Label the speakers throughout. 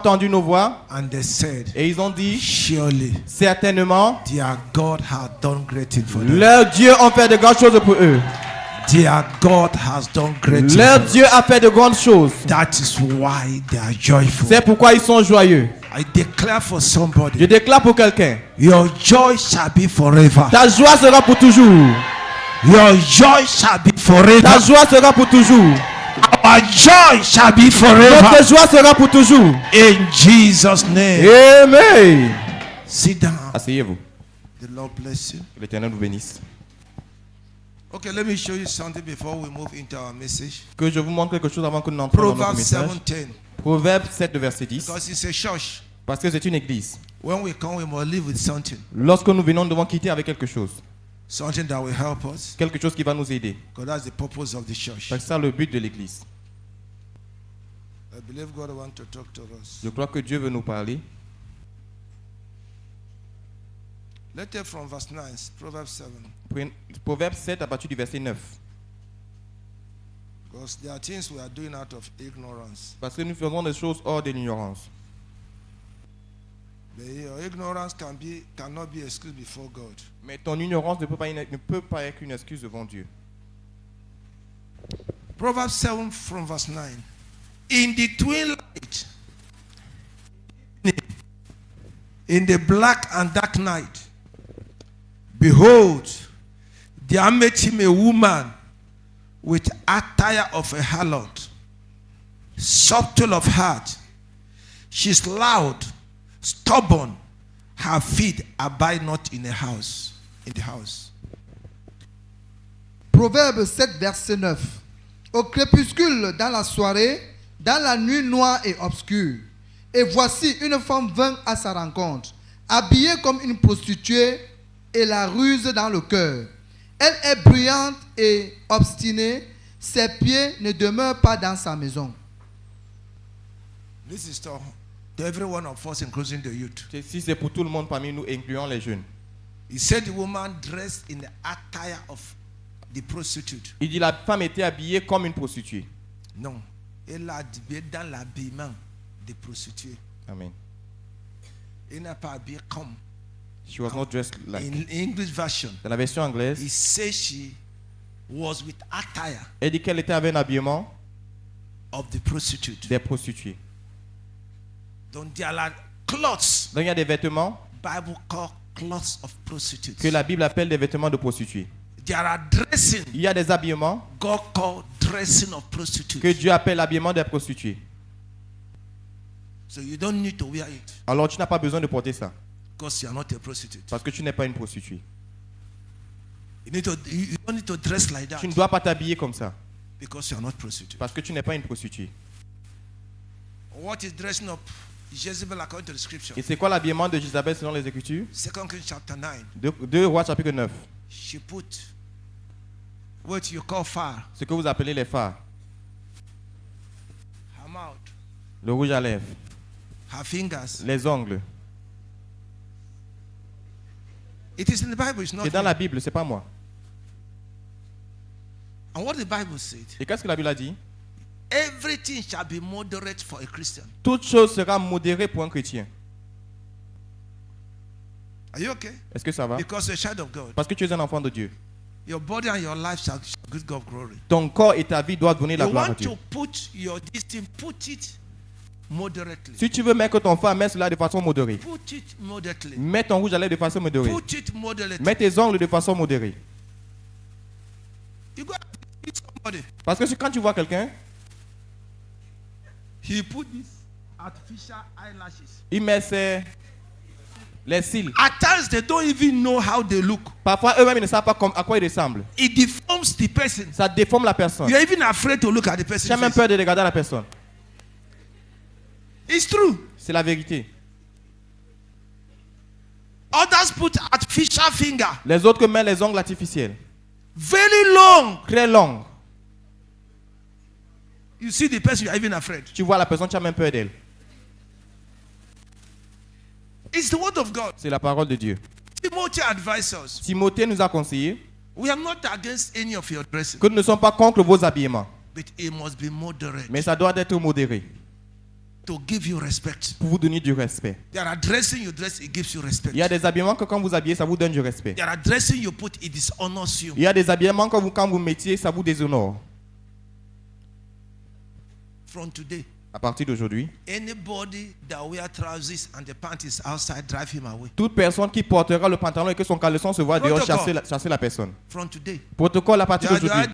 Speaker 1: entendu nos voix
Speaker 2: and they said,
Speaker 1: et ils ont dit,
Speaker 2: surely
Speaker 1: certainement,
Speaker 2: their God has done great things for them.
Speaker 1: leur Dieu a fait de grandes choses pour eux.
Speaker 2: Their God has done great things.
Speaker 1: Leur Dieu a fait de grandes choses.
Speaker 2: That is why they are joyful.
Speaker 1: C'est pourquoi ils sont joyeux.
Speaker 2: I declare for somebody,
Speaker 1: Je déclare pour quelqu'un,
Speaker 2: your joy shall be forever.
Speaker 1: ta joie sera pour toujours.
Speaker 2: Your joy shall be forever.
Speaker 1: Ta joie sera pour toujours.
Speaker 2: Our joy shall be forever.
Speaker 1: Notre joie sera pour toujours.
Speaker 2: In Jesus' name.
Speaker 1: Amen.
Speaker 2: Sit down.
Speaker 1: Asseyez-vous.
Speaker 2: The Lord bless you.
Speaker 1: Que l'Éternel vous bénisse.
Speaker 2: Okay, let me show you something before we move into our message.
Speaker 1: Que je vous montre quelque chose avant que nous n'entrions dans notre
Speaker 2: Proverbs
Speaker 1: message.
Speaker 2: 7:10.
Speaker 1: Proverbe 7, verset 10.
Speaker 2: Because it's a church.
Speaker 1: Parce que c'est une église.
Speaker 2: When we come, we must live with something.
Speaker 1: Lorsque nous venons, nous devons quitter avec quelque chose.
Speaker 2: Something that will help us.
Speaker 1: Quelque chose qui va nous aider.
Speaker 2: Because that's the purpose of the church.
Speaker 1: C'est ça le but de l'église.
Speaker 2: I believe God wants to talk to us.
Speaker 1: Je crois que Dieu veut nous parler.
Speaker 2: Let's take from verse 9, Proverbs 7.
Speaker 1: Proverbe 7 à partir du verset 9.
Speaker 2: Because there are things we are doing out of ignorance.
Speaker 1: Parce que nous faisons des choses hors de l'ignorance.
Speaker 2: But your ignorance cannot be excused before God.
Speaker 1: Mais ton ignorance ne peut pas être une excuse devant Dieu.
Speaker 2: Proverbs 7 from verse 9. In the twilight, in the black and dark night, behold, there met him a woman with attire of a harlot, subtle of heart. She's loud, stubborn. Her feet abide not in the house.
Speaker 3: Proverbe 7, verset 9. Au crépuscule, dans la soirée, dans la nuit noire et obscure, et voici une femme vint à sa rencontre, habillée comme une prostituée et la ruse dans le cœur. Elle est bruyante et obstinée, ses pieds ne demeurent pas dans sa maison.
Speaker 2: This is to every one of us, including the youth.
Speaker 1: Si c'est pour tout le monde parmi nous, incluant les jeunes.
Speaker 2: He said the woman dressed in the attire of the prostitute.
Speaker 1: Il dit la femme était habillée comme une prostituée.
Speaker 2: Non, elle a habillé dans l'habillement des prostituées.
Speaker 1: Amen.
Speaker 2: Elle n'a pas habillé comme.
Speaker 1: She was not dressed like.
Speaker 2: In English version,
Speaker 1: Dans la version anglaise,
Speaker 2: he says she was with attire
Speaker 1: elle dit qu'elle était avec un habillement
Speaker 2: of the prostitute.
Speaker 1: des prostituées.
Speaker 2: Donc there are clothes.
Speaker 1: Donc il y a des vêtements
Speaker 2: Bible call clothes of prostitutes.
Speaker 1: que la Bible appelle des vêtements de prostituées.
Speaker 2: There are dressing.
Speaker 1: Il y a des habillements
Speaker 2: God called dressing of prostitutes.
Speaker 1: que Dieu appelle l'habillement des prostituées.
Speaker 2: So you don't need to wear it
Speaker 1: Alors tu n'as pas besoin de porter ça
Speaker 2: because you are not a prostitute.
Speaker 1: parce que tu n'es pas une prostituée.
Speaker 2: You don't need to dress like that
Speaker 1: Tu ne dois pas t'habiller comme ça
Speaker 2: because you are not prostitute.
Speaker 1: parce que tu n'es pas une prostituée.
Speaker 2: What is dressing up Jezebel according to the scripture?
Speaker 1: Et c'est quoi l'habillement de Jézabel selon les Écritures?
Speaker 2: 2 Kings chapter 9.
Speaker 1: 2 Rois chapitre 9.
Speaker 2: She put what you call fire,
Speaker 1: Ce que vous appelez les phares,
Speaker 2: her mouth,
Speaker 1: le rouge à lèvres,
Speaker 2: her fingers.
Speaker 1: les ongles.
Speaker 2: It is in the Bible, it's not
Speaker 1: C'est dans
Speaker 2: me.
Speaker 1: la Bible, c'est pas moi.
Speaker 2: And what the Bible said,
Speaker 1: Et qu'est-ce que la Bible a dit?
Speaker 2: everything shall be moderate for a Christian.
Speaker 1: Toute chose sera modérée pour un chrétien.
Speaker 2: Are you okay?
Speaker 1: Est-ce que ça va?
Speaker 2: Because you're a child of God.
Speaker 1: Parce que tu es un enfant de Dieu.
Speaker 2: Your body and your life shall give God glory.
Speaker 1: Ton corps et ta vie doivent donner la
Speaker 2: You
Speaker 1: gloire à
Speaker 2: want
Speaker 1: Dieu.
Speaker 2: to put your this thing, put it moderately.
Speaker 1: Si tu veux mettre ton feu, mets cela de façon modérée.
Speaker 2: Put it moderately.
Speaker 1: Mets ton rouge à lèvres de façon modérée.
Speaker 2: Put it moderately.
Speaker 1: Mets tes ongles de façon modérée.
Speaker 2: You go and meet somebody.
Speaker 1: Parce que quand tu vois quelqu'un,
Speaker 2: He put this artificial eyelashes.
Speaker 1: il met les cils.
Speaker 2: At times they don't even know how they look.
Speaker 1: Parfois, eux-mêmes, ils ne savent pas à quoi ils ressemblent.
Speaker 2: It deforms the person.
Speaker 1: Ça déforme la personne.
Speaker 2: You're even afraid to look at the
Speaker 1: Tu
Speaker 2: person.
Speaker 1: as même peur de regarder la personne.
Speaker 2: It's true.
Speaker 1: C'est la vérité.
Speaker 2: Others put artificial finger.
Speaker 1: Les autres mettent les ongles artificiels.
Speaker 2: Very long.
Speaker 1: Très longs.
Speaker 2: You see the person, you're even afraid.
Speaker 1: Tu vois la personne, tu as même peur d'elle.
Speaker 2: It's the word of God.
Speaker 1: C'est la parole de Dieu.
Speaker 2: Timothy advised us.
Speaker 1: Timothée nous a conseillé
Speaker 2: We are not against any of your dressing,
Speaker 1: que nous ne sommes pas contre vos habillements.
Speaker 2: but it must be moderate.
Speaker 1: Mais ça doit être modéré.
Speaker 2: to give you respect.
Speaker 1: pour vous donner du respect.
Speaker 2: There are dressing you dress, it gives you respect.
Speaker 1: Il y a des habillements que quand vous habillez, ça vous donne du respect.
Speaker 2: There are dressing you put, it dishonors you.
Speaker 1: Il y a des habillements que quand vous mettiez, ça vous déshonore.
Speaker 2: From today,
Speaker 1: À partir d'aujourd'hui,
Speaker 2: anybody that wear trousers and the pants is outside, drive him away.
Speaker 1: toute personne qui portera le pantalon et que son caleçon se voit dehors,
Speaker 2: Protocole.
Speaker 1: chasser la personne.
Speaker 2: From today,
Speaker 1: Protocole à partir
Speaker 2: you are
Speaker 1: d'aujourd'hui.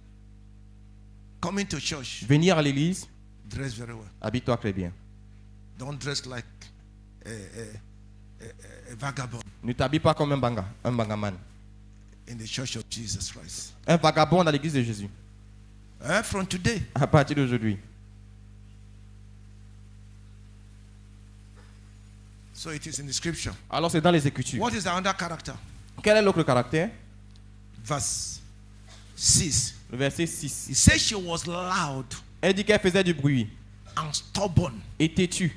Speaker 2: coming to church,
Speaker 1: Venir à l'église,
Speaker 2: dress very well.
Speaker 1: habille-toi très bien.
Speaker 2: Don't dress like a vagabond
Speaker 1: Ne t'habille pas comme un bangaman.
Speaker 2: in the church of Jesus Christ.
Speaker 1: Un vagabond dans l'église de Jésus.
Speaker 2: From today,
Speaker 1: À partir d'aujourd'hui.
Speaker 2: so it is in the scripture.
Speaker 1: Alors c'est dans les Écritures.
Speaker 2: What is the other character?
Speaker 1: Quel est l'autre caractère?
Speaker 2: Verse 6.
Speaker 1: Le verset 6.
Speaker 2: He says she was loud
Speaker 1: Elle dit qu'elle faisait du bruit
Speaker 2: and stubborn,
Speaker 1: et têtue.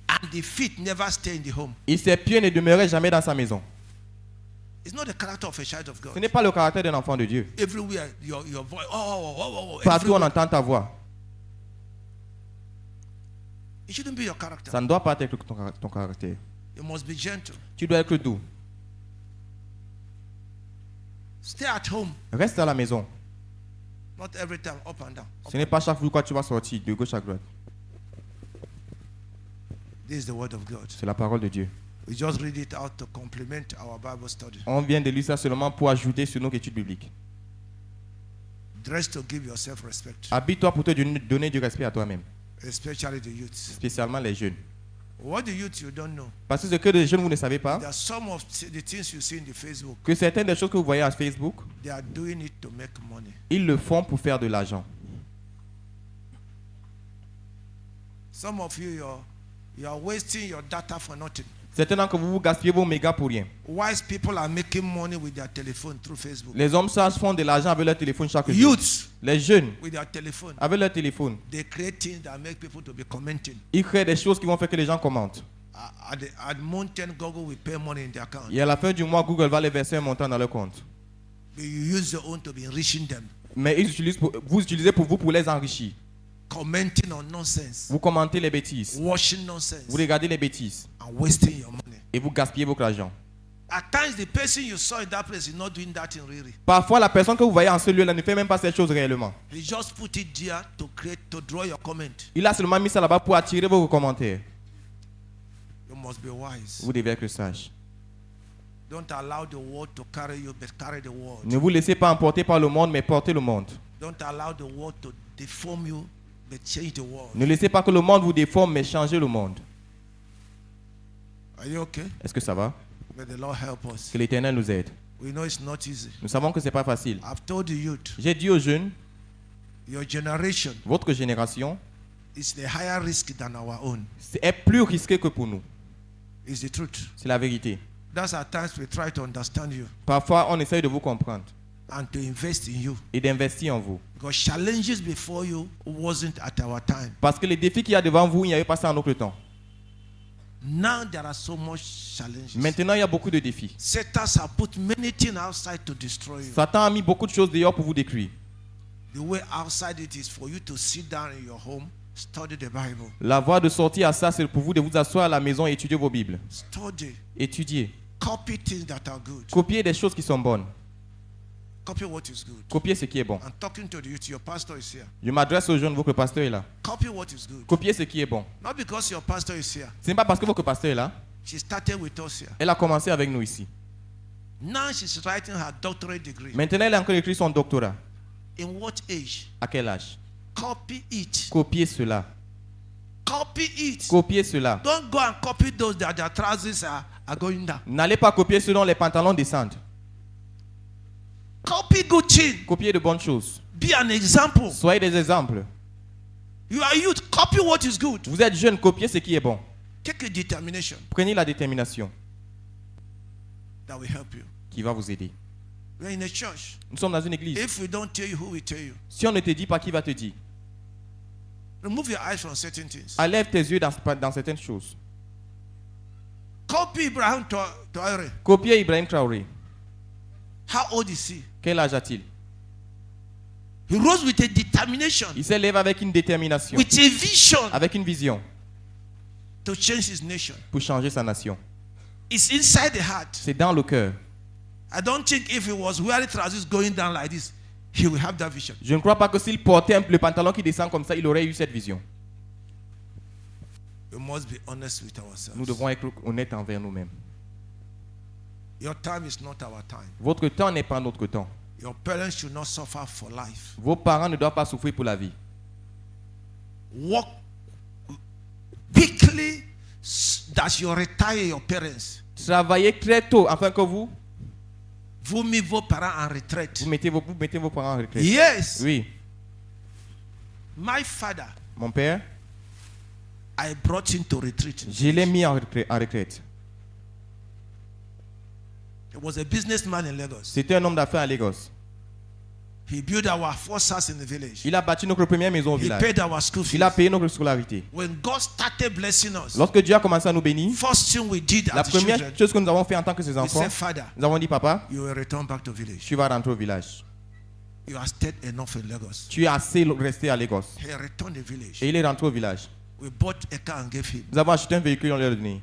Speaker 2: and the feet never stay in the home.
Speaker 1: Et ses pieds ne demeuraient jamais dans sa maison.
Speaker 2: It's not the character of a child of
Speaker 1: Ce
Speaker 2: God.
Speaker 1: n'est pas le caractère d'un enfant de Dieu.
Speaker 2: Everywhere, your voice,
Speaker 1: Partout on
Speaker 2: everywhere.
Speaker 1: entend ta voix.
Speaker 2: It shouldn't be your character.
Speaker 1: Ça ne doit pas être ton caractère.
Speaker 2: You must be gentle.
Speaker 1: Tu dois être doux.
Speaker 2: Stay at home.
Speaker 1: Reste à la maison.
Speaker 2: Not every time, up and down.
Speaker 1: Ce n'est pas chaque fois que tu vas sortir de gauche à droite.
Speaker 2: This is the word of God.
Speaker 1: C'est la parole de Dieu.
Speaker 2: We just read it out to complement our Bible study.
Speaker 1: On vient de lire ça seulement pour ajouter sur nos études bibliques.
Speaker 2: Dress to give yourself respect,
Speaker 1: Habille-toi pour te donner du respect à toi-même,
Speaker 2: especially the youth.
Speaker 1: spécialement les jeunes.
Speaker 2: What the youth you don't know?
Speaker 1: Parce que ce que les jeunes, vous ne savez pas,
Speaker 2: There are some of the things you see in the Facebook.
Speaker 1: que certaines des choses que vous voyez à Facebook,
Speaker 2: They are doing it to make money.
Speaker 1: ils le font pour faire de l'argent.
Speaker 2: Some of you, you are wasting your data for nothing.
Speaker 1: Certains d'entre vous, vous gaspillez vos mégas pour rien.
Speaker 2: Wise people are making money with their telephone through Facebook.
Speaker 1: Les hommes sages font de l'argent avec leur téléphone chaque jour.
Speaker 2: Youths
Speaker 1: Les jeunes,
Speaker 2: with their telephone,
Speaker 1: avec leur téléphone,
Speaker 2: they create things that make people to be commenting.
Speaker 1: ils créent des choses qui vont faire que les gens commentent.
Speaker 2: At mountain, Google will pay money in their account.
Speaker 1: Et à la fin du mois, Google va les verser un montant dans leur compte.
Speaker 2: But you use your own to be enriching them.
Speaker 1: Mais vous utilisez pour vous pour les enrichir.
Speaker 2: Commenting on nonsense,
Speaker 1: Vous commentez les bêtises.
Speaker 2: watching nonsense,
Speaker 1: Vous regardez les bêtises.
Speaker 2: and wasting your money.
Speaker 1: Et vous gaspillez votre argent.
Speaker 2: At times, the person you saw in that place is not doing that in really.
Speaker 1: Parfois, la personne que vous voyez en ce lieu-là ne fait même pas cette chose réellement.
Speaker 2: He just put it there to draw your comment.
Speaker 1: Il a seulement mis ça là-bas pour attirer vos commentaires.
Speaker 2: You must be wise.
Speaker 1: Vous devez être sage.
Speaker 2: Don't allow the world to carry you, but carry the world.
Speaker 1: Ne vous laissez pas emporter par le monde, mais portez le monde.
Speaker 2: Don't allow the world to deform you, but change the world.
Speaker 1: Ne laissez pas que le monde vous déforme, mais changez le monde.
Speaker 2: Are you okay?
Speaker 1: Est-ce que ça va?
Speaker 2: May the Lord help us.
Speaker 1: Que l'Éternel nous aide.
Speaker 2: We know it's not easy.
Speaker 1: Nous savons que ce n'est pas facile.
Speaker 2: I've told the youth,
Speaker 1: J'ai dit aux jeunes,
Speaker 2: your generation
Speaker 1: votre génération
Speaker 2: is the higher risk than our own.
Speaker 1: est plus risquée que pour nous.
Speaker 2: It's the truth.
Speaker 1: C'est la vérité.
Speaker 2: That's at times we try to understand you
Speaker 1: Parfois, on essaye de vous comprendre
Speaker 2: and to invest in you.
Speaker 1: et d'investir en vous.
Speaker 2: Because challenges before you wasn't at our time.
Speaker 1: Parce que les défis qu'il y a devant vous, il n'y avait pas ça en notre temps.
Speaker 2: Now there are so much challenges.
Speaker 1: Maintenant, il y a beaucoup de défis.
Speaker 2: Satan has put many things outside to destroy you.
Speaker 1: Satan a mis beaucoup de choses dehors pour vous détruire.
Speaker 2: The way outside it is for you to sit down in your home, study the Bible.
Speaker 1: La voie de sortir à ça, c'est pour vous de vous asseoir à la maison et étudier vos Bibles.
Speaker 2: Study.
Speaker 1: Étudier.
Speaker 2: Copy things that are good.
Speaker 1: Copier des choses qui sont bonnes.
Speaker 2: Copy what is good.
Speaker 1: Copier ce qui est bon.
Speaker 2: I'm talking to the youth. Your pastor is here.
Speaker 1: Je m'adresse aux jeunes, votre pasteur est là.
Speaker 2: Copy what is good.
Speaker 1: Copier ce qui est bon.
Speaker 2: Not because your pastor is here.
Speaker 1: Ce n'est pas parce que votre pasteur est là.
Speaker 2: She started with us here.
Speaker 1: Elle a commencé avec nous ici.
Speaker 2: Now she's writing her doctorate degree.
Speaker 1: Maintenant, elle a encore écrit son doctorat.
Speaker 2: In what age?
Speaker 1: À quel âge?
Speaker 2: Copy it.
Speaker 1: Copier cela.
Speaker 2: Copy it.
Speaker 1: Copier cela.
Speaker 2: Don't go and copy those that their trousers are going down.
Speaker 1: N'allez pas copier ce dont les pantalons descendent.
Speaker 2: Copy good things.
Speaker 1: Copier de bonnes choses.
Speaker 2: Be an example.
Speaker 1: Soyez des exemples.
Speaker 2: You are youth. Copy what is good.
Speaker 1: Vous êtes jeune, copiez ce qui est bon.
Speaker 2: Take a determination
Speaker 1: Prenez la détermination
Speaker 2: that will help you.
Speaker 1: qui va vous aider.
Speaker 2: We're in a church.
Speaker 1: Nous sommes dans une église.
Speaker 2: If we don't tell you, who will tell you?
Speaker 1: Si on ne te dit pas, qui va te dire?
Speaker 2: Remove your eyes from certain things.
Speaker 1: Enlève tes yeux dans certaines choses.
Speaker 2: Copy Ibrahim Traore.
Speaker 1: Copiez Ibrahim Traoré.
Speaker 2: How old is he?
Speaker 1: Quel âge a-t-il?
Speaker 2: He rose with a determination,
Speaker 1: Il s'est levé avec une détermination,
Speaker 2: with a vision
Speaker 1: avec une vision
Speaker 2: to change his nation.
Speaker 1: pour changer sa nation.
Speaker 2: It's inside the heart.
Speaker 1: C'est dans le cœur.
Speaker 2: I don't think if he was wearing trousers going down like this, he will have that vision.
Speaker 1: Je ne crois pas que s'il portait le pantalon qui descend comme ça, il aurait eu cette vision.
Speaker 2: We must be honest with ourselves.
Speaker 1: Nous devons être honnêtes envers nous-mêmes.
Speaker 2: Your time is not our time.
Speaker 1: Votre temps n'est pas notre temps.
Speaker 2: Your parents should not suffer for life.
Speaker 1: Vos parents ne doivent pas souffrir pour la vie.
Speaker 2: Work quickly that you retire your parents.
Speaker 1: Travaillez très tôt afin que vous
Speaker 2: Vous vos parents en retraite.
Speaker 1: mettez vos parents en retraite.
Speaker 2: Yes.
Speaker 1: Oui.
Speaker 2: My father,
Speaker 1: Mon père,
Speaker 2: I brought him to retreat.
Speaker 1: je l'ai mis en retraite.
Speaker 2: He was a businessman in Lagos.
Speaker 1: C'était un homme d'affaires à Lagos.
Speaker 2: He built our first house in the village.
Speaker 1: Il a bâti notre première maison au
Speaker 2: He
Speaker 1: village.
Speaker 2: paid our school fees.
Speaker 1: Il a payé notre scolarité.
Speaker 2: When God started blessing us,
Speaker 1: Lorsque Dieu a commencé à nous bénir,
Speaker 2: first thing we did
Speaker 1: la
Speaker 2: as children,
Speaker 1: première chose que nous avons fait en tant que ses
Speaker 2: we
Speaker 1: enfants,
Speaker 2: said, Father,
Speaker 1: nous avons dit, papa,
Speaker 2: you will return back to village.
Speaker 1: tu vas rentrer au village.
Speaker 2: You have stayed enough in Lagos.
Speaker 1: Tu es assez resté à Lagos.
Speaker 2: He returned to the village.
Speaker 1: Et il est rentré au village.
Speaker 2: We bought a car and gave him.
Speaker 1: Nous avons acheté un véhicule, on lui a donné.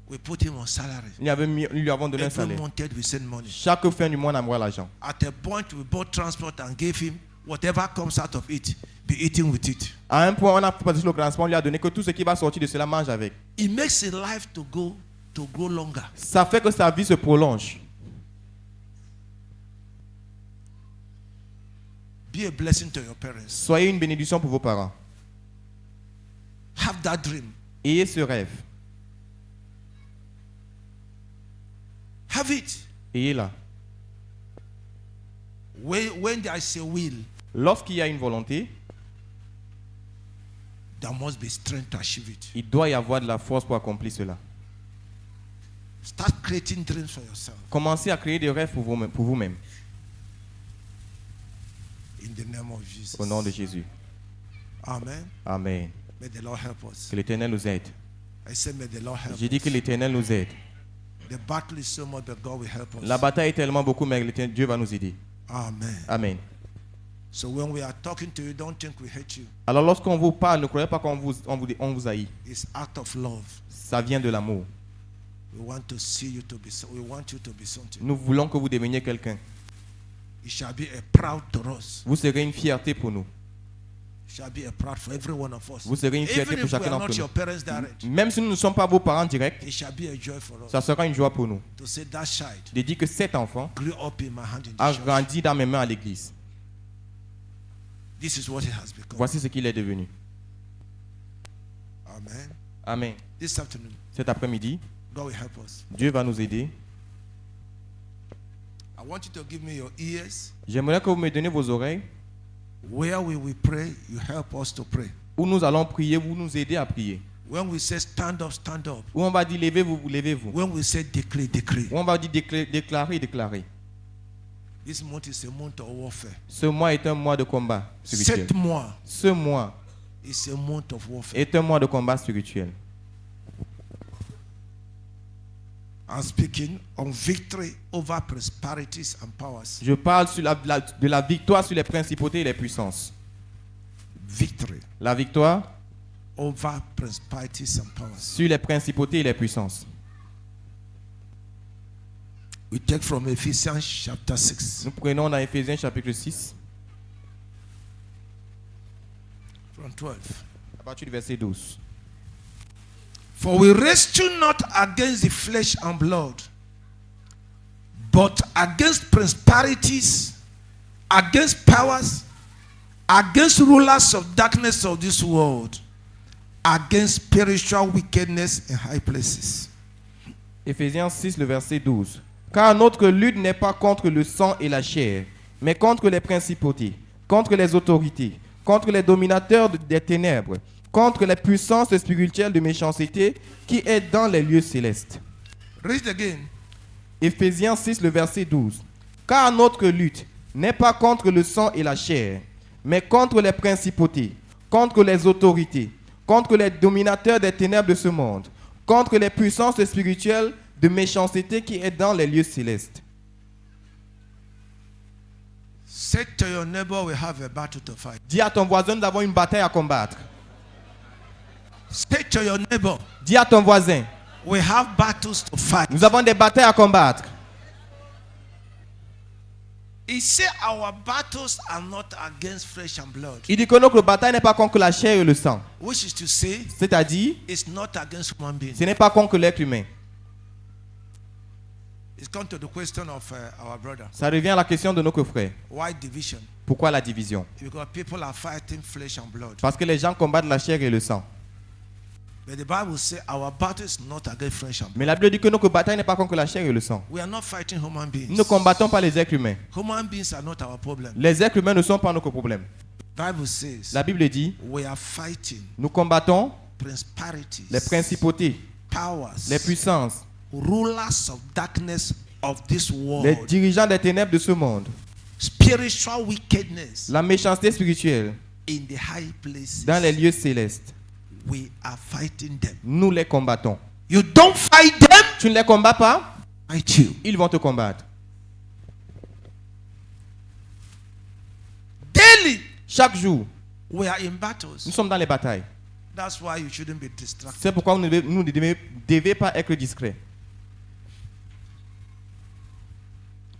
Speaker 2: We put him on salary.
Speaker 1: Nous lui avons donné un
Speaker 2: Every
Speaker 1: salaire.
Speaker 2: month we send money.
Speaker 1: Chaque fin du mois, on envoie l'argent.
Speaker 2: At a point, we bought transport and gave him whatever comes out of it, be eating with it.
Speaker 1: À un point, on a passé le transport, on lui a donné que tout ce qui va sortir de cela, mange avec.
Speaker 2: It makes a life to grow longer.
Speaker 1: Ça fait que sa vie se prolonge.
Speaker 2: Be a blessing to your parents.
Speaker 1: Soyez une bénédiction pour vos parents.
Speaker 2: Have that dream.
Speaker 1: Ayez ce rêve.
Speaker 2: Have it.
Speaker 1: Ayez-la.
Speaker 2: When there is a will,
Speaker 1: Lorsqu'il y a une volonté,
Speaker 2: there must be strength to achieve it.
Speaker 1: il doit y avoir de la force pour accomplir cela.
Speaker 2: Start creating dreams for yourself.
Speaker 1: Commencez à créer des rêves pour vous-même.
Speaker 2: In the name of Jesus.
Speaker 1: Au nom de Jésus.
Speaker 2: Amen.
Speaker 1: Amen.
Speaker 2: May the Lord help us.
Speaker 1: Que l'Éternel nous aide.
Speaker 2: I say, may the Lord help
Speaker 1: J'ai dit
Speaker 2: us.
Speaker 1: que l'Éternel nous aide.
Speaker 2: The battle is so much, but God will help us.
Speaker 1: La bataille est tellement beaucoup, mais Dieu va nous aider.
Speaker 2: Amen.
Speaker 1: Amen.
Speaker 2: So when we are talking to you, don't think we hate you.
Speaker 1: Alors lorsqu'on vous parle, ne croyez pas qu'on vous haït.
Speaker 2: It's out of love.
Speaker 1: Ça vient de l'amour.
Speaker 2: We want to see you to be. We want you to be something.
Speaker 1: Nous voulons que vous deveniez quelqu'un.
Speaker 2: It shall be a proud to us.
Speaker 1: Vous serez une fierté pour nous.
Speaker 2: It shall be a proud for every one of us.
Speaker 1: Vous serez une fierté
Speaker 2: Even
Speaker 1: pour
Speaker 2: if we
Speaker 1: chacun
Speaker 2: are
Speaker 1: d'entre
Speaker 2: not your
Speaker 1: nous.
Speaker 2: parents direct,
Speaker 1: Même si nous ne sommes pas vos parents directs,
Speaker 2: it shall be a joy for us
Speaker 1: ça sera une joie pour nous.
Speaker 2: to say that child
Speaker 1: De dire que cet enfant
Speaker 2: grew up in my hand in
Speaker 1: a
Speaker 2: the church.
Speaker 1: grandi dans mes mains à l'église.
Speaker 2: This is what he has become.
Speaker 1: Voici ce qu'il est devenu.
Speaker 2: Amen.
Speaker 1: Amen.
Speaker 2: This afternoon,
Speaker 1: Cet après-midi,
Speaker 2: God will help us.
Speaker 1: Dieu va nous aider.
Speaker 2: I want you to give me your ears.
Speaker 1: J'aimerais que vous me donniez vos oreilles.
Speaker 2: Where we will pray, you help us to pray.
Speaker 1: Où nous allons prier, vous nous aidez à prier.
Speaker 2: When we say stand up, stand up.
Speaker 1: Où on va dire levez-vous, vous levez-vous.
Speaker 2: When we say declare, declare.
Speaker 1: Où on va dire déclarer, déclarer.
Speaker 2: This month is a month of warfare.
Speaker 1: Ce mois est un mois de combat spirituel.
Speaker 2: 7 mois
Speaker 1: Ce mois
Speaker 2: is a month of warfare.
Speaker 1: est un mois de combat spirituel.
Speaker 2: I'm speaking on victory over prosperities and powers.
Speaker 1: Je parle sur de la victoire sur les principautés et les puissances.
Speaker 2: Victory
Speaker 1: La victoire
Speaker 2: over prosperities and powers.
Speaker 1: sur les principautés et les puissances.
Speaker 2: We take from Ephesians chapter 6.
Speaker 1: Nous prenons dans Éphésiens chapitre 6,
Speaker 2: From 12.
Speaker 1: à partir du verset 12.
Speaker 2: For we wrestle not against the flesh and blood, but against principalities, against powers, against rulers of darkness of this world, against spiritual wickedness in high places.
Speaker 1: Éphésiens 6, le verset 12. Car notre lutte n'est pas contre le sang et la chair, mais contre les principautés, contre les autorités, contre les dominateurs des ténèbres, contre les puissances spirituelles de méchanceté qui est dans les lieux célestes.
Speaker 2: Read it again.
Speaker 1: Éphésiens 6, le verset 12. Car notre lutte n'est pas contre le sang et la chair, mais contre les principautés, contre les autorités, contre les dominateurs des ténèbres de ce monde, contre les puissances spirituelles de méchanceté qui est dans les lieux célestes.
Speaker 2: Say to your neighbor, we have a battle to fight.
Speaker 1: Dis à ton voisin, nous avons une bataille à combattre.
Speaker 2: Say to your neighbor,
Speaker 1: Dis à ton voisin,
Speaker 2: we have battles to fight.
Speaker 1: nous avons des batailles à combattre.
Speaker 2: He said our battles are not against flesh and blood.
Speaker 1: Il dit que notre bataille n'est pas contre la chair et le sang.
Speaker 2: Which is to say,
Speaker 1: C'est-à-dire,
Speaker 2: it's not against human beings.
Speaker 1: ce n'est pas contre l'être humain.
Speaker 2: It's come to the question of our brother.
Speaker 1: Ça revient à la question de notre frère.
Speaker 2: Why division?
Speaker 1: Pourquoi la division?
Speaker 2: Because people are fighting flesh and blood.
Speaker 1: Parce que les gens combattent la chair et le sang.
Speaker 2: But the Bible says our battle is not against flesh and blood.
Speaker 1: Mais la Bible dit que notre bataille n'est pas contre la chair et le sang.
Speaker 2: We are not fighting human beings.
Speaker 1: Nous ne combattons pas les êtres humains.
Speaker 2: Human beings are not our problem.
Speaker 1: Les êtres humains ne sont pas notre problème.
Speaker 2: Bible says
Speaker 1: La Bible dit,
Speaker 2: we are fighting
Speaker 1: nous combattons
Speaker 2: principalities,
Speaker 1: les principautés,
Speaker 2: powers,
Speaker 1: les puissances,
Speaker 2: rulers of darkness of this
Speaker 1: les
Speaker 2: world,
Speaker 1: dirigeants des ténèbres de ce monde,
Speaker 2: spiritual wickedness
Speaker 1: la méchanceté spirituelle
Speaker 2: in the high places.
Speaker 1: dans les lieux célestes.
Speaker 2: We are fighting them.
Speaker 1: Nous les combattons.
Speaker 2: You don't fight them,
Speaker 1: Tu ne les combats pas,
Speaker 2: fight you.
Speaker 1: ils vont te combattre.
Speaker 2: Daily,
Speaker 1: Chaque jour,
Speaker 2: we are in
Speaker 1: nous
Speaker 2: battles.
Speaker 1: sommes dans les batailles.
Speaker 2: That's why you shouldn't be distracted.
Speaker 1: C'est pourquoi nous ne devons pas être discrets.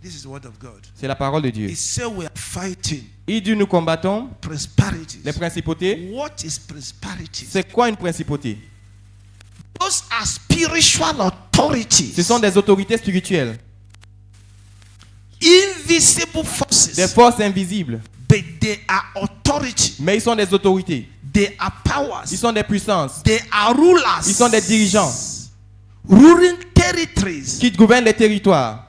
Speaker 2: This is the word of God.
Speaker 1: C'est la parole de Dieu.
Speaker 2: It says we are fighting
Speaker 1: Il dit nous combattons
Speaker 2: principalities.
Speaker 1: les principautés.
Speaker 2: What is principalities?
Speaker 1: C'est quoi une principauté?
Speaker 2: Those are spiritual authorities.
Speaker 1: Ce sont des autorités spirituelles,
Speaker 2: Invisible
Speaker 1: des
Speaker 2: forces.
Speaker 1: forces invisibles.
Speaker 2: But they are authority.
Speaker 1: Mais ils sont des autorités.
Speaker 2: They are powers.
Speaker 1: Ils sont des puissances.
Speaker 2: They are rulers.
Speaker 1: Ils sont des dirigeants
Speaker 2: Ruling territories.
Speaker 1: qui gouvernent les territoires.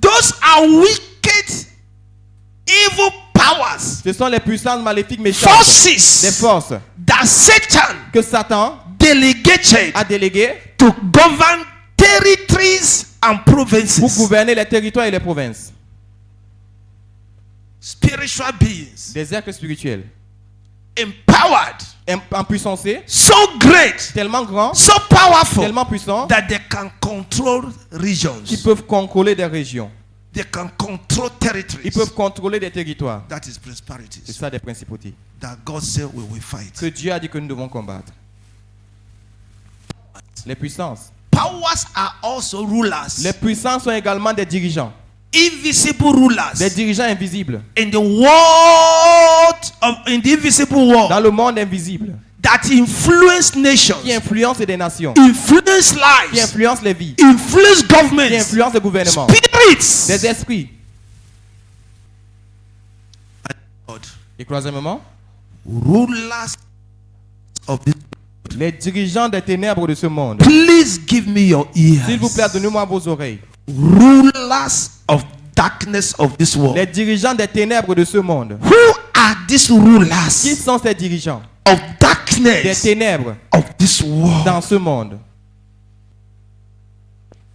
Speaker 2: Those are wicked, evil powers.
Speaker 1: Ce sont les puissances maléfiques méchantes. Des
Speaker 2: Forces
Speaker 1: forces
Speaker 2: that Satan
Speaker 1: que Satan
Speaker 2: delegated
Speaker 1: a déléguées
Speaker 2: to govern territories and
Speaker 1: pour
Speaker 2: provinces.
Speaker 1: gouverner les territoires et les provinces.
Speaker 2: Spiritual beings,
Speaker 1: Des êtres spirituels.
Speaker 2: empowered,
Speaker 1: Empuissancés,
Speaker 2: so great,
Speaker 1: tellement grands,
Speaker 2: so powerful
Speaker 1: tellement puissants,
Speaker 2: that they can control
Speaker 1: qui
Speaker 2: regions.
Speaker 1: peuvent contrôler des régions.
Speaker 2: They can control
Speaker 1: Ils
Speaker 2: territories.
Speaker 1: peuvent contrôler des territoires.
Speaker 2: That is
Speaker 1: C'est
Speaker 2: principalities
Speaker 1: ça des principautés.
Speaker 2: that God said we will fight.
Speaker 1: Que Dieu a dit que nous devons combattre. Les puissances.
Speaker 2: Powers are also rulers,
Speaker 1: Les puissances sont également des dirigeants.
Speaker 2: invisible
Speaker 1: Des
Speaker 2: rulers
Speaker 1: dirigeants invisibles.
Speaker 2: in the invisible world
Speaker 1: Dans le monde invisible.
Speaker 2: that influence nations,
Speaker 1: Qui influencent des nations.
Speaker 2: influence
Speaker 1: Qui
Speaker 2: lives,
Speaker 1: influencent les vies.
Speaker 2: influence
Speaker 1: Qui
Speaker 2: governments,
Speaker 1: influencent le gouvernement.
Speaker 2: spirits.
Speaker 1: Des esprits.
Speaker 2: God,
Speaker 1: Et troisièmement,
Speaker 2: rulers of this.
Speaker 1: les dirigeants des ténèbres de ce monde.
Speaker 2: Please give me your ears.
Speaker 1: S'il vous plaît, donnez-moi vos oreilles.
Speaker 2: Rulers of darkness of this world.
Speaker 1: Les dirigeants des ténèbres de ce monde.
Speaker 2: Who are these
Speaker 1: Qui
Speaker 2: rulers
Speaker 1: sont ces dirigeants
Speaker 2: of
Speaker 1: des
Speaker 2: darkness
Speaker 1: ténèbres
Speaker 2: of this world?
Speaker 1: dans ce monde?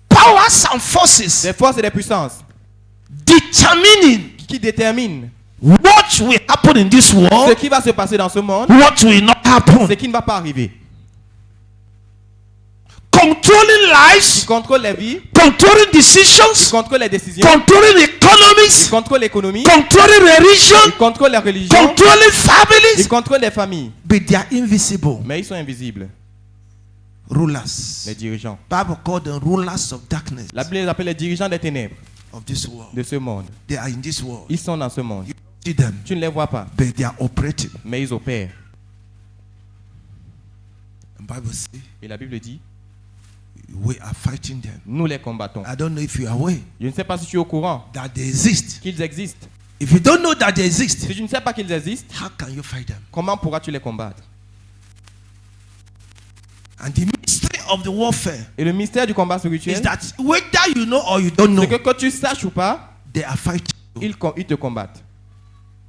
Speaker 2: Powers and forces
Speaker 1: Des forces et des puissances
Speaker 2: determining
Speaker 1: qui déterminent
Speaker 2: what will happen in this
Speaker 1: ce
Speaker 2: world,
Speaker 1: qui va se passer dans ce monde,
Speaker 2: what will not
Speaker 1: ce
Speaker 2: happen.
Speaker 1: qui ne va pas arriver.
Speaker 2: Controlling
Speaker 1: Ils
Speaker 2: lives,
Speaker 1: contrôlent les vies,
Speaker 2: controlling
Speaker 1: ils
Speaker 2: decisions,
Speaker 1: contrôlent les décisions,
Speaker 2: controlling
Speaker 1: ils
Speaker 2: economies,
Speaker 1: contrôlent l'économie,
Speaker 2: controlling religion,
Speaker 1: ils contrôlent les religions,
Speaker 2: controlling
Speaker 1: ils
Speaker 2: families.
Speaker 1: contrôlent les familles.
Speaker 2: But they are invisible
Speaker 1: Mais ils sont invisibles,
Speaker 2: rulers.
Speaker 1: les dirigeants.
Speaker 2: Bible called them rulers of darkness
Speaker 1: La Bible les appelle les dirigeants des ténèbres
Speaker 2: of this world.
Speaker 1: de ce monde.
Speaker 2: They are in this world.
Speaker 1: Ils sont dans ce monde.
Speaker 2: You see them,
Speaker 1: Tu ne les vois pas,
Speaker 2: but they are operating.
Speaker 1: mais ils opèrent.
Speaker 2: The Bible says
Speaker 1: Et la Bible dit,
Speaker 2: we are fighting them.
Speaker 1: nous les combattons.
Speaker 2: I don't know if you are aware
Speaker 1: Je ne sais pas si tu es au courant
Speaker 2: that they exist.
Speaker 1: qu'ils existent.
Speaker 2: If you don't know that they exist,
Speaker 1: Si tu ne sais pas qu'ils existent,
Speaker 2: how can you fight them?
Speaker 1: comment pourras-tu les combattre?
Speaker 2: And the mystery of the warfare
Speaker 1: Et le mystère du combat
Speaker 2: is
Speaker 1: spirituel,
Speaker 2: that whether you know or you don't know,
Speaker 1: c'est que tu saches ou pas,
Speaker 2: they are fighting you.
Speaker 1: ils te combattent.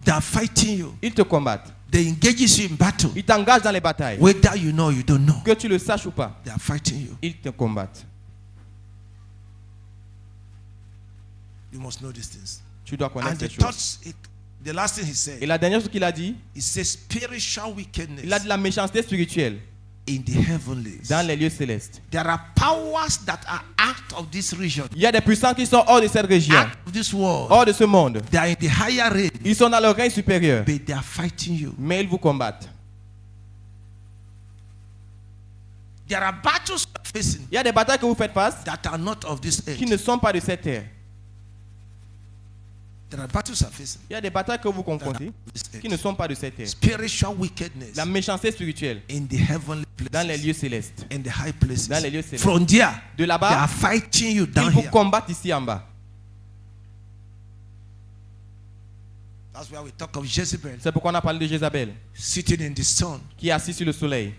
Speaker 2: They are fighting you.
Speaker 1: Ils te combattent.
Speaker 2: They engage you in battle.
Speaker 1: Ils t'engagent dans les batailles.
Speaker 2: Whether you know or you don't know,
Speaker 1: Que tu le saches ou pas,
Speaker 2: they are fighting you.
Speaker 1: ils te combattent.
Speaker 2: You must know these things.
Speaker 1: Tu dois
Speaker 2: And
Speaker 1: connaître
Speaker 2: the
Speaker 1: ces choses.
Speaker 2: thoughts, the last thing he
Speaker 1: Et
Speaker 2: said,
Speaker 1: la dernière chose qu'il a dit,
Speaker 2: he said spiritual
Speaker 1: il a
Speaker 2: wickedness
Speaker 1: dit la méchanceté spirituelle
Speaker 2: in the heavenlies.
Speaker 1: dans les lieux célestes.
Speaker 2: There are powers that are out of this region,
Speaker 1: Il y a des puissants qui sont hors de cette région,
Speaker 2: out of this world.
Speaker 1: hors de ce monde.
Speaker 2: They are in the higher range,
Speaker 1: Ils sont dans le règne supérieur,
Speaker 2: but they are fighting you.
Speaker 1: mais ils vous combattent.
Speaker 2: There are battles you are facing
Speaker 1: Il y a des batailles que vous faites face
Speaker 2: that are not of this
Speaker 1: qui
Speaker 2: earth.
Speaker 1: ne sont pas de cette terre.
Speaker 2: There are battles you are facing
Speaker 1: Il y a des batailles que vous
Speaker 2: that are
Speaker 1: confrontez
Speaker 2: of this
Speaker 1: qui ne
Speaker 2: earth.
Speaker 1: sont pas de cette terre.
Speaker 2: Spiritual wickedness
Speaker 1: La méchanceté spirituelle
Speaker 2: in the heavenly
Speaker 1: dans les
Speaker 2: places,
Speaker 1: lieux célestes.
Speaker 2: in the high places.
Speaker 1: Dans les lieux célestes.
Speaker 2: From there,
Speaker 1: De
Speaker 2: they
Speaker 1: là-bas,
Speaker 2: are fighting you
Speaker 1: ils
Speaker 2: down
Speaker 1: vous
Speaker 2: here.
Speaker 1: combattent ici en bas.
Speaker 2: That's why we talk of Jezebel
Speaker 1: C'est pourquoi on a parlé de Jézabel,
Speaker 2: sitting in the sun,
Speaker 1: qui est assis sur le soleil,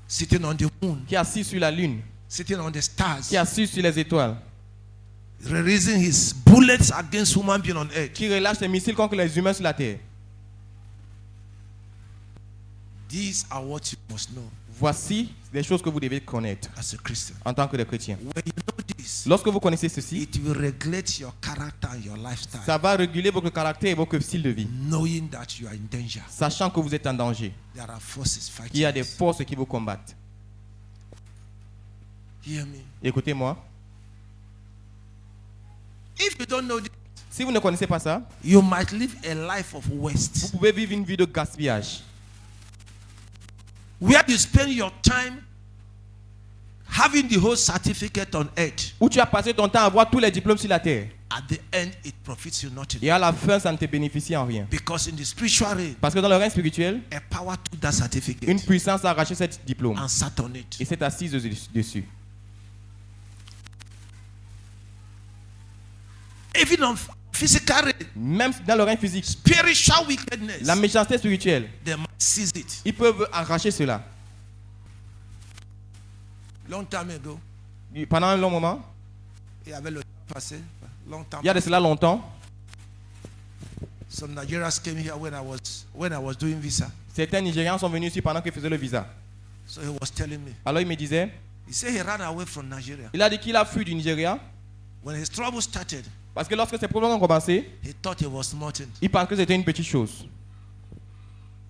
Speaker 2: sitting on the moon,
Speaker 1: qui est assis sur la lune,
Speaker 2: sitting on the stars,
Speaker 1: qui est assis sur les étoiles,
Speaker 2: releasing his bullets against human beings on earth.
Speaker 1: qui relâche les missiles contre les humains sur la terre.
Speaker 2: These are what you must know
Speaker 1: Voici des choses que vous devez connaître
Speaker 2: as a Christian.
Speaker 1: en tant que des chrétiens.
Speaker 2: When you know this,
Speaker 1: Lorsque vous connaissez ceci,
Speaker 2: it will regulate your character and your lifestyle,
Speaker 1: ça va réguler votre caractère et votre style de vie,
Speaker 2: knowing that you are in danger.
Speaker 1: sachant que vous êtes en danger.
Speaker 2: There are forces
Speaker 1: Il y
Speaker 2: fighting.
Speaker 1: a des
Speaker 2: us.
Speaker 1: forces qui vous combattent.
Speaker 2: Hear me.
Speaker 1: Écoutez-moi,
Speaker 2: If you don't know this,
Speaker 1: si vous ne connaissez pas ça,
Speaker 2: you might live a life of
Speaker 1: vous
Speaker 2: waste,
Speaker 1: pouvez vivre une vie de gaspillage,
Speaker 2: where you spend your time having the whole certificate on earth.
Speaker 1: où tu as passé ton temps à avoir tous les diplômes sur la terre.
Speaker 2: At the end, it profits you nothing.
Speaker 1: Et à la fin, ça ne te bénéficie en rien.
Speaker 2: Because in the spiritual realm,
Speaker 1: Parce que dans le règne spirituel,
Speaker 2: a power took that certificate
Speaker 1: une puissance a arraché ce diplôme
Speaker 2: and sat on it.
Speaker 1: et s'est assise dessus.
Speaker 2: Even on physical realm,
Speaker 1: Même dans le règne physique,
Speaker 2: spiritual wickedness,
Speaker 1: la méchanceté spirituelle,
Speaker 2: they might seize it.
Speaker 1: ils peuvent arracher cela.
Speaker 2: Long time ago,
Speaker 1: Pendant un long moment,
Speaker 2: il y avait le temps passé, long time.
Speaker 1: il y a de cela longtemps,
Speaker 2: Some Nigerians came here when I was doing visa.
Speaker 1: certains Nigérians sont venus ici pendant qu'ils faisaient le visa.
Speaker 2: So he was telling me.
Speaker 1: Alors il me disait,
Speaker 2: He said he ran away from Nigeria.
Speaker 1: il a dit qu'il a fui du Nigeria
Speaker 2: When his trouble started,
Speaker 1: parce que lorsque ses problèmes ont commencé,
Speaker 2: he thought it was nothing.
Speaker 1: il pensait que c'était une petite chose.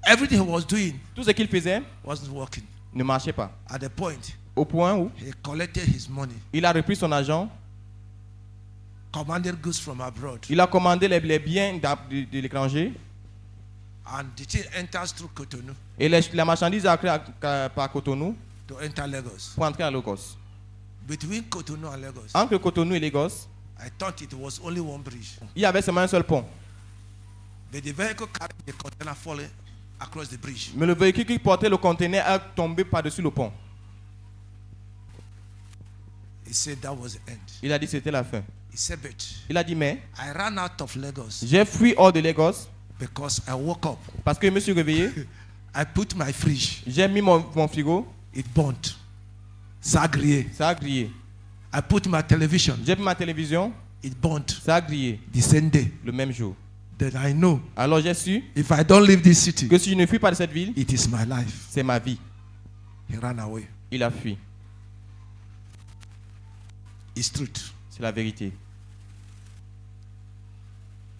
Speaker 2: Everything he was doing
Speaker 1: Tout ce qu'il faisait
Speaker 2: wasn't working.
Speaker 1: ne marchait pas.
Speaker 2: At the point,
Speaker 1: Au point où
Speaker 2: he collected his money,
Speaker 1: il a repris son argent,
Speaker 2: commanded goods from abroad,
Speaker 1: il a commandé les biens de l'étranger
Speaker 2: and the thing enters through Cotonou
Speaker 1: et la marchandise a créé par Cotonou
Speaker 2: to enter Lagos.
Speaker 1: pour entrer à Lagos.
Speaker 2: Between Cotonou and Lagos,
Speaker 1: Entre Cotonou et Lagos,
Speaker 2: I thought it was only one bridge.
Speaker 1: il y avait seulement un seul pont.
Speaker 2: But the vehicle carried the container falling across the bridge.
Speaker 1: Mais le véhicule qui portait le conteneur a tombé par-dessus le pont.
Speaker 2: He said that was the end.
Speaker 1: Il a dit que c'était la fin.
Speaker 2: He said, but
Speaker 1: Il a dit, mais
Speaker 2: I ran out of Lagos
Speaker 1: j'ai fui hors de Lagos
Speaker 2: because I woke up.
Speaker 1: parce que je me suis réveillé,
Speaker 2: I put my fridge.
Speaker 1: j'ai mis mon frigo,
Speaker 2: It burnt. Ça a grillé.
Speaker 1: ça a grillé.
Speaker 2: I put my television.
Speaker 1: J'ai mis ma télévision,
Speaker 2: It burnt.
Speaker 1: ça a grillé
Speaker 2: The same day.
Speaker 1: le même jour.
Speaker 2: Then I know
Speaker 1: Alors j'ai su
Speaker 2: if I don't leave this city,
Speaker 1: que si je ne fuis pas de cette ville,
Speaker 2: it is my life.
Speaker 1: c'est ma vie.
Speaker 2: He ran away.
Speaker 1: Il a fui.
Speaker 2: It's truth.
Speaker 1: C'est la vérité.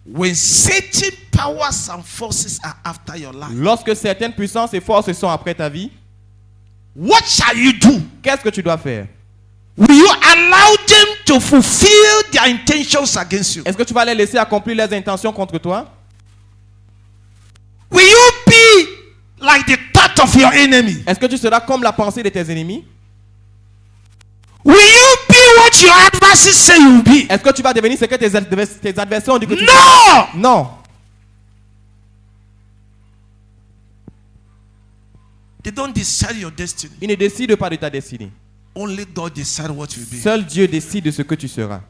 Speaker 2: When Satan powers and forces are after your life,
Speaker 1: Lorsque certaines puissances et forces sont après ta vie,
Speaker 2: what shall you do?
Speaker 1: qu'est-ce que tu dois faire?
Speaker 2: Will you allow them to fulfill their intentions against you?
Speaker 1: Est-ce que tu vas les laisser accomplir leurs intentions contre toi?
Speaker 2: Will you be like the thought of your enemy?
Speaker 1: Est-ce que tu seras comme la pensée de tes ennemis?
Speaker 2: Will you be what your adversaries say you will be?
Speaker 1: Est-ce que tu vas devenir ce que tes adversaires ont dit que tu
Speaker 2: No!
Speaker 1: seras? Non.
Speaker 2: They don't decide your destiny.
Speaker 1: Il ne décide pas de ta destinée.
Speaker 2: Only God decides what you will be.
Speaker 1: Seul Dieu décide de ce que tu seras.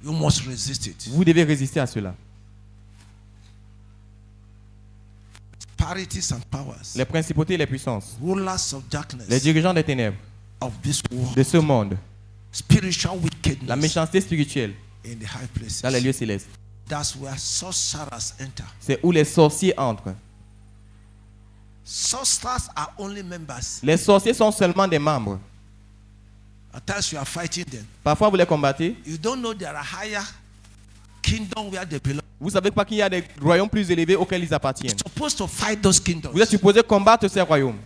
Speaker 2: You must resist it.
Speaker 1: Vous devez résister à cela.
Speaker 2: Parities and powers,
Speaker 1: Les principautés et les puissances,
Speaker 2: rulers of darkness
Speaker 1: les dirigeants des ténèbres
Speaker 2: of this world,
Speaker 1: de ce monde,
Speaker 2: spiritual
Speaker 1: la
Speaker 2: wickedness
Speaker 1: méchanceté spirituelle
Speaker 2: in the high places.
Speaker 1: dans les lieux célestes.
Speaker 2: That's where sorcerers enter.
Speaker 1: C'est où les sorciers entrent.
Speaker 2: Sorcerers are only members.
Speaker 1: Les sorciers sont seulement des membres.
Speaker 2: At times you are fighting them.
Speaker 1: Parfois vous les combattez.
Speaker 2: You don't know there are higher kingdom where they belong.
Speaker 1: Vous savez pas qu'il y a des royaumes plus élevés auxquels ils
Speaker 2: You're
Speaker 1: appartiennent.
Speaker 2: supposed to fight those kingdoms.
Speaker 1: Vous êtes supposé combattre ces royaumes.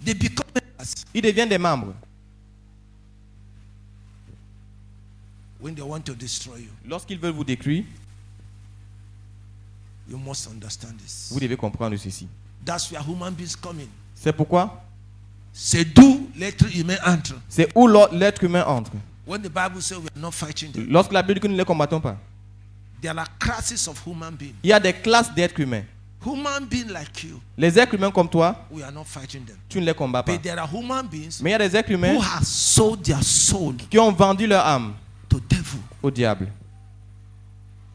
Speaker 2: They become members
Speaker 1: Ils deviennent des membres.
Speaker 2: when they want to destroy you.
Speaker 1: Lorsqu'ils veulent vous détruire,
Speaker 2: You must understand this.
Speaker 1: vous devez comprendre ceci.
Speaker 2: That's where human beings come in.
Speaker 1: C'est pourquoi
Speaker 2: C'est d'où l'être humain entre.
Speaker 1: c'est où l'être humain entre.
Speaker 2: When the Bible says we are not fighting them,
Speaker 1: Lorsque la Bible dit que nous ne les combattons pas,
Speaker 2: there are classes of human beings.
Speaker 1: il y a des classes d'êtres humains.
Speaker 2: Human beings like you,
Speaker 1: Les êtres humains comme toi,
Speaker 2: we are not fighting them.
Speaker 1: tu ne les combats pas.
Speaker 2: But there are human beings
Speaker 1: Mais il y a des êtres humains
Speaker 2: who have sold their soul
Speaker 1: qui ont vendu leur âme
Speaker 2: to devil.
Speaker 1: au diable.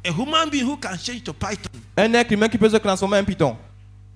Speaker 2: A human being who can change to python
Speaker 1: Un être humain qui peut se transformer en python,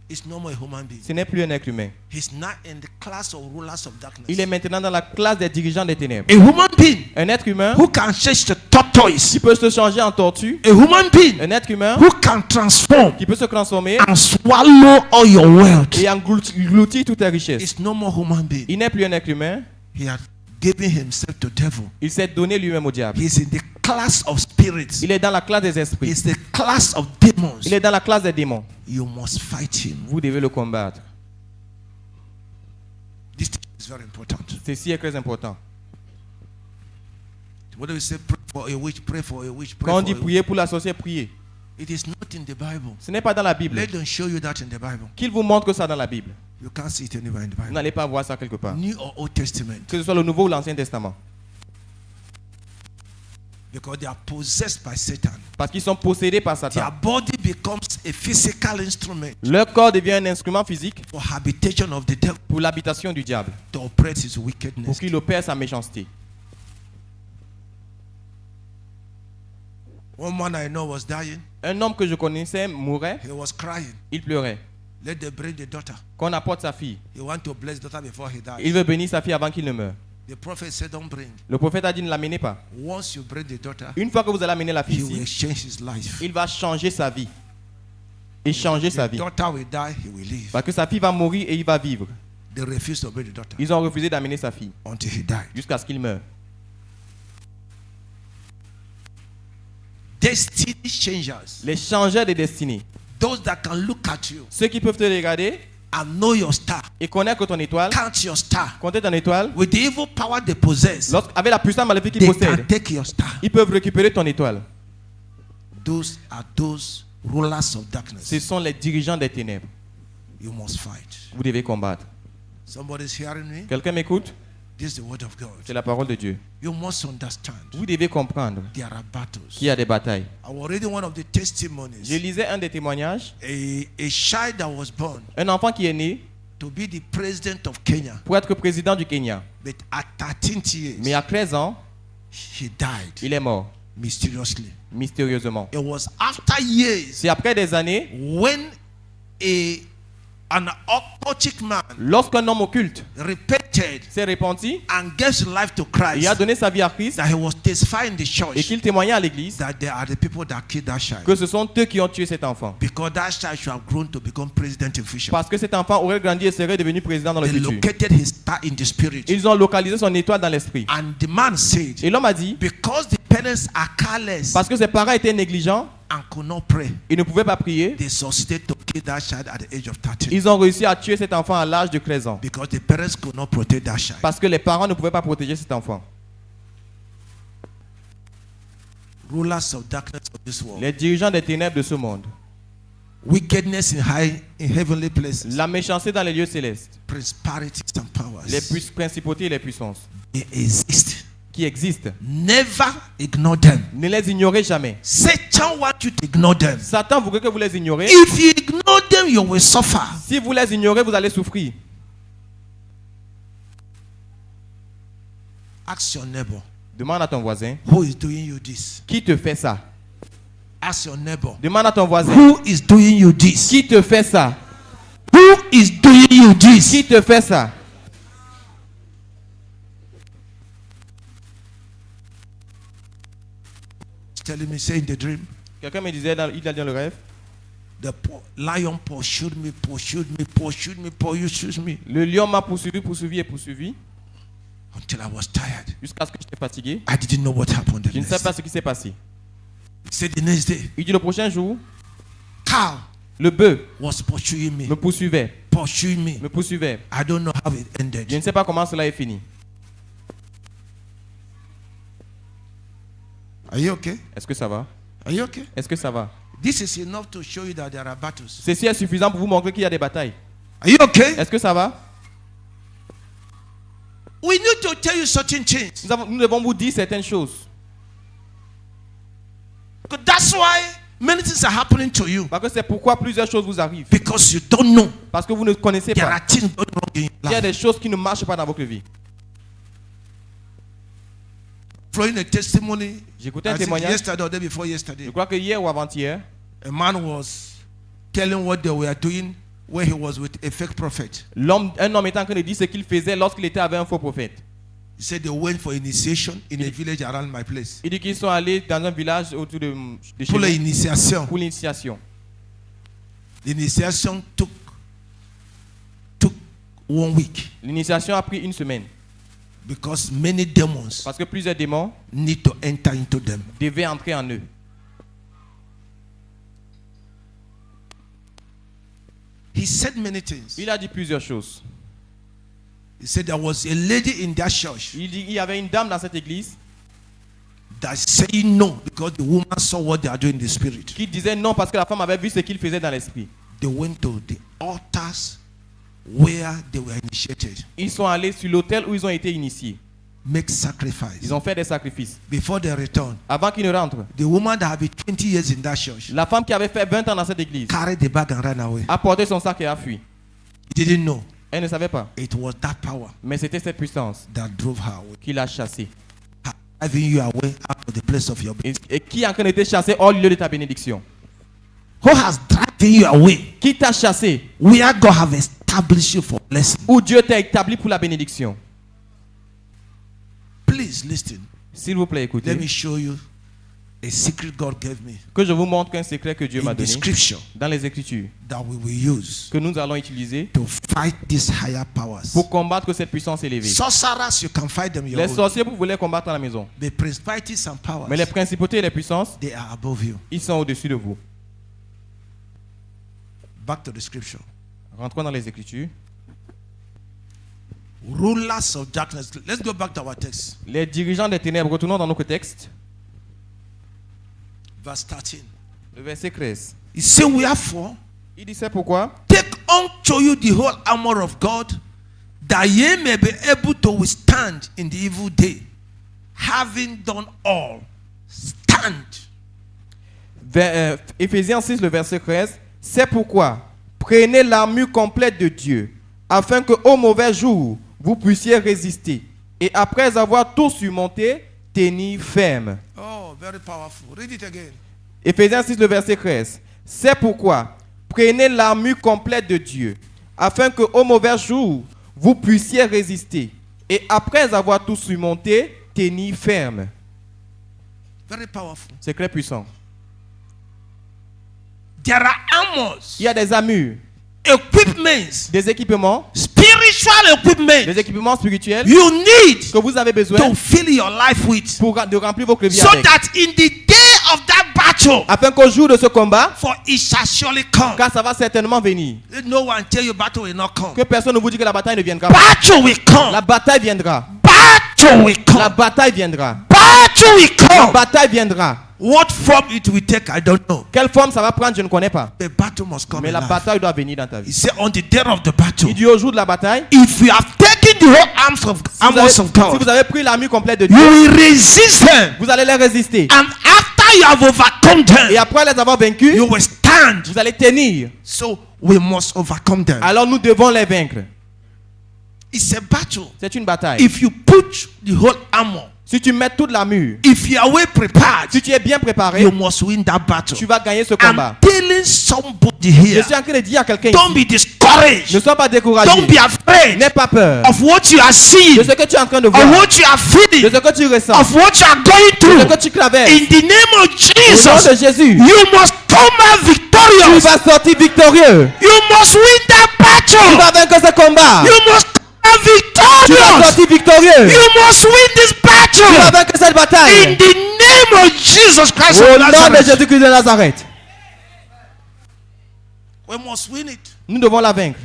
Speaker 2: is no more a human being.
Speaker 1: ce n'est plus un être humain.
Speaker 2: He's not in the class of rulers of darkness.
Speaker 1: Il est maintenant dans la classe des dirigeants des ténèbres.
Speaker 2: A human being
Speaker 1: Un être humain
Speaker 2: who can change to tortoise.
Speaker 1: qui peut se changer en tortue.
Speaker 2: A human being
Speaker 1: Un être humain
Speaker 2: who can transform
Speaker 1: qui peut se transformer
Speaker 2: and swallow all your wealth.
Speaker 1: et engloutir toutes tes richesses.
Speaker 2: It's no more human being.
Speaker 1: Il n'est plus un être humain.
Speaker 2: He had given himself to devil.
Speaker 1: Il s'est donné lui-même au diable.
Speaker 2: He's in the class of spirits.
Speaker 1: Il est dans la classe des esprits.
Speaker 2: He's the class of demons.
Speaker 1: Il est dans la classe des démons.
Speaker 2: You must fight him.
Speaker 1: Vous devez le combattre.
Speaker 2: This is very important.
Speaker 1: Ceci est très important.
Speaker 2: What do we say? Pray for a witch, pray for a witch, pray
Speaker 1: Quand on
Speaker 2: for
Speaker 1: dit
Speaker 2: a witch.
Speaker 1: prier pour la sorcière, priez.
Speaker 2: It is not in the Bible.
Speaker 1: Ce n'est pas dans la Bible.
Speaker 2: Let them show you that in the Bible.
Speaker 1: Qu'il vous montre ça dans la Bible.
Speaker 2: You can't see it anywhere in the
Speaker 1: Vous
Speaker 2: Bible.
Speaker 1: n'allez pas voir ça quelque part.
Speaker 2: New or Old Testament.
Speaker 1: Que ce soit le Nouveau ou l'Ancien Testament.
Speaker 2: Because they are possessed by Satan.
Speaker 1: Parce qu'ils sont possédés par
Speaker 2: Their
Speaker 1: Satan.
Speaker 2: body becomes a physical instrument
Speaker 1: Leur corps devient un instrument physique
Speaker 2: for habitation of the devil
Speaker 1: pour l'habitation du diable.
Speaker 2: to operate his
Speaker 1: Pour
Speaker 2: wickedness.
Speaker 1: qu'il opère sa méchanceté.
Speaker 2: One man I know was dying.
Speaker 1: Un homme que je connaissais mourait,
Speaker 2: He was crying.
Speaker 1: il pleurait.
Speaker 2: Let them bring the daughter.
Speaker 1: Qu'on apporte sa fille.
Speaker 2: He want to bless the daughter before he dies.
Speaker 1: Il veut bénir sa fille avant qu'il ne meure.
Speaker 2: The prophet said, don't bring.
Speaker 1: Le prophète a dit ne l'amenez pas.
Speaker 2: Once you bring the daughter,
Speaker 1: Une fois que vous allez amener la
Speaker 2: he
Speaker 1: fille
Speaker 2: will
Speaker 1: ici,
Speaker 2: change his life.
Speaker 1: il va changer sa vie. Et changer sa
Speaker 2: The
Speaker 1: vie.
Speaker 2: daughter will die, he will live.
Speaker 1: Parce que sa fille va mourir et il va vivre.
Speaker 2: They refused to bring the daughter
Speaker 1: Ils ont refusé d'amener sa fille
Speaker 2: until he died.
Speaker 1: jusqu'à ce qu'il meure.
Speaker 2: Destiny changers.
Speaker 1: Les changeurs de destinée.
Speaker 2: Those that can look at you
Speaker 1: Ceux qui peuvent te regarder
Speaker 2: and know your star.
Speaker 1: et connaître ton étoile,
Speaker 2: Count your star.
Speaker 1: compter ton étoile,
Speaker 2: With the evil power they possess,
Speaker 1: avec la puissance maléfique qu'ils
Speaker 2: they can
Speaker 1: possèdent,
Speaker 2: take your star.
Speaker 1: ils peuvent récupérer ton étoile.
Speaker 2: Those are those rulers of darkness.
Speaker 1: Ce sont les dirigeants des ténèbres.
Speaker 2: You must fight.
Speaker 1: Vous devez combattre.
Speaker 2: Somebody's hearing me?
Speaker 1: Quelqu'un m'écoute?
Speaker 2: This is the word of God.
Speaker 1: C'est la parole de Dieu.
Speaker 2: You must understand
Speaker 1: Vous devez comprendre
Speaker 2: there are battles.
Speaker 1: qu'il y a des batailles.
Speaker 2: I was reading one of the
Speaker 1: Je
Speaker 2: testimonies.
Speaker 1: lisais un des témoignages.
Speaker 2: A child that was born
Speaker 1: Un enfant qui est né
Speaker 2: to be the president of Kenya,
Speaker 1: pour être président du Kenya.
Speaker 2: but at 13 years,
Speaker 1: Mais à 13 ans,
Speaker 2: he died
Speaker 1: il est mort.
Speaker 2: mysteriously.
Speaker 1: Mystérieusement.
Speaker 2: It was after years
Speaker 1: C'est après des années,
Speaker 2: when an occultic man
Speaker 1: lorsqu'un homme occulte
Speaker 2: repented
Speaker 1: s'est repenti
Speaker 2: and gave his life to
Speaker 1: et a
Speaker 2: Christ,
Speaker 1: donné sa vie à Christ
Speaker 2: that he was testifying in the
Speaker 1: et
Speaker 2: church
Speaker 1: qu'il témoignait à l'église
Speaker 2: that there are the people that killed that child.
Speaker 1: que ce sont eux qui ont tué cet enfant.
Speaker 2: Because that child should have grown to become president in future.
Speaker 1: Parce que cet enfant aurait grandi et serait devenu président dans le
Speaker 2: They
Speaker 1: futur.
Speaker 2: located his star in the spirit.
Speaker 1: Ils ont localisé son étoile dans l'esprit.
Speaker 2: And the man said,
Speaker 1: Et l'homme a dit,
Speaker 2: because the parents are careless
Speaker 1: parce que ses parents étaient négligents,
Speaker 2: and could not pray,
Speaker 1: ils ne pouvaient pas prier,
Speaker 2: they succeeded to kill that child at the age of 13.
Speaker 1: ils ont réussi à tuer cet enfant à l'âge de 13 ans.
Speaker 2: Because the parents could not protect that child.
Speaker 1: Parce que les parents ne pouvaient pas protéger cet enfant.
Speaker 2: Rulers of darkness of this world.
Speaker 1: Les dirigeants des ténèbres de ce monde,
Speaker 2: Wickedness in heavenly places.
Speaker 1: la méchanceté dans les lieux célestes,
Speaker 2: Principalities and powers.
Speaker 1: les principautés et les puissances
Speaker 2: They exist.
Speaker 1: qui existent,
Speaker 2: Never ignore them.
Speaker 1: ne les ignorez jamais.
Speaker 2: Satan wants you to ignore them.
Speaker 1: Satan voudrait que vous les ignorez.
Speaker 2: If you ignore them, you will suffer.
Speaker 1: Si vous les ignorez, vous allez souffrir.
Speaker 2: Ask your neighbor,
Speaker 1: Demande à ton voisin,
Speaker 2: who is doing you this?
Speaker 1: qui te fait ça?
Speaker 2: Ask your neighbor,
Speaker 1: Demande à ton voisin,
Speaker 2: who is doing you this?
Speaker 1: qui te fait ça?
Speaker 2: Who is doing you this?
Speaker 1: Qui te fait ça?
Speaker 2: Telling me, say in the dream,
Speaker 1: Quelqu'un me disait, il a dans le rêve,
Speaker 2: lion pursued me, pursued me, pursued me, pursued me,
Speaker 1: le lion m'a poursuivi et poursuivi
Speaker 2: until I was tired.
Speaker 1: jusqu'à ce que j'étais fatigué.
Speaker 2: I didn't know what happened.
Speaker 1: Je ne sais pas ce qui s'est passé.
Speaker 2: He said the next day,
Speaker 1: Il dit le prochain jour,
Speaker 2: cow
Speaker 1: le bœuf
Speaker 2: was pursuing me.
Speaker 1: me poursuivait.
Speaker 2: Pursuing me.
Speaker 1: Me poursuivait.
Speaker 2: I don't know how it ended.
Speaker 1: Je ne sais pas comment cela est fini.
Speaker 2: Are you okay?
Speaker 1: Est-ce que ça va?
Speaker 2: Are you okay?
Speaker 1: Est-ce que ça va?
Speaker 2: This is enough to show you that there are battles.
Speaker 1: Ceci est suffisant pour vous montrer qu'il y a des batailles.
Speaker 2: Are you okay?
Speaker 1: Est-ce que ça va?
Speaker 2: We need to tell you certain things.
Speaker 1: Nous devons vous dire certaines choses.
Speaker 2: Because that's why many things are happening to you.
Speaker 1: Parce que c'est pourquoi plusieurs choses vous arrivent.
Speaker 2: Because you don't know.
Speaker 1: Parce que vous ne connaissez
Speaker 2: There
Speaker 1: pas.
Speaker 2: are things going wrong in your
Speaker 1: Il y a
Speaker 2: life.
Speaker 1: des choses qui ne marchent pas dans votre vie.
Speaker 2: Following a testimony,
Speaker 1: J'écoutais un
Speaker 2: I think
Speaker 1: témoignage.
Speaker 2: yesterday or day before yesterday,
Speaker 1: Je crois que hier ou avant-hier,
Speaker 2: a man was telling what they were doing when he was with a fake prophet.
Speaker 1: un homme était en train de dire ce qu'il faisait lorsqu'il était avec un faux prophète.
Speaker 2: He said they went for initiation in a village around my place.
Speaker 1: Il dit qu'ils sont allés dans un village autour de chez
Speaker 2: Pour
Speaker 1: nous
Speaker 2: l'initiation.
Speaker 1: pour l'initiation.
Speaker 2: L'initiation took 1 week
Speaker 1: L'initiation a pris une semaine
Speaker 2: because many demons
Speaker 1: parce que plusieurs démons
Speaker 2: need to enter into them.
Speaker 1: devaient entrer en eux.
Speaker 2: He said many things.
Speaker 1: Il a dit plusieurs choses.
Speaker 2: He said there was a lady in that church
Speaker 1: Il dit qu'il y avait une dame dans cette église
Speaker 2: that said no because the woman saw what they are doing in the spirit.
Speaker 1: qui disait non parce que la femme avait vu ce qu'il faisait dans l'esprit.
Speaker 2: They went to the altars where they were initiated.
Speaker 1: Ils sont allés sur l'autel où ils ont été initiés.
Speaker 2: Make sacrifice.
Speaker 1: Ils ont fait des sacrifices.
Speaker 2: Before they returned,
Speaker 1: Avant qu'ils ne rentrent,
Speaker 2: the woman that had been 20 years in that church
Speaker 1: la femme qui avait fait 20 ans dans cette église
Speaker 2: carried the bag and ran away.
Speaker 1: a porté son sac et a fui.
Speaker 2: He didn't know.
Speaker 1: Elle ne savait pas.
Speaker 2: It was that power
Speaker 1: Mais c'était cette puissance
Speaker 2: that drove her away.
Speaker 1: qui l'a chassée.
Speaker 2: Driving you away out of the place of your blessing.
Speaker 1: Et qui est en train de te chasser hors lieu de ta bénédiction.
Speaker 2: Who has driven you away
Speaker 1: Qui t'a chassé
Speaker 2: where God have established you for blessing?
Speaker 1: où Dieu t'a établi pour la bénédiction.
Speaker 2: Please listen.
Speaker 1: S'il vous plaît,
Speaker 2: Let me
Speaker 1: écoutez.
Speaker 2: show you a secret God gave me
Speaker 1: Que je vous montre un secret que Dieu m'a
Speaker 2: in the
Speaker 1: donné
Speaker 2: scripture
Speaker 1: dans les Écritures
Speaker 2: that we will use
Speaker 1: que nous allons utiliser
Speaker 2: to fight these higher powers.
Speaker 1: pour combattre cette puissance élevée.
Speaker 2: Sorcerers, you can fight them your
Speaker 1: Les
Speaker 2: own.
Speaker 1: sorciers, vous voulez combattre à la maison.
Speaker 2: The principalities and powers,
Speaker 1: Mais les principautés et les puissances,
Speaker 2: they are above you.
Speaker 1: ils sont au-dessus de vous.
Speaker 2: Back to the scripture.
Speaker 1: Rentrons dans les Écritures.
Speaker 2: Rulers of darkness. Let's go back to our text.
Speaker 1: Les dirigeants des ténèbres, retournons dans notre texte.
Speaker 2: Verse 13.
Speaker 1: Le verset 13.
Speaker 2: He said, wherefore,
Speaker 1: Il dit c'est pourquoi
Speaker 2: take unto you the whole armor of God, that ye may be able to withstand in the evil day, having done all, stand.
Speaker 1: Éphésiens 6, le verset 13. C'est pourquoi prenez l'armure complète de Dieu, afin que au mauvais jour, vous puissiez résister. Et après avoir tout surmonté, tenir ferme.
Speaker 2: Oh, very powerful. Read it again.
Speaker 1: Éphésiens 6, le verset 13. C'est pourquoi prenez l'armure complète de Dieu, afin que au mauvais jour, vous puissiez résister. Et après avoir tout surmonté, tenir ferme.
Speaker 2: Very powerful.
Speaker 1: C'est très puissant.
Speaker 2: There are armors,
Speaker 1: Il y a des armures,
Speaker 2: equipments,
Speaker 1: des équipements,
Speaker 2: spiritual equipment
Speaker 1: des équipements spirituels
Speaker 2: you need
Speaker 1: que vous avez besoin
Speaker 2: to fill your life with,
Speaker 1: pour de remplir vos vies
Speaker 2: so
Speaker 1: avec.
Speaker 2: that in the day of that battle,
Speaker 1: Afin qu'au jour de ce combat,
Speaker 2: for it shall surely come.
Speaker 1: car ça va certainement venir,
Speaker 2: Let no one tell you battle will not come.
Speaker 1: que personne ne vous dit que la bataille ne viendra pas.
Speaker 2: Battle will come.
Speaker 1: La bataille viendra.
Speaker 2: Battle will
Speaker 1: La
Speaker 2: come.
Speaker 1: bataille viendra.
Speaker 2: Battle will
Speaker 1: La
Speaker 2: come.
Speaker 1: bataille viendra.
Speaker 2: What form it will take, I don't know.
Speaker 1: Quelle forme ça va prendre, je ne connais pas.
Speaker 2: The battle must come.
Speaker 1: Mais
Speaker 2: in
Speaker 1: la
Speaker 2: life.
Speaker 1: bataille doit venir dans ta
Speaker 2: He
Speaker 1: vie.
Speaker 2: said, on the day of the battle,
Speaker 1: Il dit au jour de la bataille,
Speaker 2: if you have taken the whole arms of
Speaker 1: si vous
Speaker 2: God,
Speaker 1: avez pris l'armure complète de
Speaker 2: you
Speaker 1: Dieu,
Speaker 2: will resist them.
Speaker 1: vous allez les résister.
Speaker 2: And after you have overcome
Speaker 1: Et
Speaker 2: them,
Speaker 1: après les avoir vaincus,
Speaker 2: you will stand.
Speaker 1: vous allez tenir.
Speaker 2: So we must overcome them.
Speaker 1: Alors nous devons les vaincre.
Speaker 2: It's a battle.
Speaker 1: C'est une bataille.
Speaker 2: If you put the whole armor,
Speaker 1: Si tu mets toute l'armure,
Speaker 2: if you are well prepared,
Speaker 1: si tu es bien préparé,
Speaker 2: you must win that battle.
Speaker 1: tu vas gagner ce
Speaker 2: I'm
Speaker 1: combat.
Speaker 2: telling somebody
Speaker 1: Je
Speaker 2: here,
Speaker 1: suis en train de dire à quelqu'un
Speaker 2: don't
Speaker 1: ici,
Speaker 2: be discouraged.
Speaker 1: ne sois pas
Speaker 2: Don't
Speaker 1: découragé.
Speaker 2: be afraid
Speaker 1: N'aie pas peur
Speaker 2: of what you are seeing,
Speaker 1: de ce que tu es en train de
Speaker 2: of
Speaker 1: voir,
Speaker 2: what you are
Speaker 1: de
Speaker 2: feeling,
Speaker 1: ce que tu ressens,
Speaker 2: of what you are going
Speaker 1: de
Speaker 2: through.
Speaker 1: ce que tu traverses.
Speaker 2: In the name of
Speaker 1: Au nom de
Speaker 2: Jesus,
Speaker 1: Jésus,
Speaker 2: you must come out
Speaker 1: tu
Speaker 2: victorious.
Speaker 1: vas sortir victorieux.
Speaker 2: You must win that
Speaker 1: Tu
Speaker 2: battle.
Speaker 1: vas vaincre ce combat.
Speaker 2: You must come are
Speaker 1: Tu vas
Speaker 2: victorious.
Speaker 1: sortir victorieux.
Speaker 2: You must win this
Speaker 1: Tu vas
Speaker 2: battle.
Speaker 1: vaincre cette
Speaker 2: In
Speaker 1: bataille.
Speaker 2: the name of Jesus Christ
Speaker 1: Au
Speaker 2: of
Speaker 1: nom de
Speaker 2: Nazareth.
Speaker 1: Jésus-Christ de Nazareth.
Speaker 2: We must win it.
Speaker 1: Nous devons la vaincre.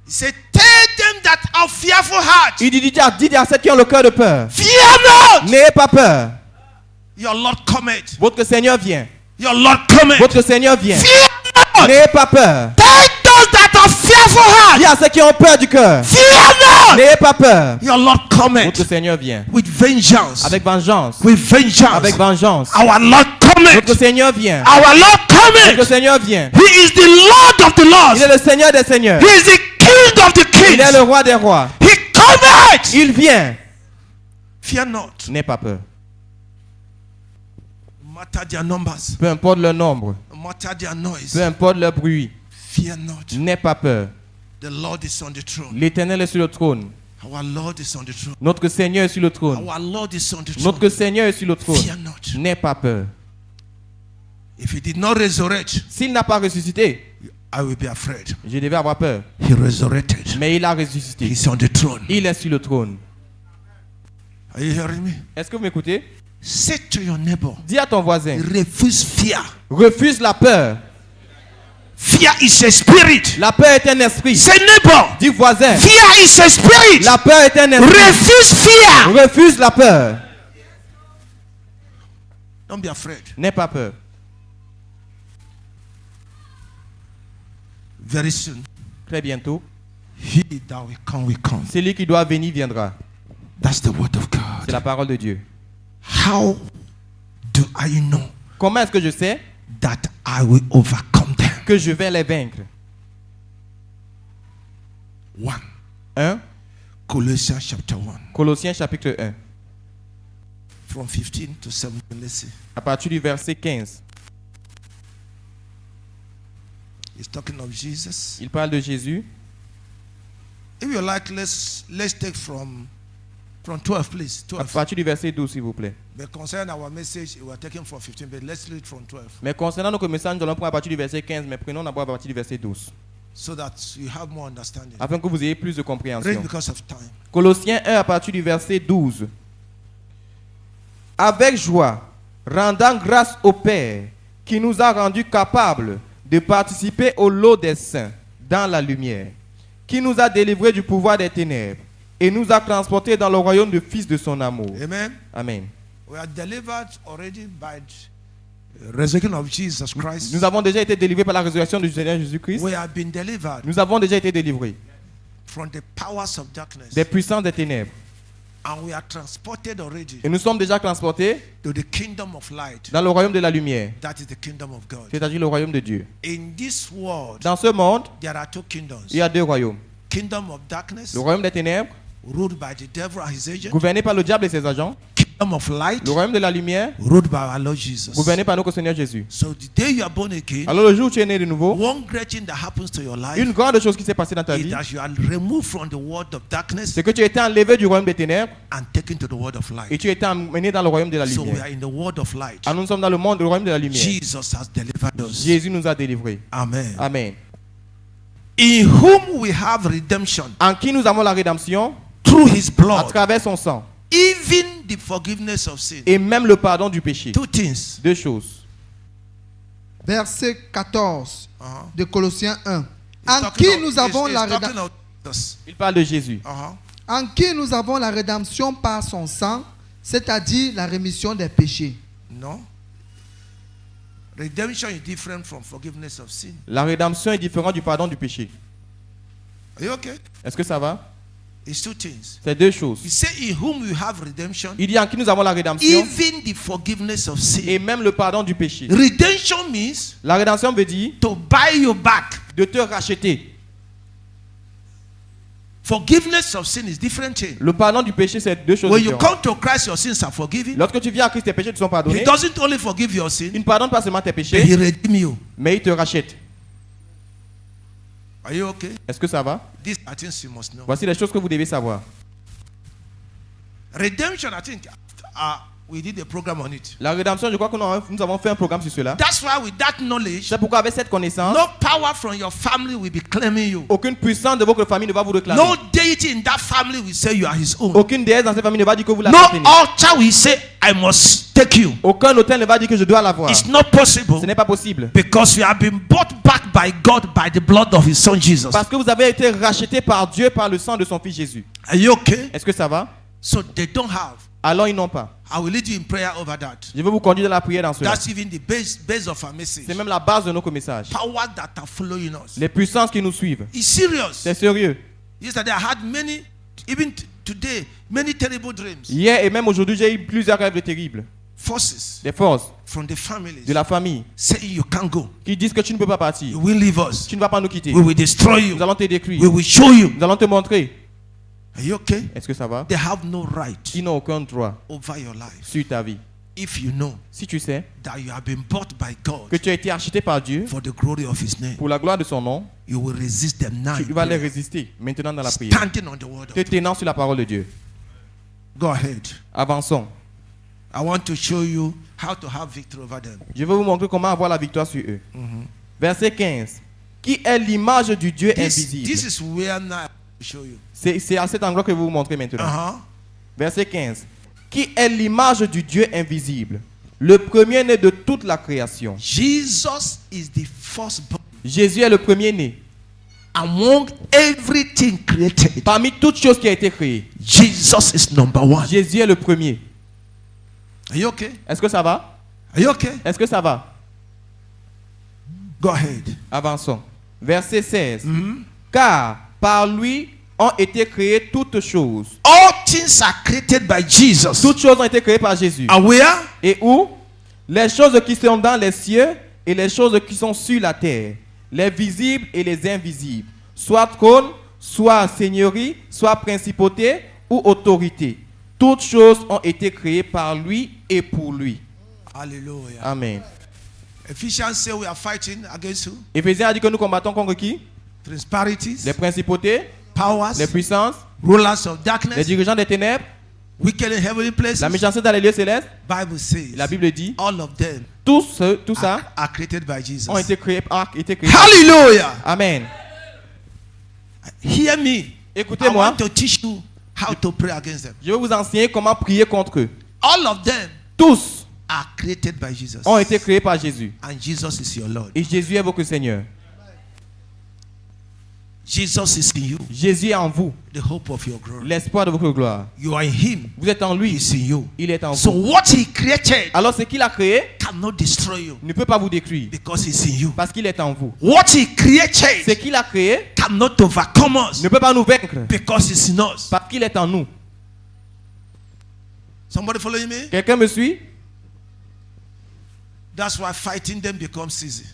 Speaker 2: He said, tell them that are fearful heart.
Speaker 1: Il dit à ceux qui ont le cœur de peur.
Speaker 2: Fear not.
Speaker 1: N'ayez pas peur.
Speaker 2: Your Lord cometh.
Speaker 1: Votre Seigneur vient.
Speaker 2: Your Lord cometh.
Speaker 1: Votre Seigneur vient.
Speaker 2: Fear not.
Speaker 1: N'ayez pas peur.
Speaker 2: Tell those that are fearful heart.
Speaker 1: Dis à ceux qui ont peur du cœur.
Speaker 2: Fear not.
Speaker 1: N'ayez pas peur.
Speaker 2: Your Lord
Speaker 1: Votre
Speaker 2: cometh
Speaker 1: Seigneur vient.
Speaker 2: with vengeance.
Speaker 1: Avec vengeance.
Speaker 2: With vengeance.
Speaker 1: Avec vengeance.
Speaker 2: Our Lord cometh.
Speaker 1: Votre Seigneur vient.
Speaker 2: Our Lord
Speaker 1: Votre
Speaker 2: cometh.
Speaker 1: Seigneur vient.
Speaker 2: He is the Lord of the
Speaker 1: Il
Speaker 2: lords.
Speaker 1: est le Seigneur des seigneurs.
Speaker 2: He is the King of the
Speaker 1: Il est
Speaker 2: kings.
Speaker 1: le roi des rois.
Speaker 2: He cometh.
Speaker 1: Il vient.
Speaker 2: Fear not.
Speaker 1: N'aie pas peur.
Speaker 2: No matter their numbers.
Speaker 1: Peu importe leur nombre.
Speaker 2: No matter their noise.
Speaker 1: Peu importe leur bruit.
Speaker 2: Fear not.
Speaker 1: N'aie pas peur.
Speaker 2: The Lord is on the throne.
Speaker 1: L'Éternel est sur le trône.
Speaker 2: Our Lord is on the throne.
Speaker 1: Notre Seigneur est sur le trône.
Speaker 2: Our Lord is on the throne.
Speaker 1: Notre Seigneur est sur le trône.
Speaker 2: Fear not.
Speaker 1: N'aie pas peur.
Speaker 2: If he did not resurrect,
Speaker 1: S'il n'a pas ressuscité,
Speaker 2: I will be afraid.
Speaker 1: je devais avoir peur.
Speaker 2: He resurrected.
Speaker 1: Mais il a ressuscité.
Speaker 2: He's on the throne.
Speaker 1: Il est sur le trône.
Speaker 2: Are you hearing me?
Speaker 1: Est-ce que vous m'écoutez?
Speaker 2: Say to your neighbor,
Speaker 1: Dis à ton voisin,
Speaker 2: refuse fear.
Speaker 1: refuse la peur.
Speaker 2: Fear is a spirit.
Speaker 1: La peur est un esprit.
Speaker 2: Say neighbor,
Speaker 1: Dis voisin,
Speaker 2: fear is a spirit.
Speaker 1: la peur est un esprit.
Speaker 2: Refuse fear.
Speaker 1: Refuse la peur.
Speaker 2: Don't be afraid.
Speaker 1: N'aie pas peur.
Speaker 2: Very soon,
Speaker 1: Très bientôt,
Speaker 2: he that will come.
Speaker 1: celui qui doit venir viendra.
Speaker 2: That's the word of
Speaker 1: C'est
Speaker 2: God.
Speaker 1: la parole de Dieu.
Speaker 2: How do I know
Speaker 1: Comment est-ce que je sais
Speaker 2: that I will overcome them?
Speaker 1: que je vais les vaincre?
Speaker 2: 1.
Speaker 1: 1.
Speaker 2: Colossians chapter 1.
Speaker 1: Colossiens chapitre 1.
Speaker 2: From 15 to 17. Let's see.
Speaker 1: À partir du verset 15.
Speaker 2: He's talking of Jesus.
Speaker 1: Il parle de Jésus.
Speaker 2: If you like, let's take from 12, please.
Speaker 1: À
Speaker 2: 12.
Speaker 1: partir du verset 12, s'il vous plaît.
Speaker 2: But concerning our message, we are taking from 15, but let's read from 12
Speaker 1: Mais concernant notre message, nous allons prendre à partir du verset 15, mais prenons d'abord à partir du verset 12.
Speaker 2: so that you have more understanding.
Speaker 1: Afin que vous ayez plus de
Speaker 2: Read
Speaker 1: compréhension.
Speaker 2: because of time.
Speaker 1: Colossiens 1 à partir du verset 12. Avec joie, rendant grâce au Père qui nous a rendus capables de participer au lot des saints dans la lumière, qui nous a délivrés du pouvoir des ténèbres et nous a transportés dans le royaume du Fils de son amour.
Speaker 2: Amen.
Speaker 1: Amen.
Speaker 2: We are delivered already by the resurrection of Jesus Christ.
Speaker 1: Nous avons déjà été délivrés par la résurrection du Seigneur Jésus-Christ.
Speaker 2: We have been delivered
Speaker 1: Nous avons déjà été délivrés
Speaker 2: from the powers of darkness.
Speaker 1: des puissances des ténèbres.
Speaker 2: And we are transported already
Speaker 1: Et nous sommes déjà transportés
Speaker 2: to the kingdom of light.
Speaker 1: dans le royaume de la lumière,
Speaker 2: That is the kingdom of God.
Speaker 1: c'est-à-dire le royaume de Dieu.
Speaker 2: In this world,
Speaker 1: Dans ce monde,
Speaker 2: there are two kingdoms.
Speaker 1: il y a deux royaumes.
Speaker 2: Kingdom of darkness,
Speaker 1: Le royaume des ténèbres,
Speaker 2: ruled by the devil and his agents.
Speaker 1: gouverné par le diable et ses agents.
Speaker 2: Kingdom of light,
Speaker 1: Le royaume de la lumière,
Speaker 2: ruled by our Lord Jesus.
Speaker 1: gouverné par notre Seigneur Jésus.
Speaker 2: So the day you are born again,
Speaker 1: Alors le jour où tu es né de nouveau,
Speaker 2: one great thing that happens to your life
Speaker 1: une grande chose qui s'est passée dans ta
Speaker 2: is
Speaker 1: vie,
Speaker 2: that you are removed from the world of darkness
Speaker 1: c'est que tu as été enlevé du royaume des ténèbres
Speaker 2: and taken to the world of
Speaker 1: et
Speaker 2: light.
Speaker 1: tu as été emmené dans le royaume de la
Speaker 2: So we
Speaker 1: lumière.
Speaker 2: are in the world of light.
Speaker 1: Alors nous sommes dans le monde, le royaume de la lumière.
Speaker 2: Jesus has delivered us.
Speaker 1: Jésus nous a délivrés.
Speaker 2: Amen.
Speaker 1: Amen.
Speaker 2: In whom we have redemption
Speaker 1: En qui nous avons la rédemption
Speaker 2: through his
Speaker 1: à
Speaker 2: blood,
Speaker 1: travers son sang
Speaker 2: even the forgiveness of sin.
Speaker 1: et même le pardon du péché.
Speaker 2: Two things.
Speaker 1: Deux choses.
Speaker 3: Verset 14
Speaker 2: Uh-huh.
Speaker 3: de Colossiens 1.
Speaker 2: He's
Speaker 3: En
Speaker 2: talking
Speaker 3: qui
Speaker 2: of-
Speaker 3: nous avons
Speaker 2: he's
Speaker 3: la
Speaker 2: talking
Speaker 3: rédemption.
Speaker 2: of Jesus.
Speaker 1: Il parle de Jésus.
Speaker 2: Uh-huh.
Speaker 3: En qui nous avons la rédemption par son sang, c'est-à-dire la rémission des péchés.
Speaker 2: No. Redemption is different from forgiveness of sin.
Speaker 1: La rédemption est différente du pardon du péché.
Speaker 2: Are you okay?
Speaker 1: Est-ce que ça va?
Speaker 2: It's two things.
Speaker 1: C'est deux choses.
Speaker 2: He said, in whom you have redemption,
Speaker 1: Il dit en qui nous avons la rédemption
Speaker 2: even the forgiveness of sin.
Speaker 1: et même le pardon du péché.
Speaker 2: Redemption means
Speaker 1: La rédemption veut dire
Speaker 2: to buy you back.
Speaker 1: de te racheter.
Speaker 2: Forgiveness of sin is different thing.
Speaker 1: Le pardon du péché, c'est deux choses
Speaker 2: When you
Speaker 1: différentes.
Speaker 2: come to Christ, your sins are forgiven.
Speaker 1: Lorsque tu viens à Christ, tes péchés te sont
Speaker 2: He
Speaker 1: pardonnés.
Speaker 2: doesn't only forgive your sin,
Speaker 1: Il ne pardonne pas seulement tes
Speaker 2: but he
Speaker 1: péchés,
Speaker 2: redeem you.
Speaker 1: mais il te rachète.
Speaker 2: Are you okay?
Speaker 1: Est-ce que ça va?
Speaker 2: These are things you must know.
Speaker 1: Voici les choses que vous devez savoir.
Speaker 2: Redemption, I think, We did a program on it.
Speaker 1: La rédemption, je crois que nous avons fait un programme sur cela.
Speaker 2: That's why with that knowledge,
Speaker 1: C'est pourquoi avec cette connaissance,
Speaker 2: no power from your family will be claiming you.
Speaker 1: aucune puissance de votre famille ne va vous réclamer.
Speaker 2: No deity in that family will say you are his own.
Speaker 1: Aucune déesse dans cette famille ne va dire que vous
Speaker 2: No
Speaker 1: l'appartenez.
Speaker 2: altar will say, I must take you.
Speaker 1: Aucun hôtel ne va dire que je dois l'avoir.
Speaker 2: It's not possible
Speaker 1: Ce n'est pas possible.
Speaker 2: because you have been bought back by God by the blood of his son Jesus.
Speaker 1: Parce que vous avez été racheté par Dieu par le sang de son fils Jésus.
Speaker 2: Are you okay?
Speaker 1: Est-ce que ça va?
Speaker 2: So they don't have.
Speaker 1: Alors ils n'ont pas.
Speaker 2: I will lead you in prayer over that.
Speaker 1: Je vais vous conduire dans la prière dans cela.
Speaker 2: That's even the base of our message.
Speaker 1: C'est même la base de notre message.
Speaker 2: Powers that are following us.
Speaker 1: Les puissances qui nous suivent.
Speaker 2: It's serious.
Speaker 1: C'est sérieux.
Speaker 2: Yesterday I had many, even today, many terrible dreams.
Speaker 1: Hier et même aujourd'hui, j'ai eu plusieurs rêves terribles.
Speaker 2: Forces
Speaker 1: Des forces
Speaker 2: from the families
Speaker 1: de la famille
Speaker 2: saying you can't go.
Speaker 1: qui disent que tu ne peux pas
Speaker 2: You
Speaker 1: partir.
Speaker 2: will leave us.
Speaker 1: Tu ne vas pas nous quitter.
Speaker 2: We will destroy you.
Speaker 1: Nous allons te détruire.
Speaker 2: We will show you.
Speaker 1: Nous allons te montrer.
Speaker 2: Are you okay?
Speaker 1: Est-ce que ça va?
Speaker 2: They have no right
Speaker 1: Ils n'ont aucun droit
Speaker 2: over your life.
Speaker 1: sur ta vie.
Speaker 2: If you know
Speaker 1: Si tu sais
Speaker 2: that you have been bought by God
Speaker 1: que tu as été acheté par Dieu
Speaker 2: for the glory of his name,
Speaker 1: pour la gloire de son nom,
Speaker 2: you will resist them now.
Speaker 1: tu
Speaker 2: in
Speaker 1: vas les
Speaker 2: prayer.
Speaker 1: résister maintenant dans la prière.
Speaker 2: Standing on the word of
Speaker 1: Te tenant sur la parole de Dieu.
Speaker 2: Go ahead.
Speaker 1: Avançons.
Speaker 2: I want to show you how to have victory over them.
Speaker 1: Je vais vous montrer comment avoir la victoire sur eux. Verset 15. Qui est l'image du Dieu invisible?
Speaker 2: This is where now I want to show you.
Speaker 1: C'est à cet endroit que je vais vous montrer maintenant.
Speaker 2: Uh-huh.
Speaker 1: Verset 15. Qui est l'image du Dieu invisible? Le premier-né de toute la création.
Speaker 2: Jesus is the firstborn
Speaker 1: Jésus est le premier-né.
Speaker 2: among everything created.
Speaker 1: Parmi toutes choses qui ont été créées,
Speaker 2: Jesus is number one.
Speaker 1: Jésus est le premier.
Speaker 2: Are you okay?
Speaker 1: Est-ce que ça va?
Speaker 2: Are you okay?
Speaker 1: Est-ce que ça va?
Speaker 2: Go ahead.
Speaker 1: Avançons. Verset 16. Car par lui ont été créées toutes choses.
Speaker 2: All things are created by Jesus.
Speaker 1: Toutes choses ont été créées par Jésus.
Speaker 2: And where?
Speaker 1: Et où? Les choses qui sont dans les cieux et les choses qui sont sur la terre. Les visibles et les invisibles. Soit trône, soit seigneurie, soit principauté ou autorité. Toutes choses ont été créées par lui et pour lui.
Speaker 2: Hallelujah.
Speaker 1: Amen.
Speaker 2: Ephesians say we are fighting against who?
Speaker 1: Éphésiens a dit que nous combattons contre qui?
Speaker 2: Principalities,
Speaker 1: Les principautés,
Speaker 2: powers,
Speaker 1: les puissances,
Speaker 2: rulers of
Speaker 1: les
Speaker 2: darkness,
Speaker 1: dirigeants des ténèbres,
Speaker 2: wicked in heavenly places.
Speaker 1: la méchanceté dans les lieux célestes.
Speaker 2: Bible says
Speaker 1: La Bible dit,
Speaker 2: all of them
Speaker 1: tout ça
Speaker 2: are created by Jesus.
Speaker 1: ont été créés.
Speaker 2: Hallelujah.
Speaker 1: Amen.
Speaker 2: Hear me. I
Speaker 1: Écoutez-moi,
Speaker 2: want to teach you how to pray against them.
Speaker 1: je vais vous enseigner comment prier contre eux.
Speaker 2: All of them
Speaker 1: Tous
Speaker 2: are created by Jesus.
Speaker 1: ont été créés par Jésus.
Speaker 2: And Jesus is your Lord.
Speaker 1: Et Jésus est votre Seigneur.
Speaker 2: Jesus is in you,
Speaker 1: Jésus est en vous,
Speaker 2: the hope of your glory.
Speaker 1: l'espoir de votre gloire.
Speaker 2: You are in him.
Speaker 1: Vous êtes en lui,
Speaker 2: He's in you.
Speaker 1: il est en
Speaker 2: So
Speaker 1: vous.
Speaker 2: what he created
Speaker 1: Alors ce qu'il a créé
Speaker 2: cannot destroy you
Speaker 1: ne peut pas vous détruire
Speaker 2: because he's in you.
Speaker 1: parce qu'il est en vous.
Speaker 2: What he
Speaker 1: Ce
Speaker 2: created
Speaker 1: qu'il a créé
Speaker 2: cannot overcome us
Speaker 1: ne peut pas nous vaincre
Speaker 2: because it's in us.
Speaker 1: parce qu'il est en nous.
Speaker 2: Somebody following me?
Speaker 1: Quelqu'un me suit?
Speaker 2: That's why fighting them becomes easy.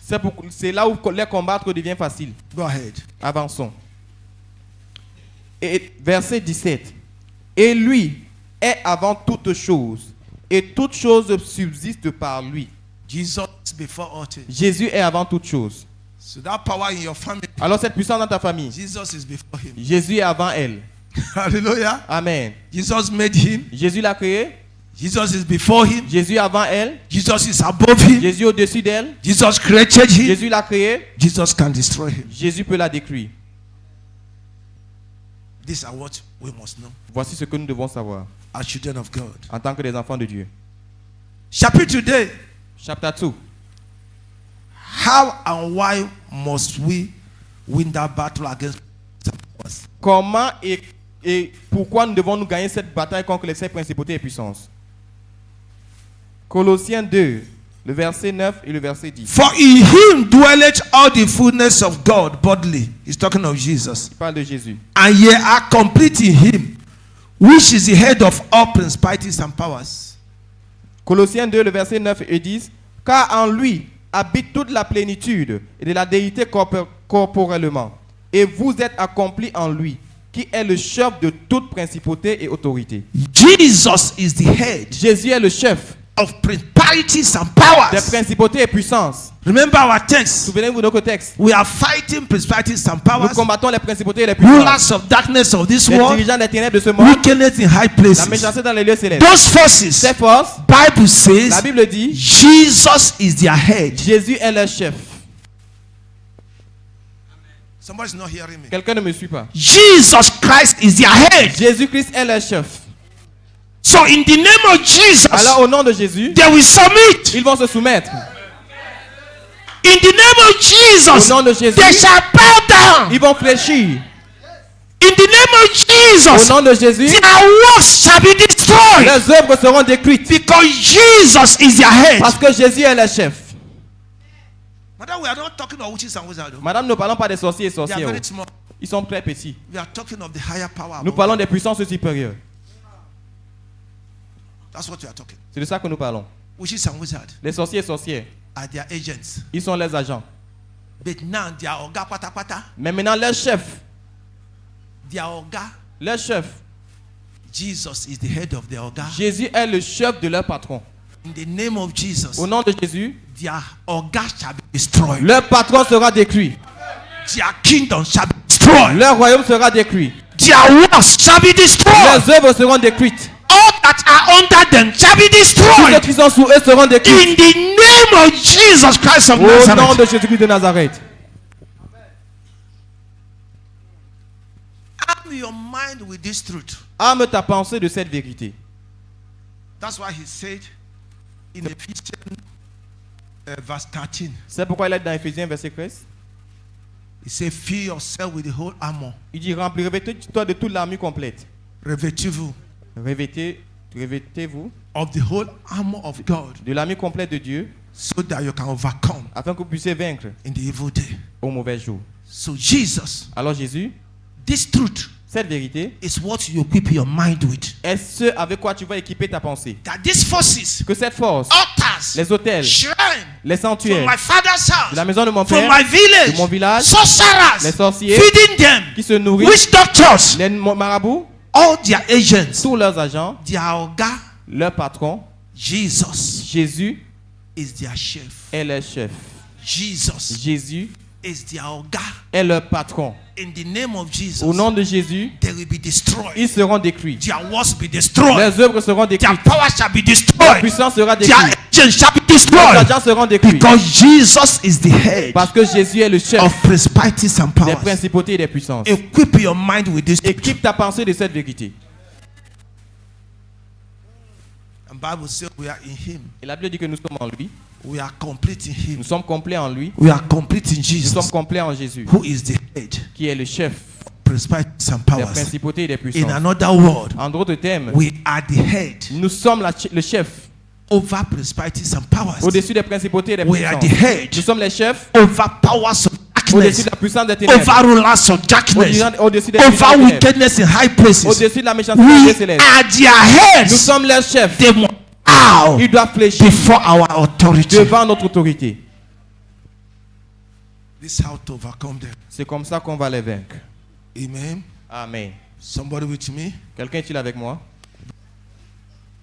Speaker 1: C'est là où les combattre devient facile.
Speaker 2: Go ahead.
Speaker 1: Avançons. Et verset 17. Et lui est avant toutes choses, et toutes choses subsistent par lui.
Speaker 2: Jesus is before all things.
Speaker 1: Jésus est avant toutes choses.
Speaker 2: So that power in your family,
Speaker 1: Alors cette puissance dans ta famille,
Speaker 2: Jesus is before him.
Speaker 1: Jésus est avant elle.
Speaker 2: Hallelujah.
Speaker 1: Amen.
Speaker 2: Jesus made him.
Speaker 1: Jésus l'a créé.
Speaker 2: Jesus is before him.
Speaker 1: Jésus avant elle.
Speaker 2: Jesus is above him.
Speaker 1: Jésus au-dessus d'elle.
Speaker 2: Jesus created him.
Speaker 1: Jésus l'a créé.
Speaker 2: Jesus can destroy him.
Speaker 1: Jésus peut la détruire.
Speaker 2: These are what we must know
Speaker 1: Voici ce que nous devons savoir
Speaker 2: as children of God.
Speaker 1: en tant que des enfants de Dieu.
Speaker 2: Chapter today.
Speaker 1: Chapter 2.
Speaker 2: How and why must we win that battle against us?
Speaker 1: Comment et pourquoi nous devons nous gagner cette bataille contre les sept principautés et puissances? Colossiens 2, le verset 9 et le verset 10.
Speaker 2: For in him dwelleth all the fullness of God bodily. He's talking of Jesus.
Speaker 1: Il parle de Jésus.
Speaker 2: And ye are complete in him, which is the head of all principalities and powers.
Speaker 1: Colossiens 2, le verset 9 et 10. Car en lui habite toute la plénitude et de la déité corporellement. Et vous êtes accomplis en lui, qui est le chef de toute principauté et autorité.
Speaker 2: Jesus is the head
Speaker 1: Jésus est le chef
Speaker 2: of principalities and powers.
Speaker 1: des principautés et puissances.
Speaker 2: Remember our text.
Speaker 1: Souvenez-vous de notre texte.
Speaker 2: We are fighting principalities and
Speaker 1: Nous
Speaker 2: powers,
Speaker 1: combattons les principautés et les puissances.
Speaker 2: rulers of darkness of this
Speaker 1: Les
Speaker 2: world,
Speaker 1: dirigeants des ténèbres de ce monde.
Speaker 2: wickedness in high
Speaker 1: La
Speaker 2: places.
Speaker 1: méchanceté dans les lieux célestes.
Speaker 2: Those forces,
Speaker 1: Ces forces,
Speaker 2: Bible says,
Speaker 1: la Bible dit,
Speaker 2: Jesus is their head.
Speaker 1: Jésus est leur chef.
Speaker 2: Somebody's not hearing me.
Speaker 1: Quelqu'un ne me suit pas.
Speaker 2: Jesus Christ is their head.
Speaker 1: Jésus-Christ est leur chef.
Speaker 2: So in the name of Jesus,
Speaker 1: Alors au nom de Jésus,
Speaker 2: they will submit.
Speaker 1: ils vont se soumettre.
Speaker 2: In the name of Jesus,
Speaker 1: Au nom de Jésus,
Speaker 2: they shall bow down.
Speaker 1: ils vont fléchir.
Speaker 2: In the name of
Speaker 1: Au
Speaker 2: Jesus,
Speaker 1: nom de Jésus,
Speaker 2: their works shall be destroyed.
Speaker 1: leurs œuvres seront détruites.
Speaker 2: Because Jesus is their head.
Speaker 1: Parce que Jésus est leur chef.
Speaker 2: Madam, we are not talking of witches and wizards.
Speaker 1: Madame, nous ne parlons pas des sorciers et
Speaker 2: They are
Speaker 1: sorcières.
Speaker 2: very small.
Speaker 1: Ils sont très petits.
Speaker 2: We are talking of the higher power.
Speaker 1: Nous
Speaker 2: above
Speaker 1: parlons
Speaker 2: them.
Speaker 1: des puissances supérieures.
Speaker 2: That's what we are talking.
Speaker 1: C'est de ça que nous parlons.
Speaker 2: Witches and wizards
Speaker 1: Les sorciers et sorcières,
Speaker 2: are their agents.
Speaker 1: ils sont les agents.
Speaker 2: But now they are oga pata pata.
Speaker 1: Mais maintenant, leur chef,
Speaker 2: Their oga.
Speaker 1: leur chef,
Speaker 2: Jesus is the head of their oga.
Speaker 1: Jésus est le chef de leur patron.
Speaker 2: In the name of Jesus,
Speaker 1: Au nom de Jésus,
Speaker 2: their oga shall be destroyed.
Speaker 1: leur patron sera détruit.
Speaker 2: Their kingdom shall be destroyed.
Speaker 1: Leur royaume sera détruit.
Speaker 2: Their works shall be destroyed.
Speaker 1: Leurs œuvres seront détruites.
Speaker 2: All that are under them shall be
Speaker 1: Tous ceux
Speaker 2: destroyed.
Speaker 1: qui sont sous eux seront détruits.
Speaker 2: In the name of Jesus Christ of
Speaker 1: Au nom
Speaker 2: Nazareth.
Speaker 1: de Jésus-Christ de Nazareth.
Speaker 2: Arm your mind with this truth.
Speaker 1: Arme ta pensée de cette vérité.
Speaker 2: That's why he said in Ephesians verse 13,
Speaker 1: C'est pourquoi il est dans Éphésiens verset 13.
Speaker 2: he said, fill yourself with the whole armor.
Speaker 1: Il dit revêtez-toi de toute l'armure complète.
Speaker 2: Revêtez-vous
Speaker 1: Revêtez-vous
Speaker 2: of the whole armor of God,
Speaker 1: de l'armure complète de Dieu
Speaker 2: so that you can overcome
Speaker 1: afin que vous puissiez vaincre
Speaker 2: in the evil day.
Speaker 1: au mauvais jour.
Speaker 2: So Jesus,
Speaker 1: Alors Jésus,
Speaker 2: this truth
Speaker 1: cette vérité
Speaker 2: is what you equip your mind with.
Speaker 1: est ce avec quoi tu vas équiper ta pensée.
Speaker 2: That these forces,
Speaker 1: Que cette force,
Speaker 2: altars,
Speaker 1: les hôtels,
Speaker 2: shrine,
Speaker 1: les
Speaker 2: from
Speaker 1: sanctuaires,
Speaker 2: my father's
Speaker 1: de la
Speaker 2: house,
Speaker 1: maison de mon
Speaker 2: from
Speaker 1: père,
Speaker 2: my village,
Speaker 1: de mon village,
Speaker 2: sorcerers,
Speaker 1: les sorciers
Speaker 2: feeding them,
Speaker 1: qui se nourrissent,
Speaker 2: witch doctors,
Speaker 1: les marabouts,
Speaker 2: all their agents,
Speaker 1: tous leurs agents,
Speaker 2: their oga,
Speaker 1: leur patron,
Speaker 2: Jesus
Speaker 1: Jésus
Speaker 2: is their chef.
Speaker 1: est leur chef.
Speaker 2: Jesus
Speaker 1: Jésus
Speaker 2: is their oga.
Speaker 1: est leur patron.
Speaker 2: In the name of Jesus,
Speaker 1: Au nom de Jésus,
Speaker 2: they will be destroyed.
Speaker 1: ils seront détruits.
Speaker 2: Their works be destroyed.
Speaker 1: Leurs œuvres seront
Speaker 2: Their
Speaker 1: détruites.
Speaker 2: power shall be
Speaker 1: Leur
Speaker 2: destroyed.
Speaker 1: puissance sera
Speaker 2: Their
Speaker 1: détruite.
Speaker 2: agents shall be
Speaker 1: Leurs
Speaker 2: destroyed.
Speaker 1: agents seront détruits.
Speaker 2: Because Jesus is the head
Speaker 1: Parce que Jésus est le chef
Speaker 2: of principalities and
Speaker 1: des
Speaker 2: powers.
Speaker 1: principautés et des puissances.
Speaker 2: Equip your mind with this.
Speaker 1: Équipe ta pensée de cette vérité.
Speaker 2: And Bible says we are in Him.
Speaker 1: Et la Bible dit que nous sommes en lui.
Speaker 2: We are complete in Him.
Speaker 1: Nous sommes complets en lui.
Speaker 2: We are complete in
Speaker 1: Nous sommes
Speaker 2: Jesus,
Speaker 1: complets en Jésus,
Speaker 2: who is the head
Speaker 1: qui est le chef
Speaker 2: principalities and
Speaker 1: des
Speaker 2: powers.
Speaker 1: principautés et des
Speaker 2: In
Speaker 1: puissances.
Speaker 2: another word,
Speaker 1: En d'autres termes,
Speaker 2: we are the head
Speaker 1: nous sommes le chef
Speaker 2: over principalities and powers.
Speaker 1: au-dessus des principautés et des
Speaker 2: We are the
Speaker 1: puissances.
Speaker 2: head
Speaker 1: Nous sommes les chefs
Speaker 2: over powers of
Speaker 1: au-dessus
Speaker 2: darkness,
Speaker 1: de la puissance des ténèbres,
Speaker 2: over rulers of darkness,
Speaker 1: au-dessus des
Speaker 2: over
Speaker 1: puissances des ténèbres,
Speaker 2: wickedness in high places.
Speaker 1: au-dessus de la méchanceté des
Speaker 2: We
Speaker 1: célestes.
Speaker 2: are their
Speaker 1: Nous
Speaker 2: heads.
Speaker 1: sommes leurs chefs.
Speaker 2: They must bow
Speaker 1: Ils doivent fléchir
Speaker 2: before our authority.
Speaker 1: devant notre autorité.
Speaker 2: This is how to overcome them.
Speaker 1: C'est comme ça qu'on va les vaincre.
Speaker 2: Amen.
Speaker 1: Amen.
Speaker 2: Somebody with me?
Speaker 1: Quelqu'un est-il avec moi?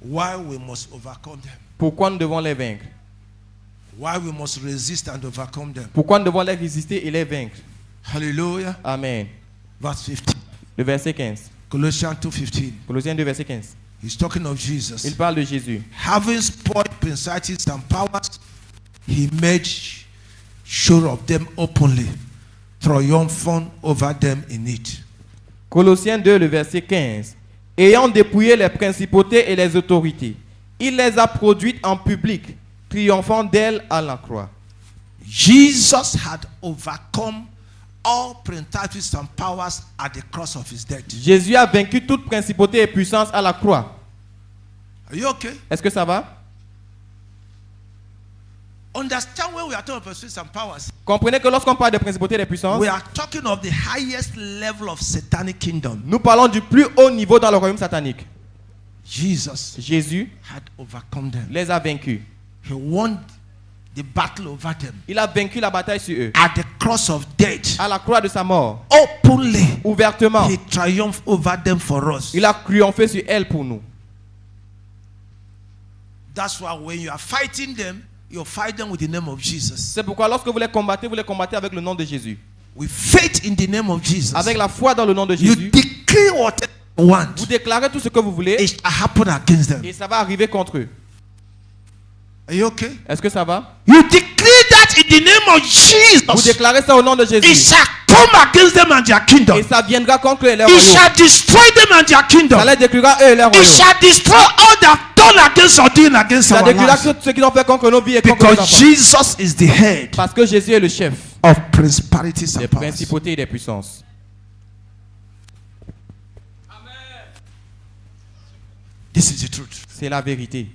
Speaker 2: Why we must overcome them?
Speaker 1: Pourquoi nous devons les vaincre?
Speaker 2: Why we must resist and overcome them?
Speaker 1: Pourquoi nous devons les résister et les vaincre?
Speaker 2: Hallelujah.
Speaker 1: Amen.
Speaker 2: Verse 15.
Speaker 1: Le verset 15.
Speaker 2: Colossians 2:15.
Speaker 1: Colossiens 2, verset 15.
Speaker 2: He's talking of Jesus.
Speaker 1: Il parle de Jésus.
Speaker 2: Having spoiled principalities and powers, he made sure of them openly, triumphant over them in it.
Speaker 1: Colossiens 2, le verset 15. Ayant dépouillé les principautés et les autorités, il les a produites en public, triomphant d'elles à la croix.
Speaker 2: Jesus had overcome all principalities and powers at the cross of his death.
Speaker 1: Jésus a vaincu toute principauté et puissance à la croix.
Speaker 2: Are you okay?
Speaker 1: Est-ce que ça va?
Speaker 2: Understand when we are talking of principalities and powers,
Speaker 1: Comprenez que lorsqu'on parle de principauté et de puissance,
Speaker 2: we are talking of the highest level of satanic kingdom.
Speaker 1: nous parlons du plus haut niveau dans le royaume satanique.
Speaker 2: Jesus
Speaker 1: Jésus
Speaker 2: had overcome them.
Speaker 1: les a vaincus.
Speaker 2: He won the battle over them.
Speaker 1: Il a vaincu la bataille sur eux.
Speaker 2: At the cross of death,
Speaker 1: À la croix de sa mort,
Speaker 2: openly,
Speaker 1: ouvertement,
Speaker 2: he triumphed over them for us.
Speaker 1: il a triomphé sur elle pour nous.
Speaker 2: That's why when you are fighting them, you fight them with the name of Jesus.
Speaker 1: C'est pourquoi lorsque vous les combattez avec le nom de Jésus.
Speaker 2: With faith in the name of Jesus.
Speaker 1: Avec la foi dans le nom de
Speaker 2: You
Speaker 1: Jésus.
Speaker 2: decree whatever you want.
Speaker 1: Vous déclarez tout ce que vous voulez.
Speaker 2: It shall happen against them.
Speaker 1: Et ça va arriver contre eux.
Speaker 2: Are you okay?
Speaker 1: Est-ce que ça va?
Speaker 2: You decree that in the name of
Speaker 1: Vous
Speaker 2: Jesus.
Speaker 1: déclarez ça au nom de
Speaker 2: It
Speaker 1: Jésus.
Speaker 2: shall come against them and their kingdom.
Speaker 1: Et ça viendra contre eux et leur
Speaker 2: It
Speaker 1: royaume.
Speaker 2: shall destroy them and their kingdom.
Speaker 1: Ça les détruira eux et leur
Speaker 2: It
Speaker 1: royaume.
Speaker 2: shall destroy all they have done against or doing against
Speaker 1: Ça
Speaker 2: our
Speaker 1: détruira
Speaker 2: lives.
Speaker 1: tout ce qu'ils ont fait contre nos vies et contre nos
Speaker 2: Because
Speaker 1: enfants.
Speaker 2: Jesus is the head
Speaker 1: Parce que Jésus est le chef
Speaker 2: of principalities
Speaker 1: des
Speaker 2: and powers.
Speaker 1: principautés et des puissances.
Speaker 2: This is the truth.
Speaker 1: C'est la vérité.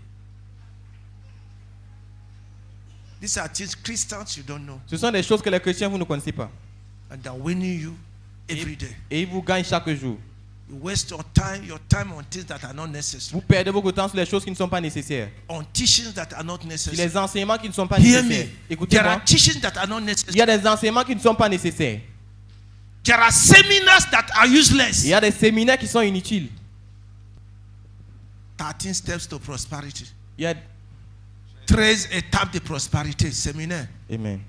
Speaker 2: These are things Christians you don't know.
Speaker 1: Ce sont des choses que les chrétiens vous ne connaissez pas.
Speaker 2: And they're winning you every day.
Speaker 1: Et ils vous gagnent chaque jour.
Speaker 2: You waste your time on things that are not necessary.
Speaker 1: Vous perdez beaucoup de temps sur les choses qui ne sont pas nécessaires.
Speaker 2: On teachings that are not
Speaker 1: Sur
Speaker 2: necessary.
Speaker 1: les enseignements qui ne sont pas
Speaker 2: Hear
Speaker 1: nécessaires.
Speaker 2: me. There
Speaker 1: Écoutez-moi.
Speaker 2: are teachings that are not
Speaker 1: Il
Speaker 2: necessary.
Speaker 1: y a des enseignements qui ne sont pas nécessaires.
Speaker 2: There are seminars that are useless.
Speaker 1: Il y a des séminaires qui sont inutiles.
Speaker 2: 13 steps to prosperity.
Speaker 1: Il y a...
Speaker 2: 13 étapes de prosperité. Séminaire.
Speaker 1: Amen.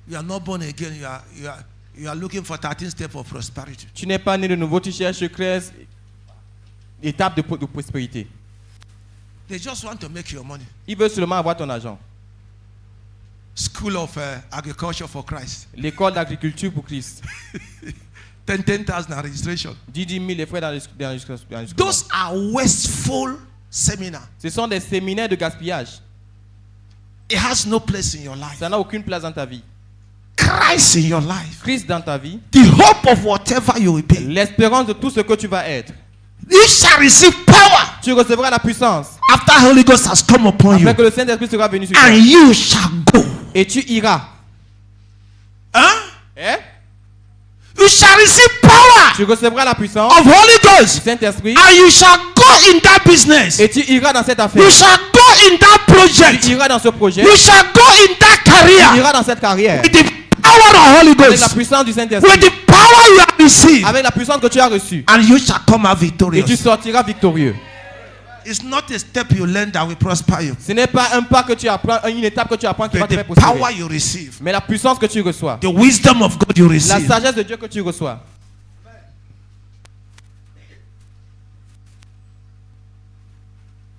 Speaker 2: You are not born again. You are looking for 13 steps of prosperity.
Speaker 1: Tu n'es pas né de nouveau, tu cherches 13 étapes de prospérité.
Speaker 2: They just want to make your money.
Speaker 1: Ils veulent seulement avoir ton argent.
Speaker 2: School of Agriculture for Christ.
Speaker 1: L'école d'agriculture pour Christ.
Speaker 2: 10,000 registration.
Speaker 1: 10 000 les frais d'enregistrement.
Speaker 2: Those are wasteful seminars.
Speaker 1: Ce sont des séminaires de gaspillage.
Speaker 2: It has no place in your life.
Speaker 1: Ça n'a aucune place dans ta vie.
Speaker 2: Christ in your life.
Speaker 1: Christ dans ta vie.
Speaker 2: The hope of whatever you will be.
Speaker 1: L'espérance de tout ce que tu vas être.
Speaker 2: You shall receive power
Speaker 1: Tu recevras la puissance.
Speaker 2: after Holy Ghost has come upon you.
Speaker 1: Après que le Saint-Esprit sera venu sur toi.
Speaker 2: And you shall go.
Speaker 1: Et tu iras.
Speaker 2: Huh?
Speaker 1: Hein?
Speaker 2: You shall receive power
Speaker 1: Tu recevras la puissance
Speaker 2: of Holy
Speaker 1: du
Speaker 2: Ghost.
Speaker 1: Saint-Esprit.
Speaker 2: And you shall go in that business.
Speaker 1: Et tu iras dans cette affaire.
Speaker 2: You shall go in that project.
Speaker 1: Tu iras dans ce projet.
Speaker 2: You shall go in that
Speaker 1: Tu
Speaker 2: career.
Speaker 1: iras dans cette carrière.
Speaker 2: With the power of Holy
Speaker 1: Avec la
Speaker 2: Ghost.
Speaker 1: puissance du
Speaker 2: With
Speaker 1: Saint-Esprit.
Speaker 2: the power you have received.
Speaker 1: Avec la puissance que tu as reçue.
Speaker 2: And you shall come out
Speaker 1: Et tu
Speaker 2: victorious.
Speaker 1: sortiras victorieux.
Speaker 2: It's not a step you learn that will prosper you.
Speaker 1: Ce n'est pas un pas que tu apprends, une étape que tu apprends qui va
Speaker 2: But
Speaker 1: te
Speaker 2: the
Speaker 1: faire prospérer.
Speaker 2: power you receive.
Speaker 1: Mais la puissance que tu reçois.
Speaker 2: The wisdom of God you
Speaker 1: La
Speaker 2: receive.
Speaker 1: sagesse de Dieu que tu reçois.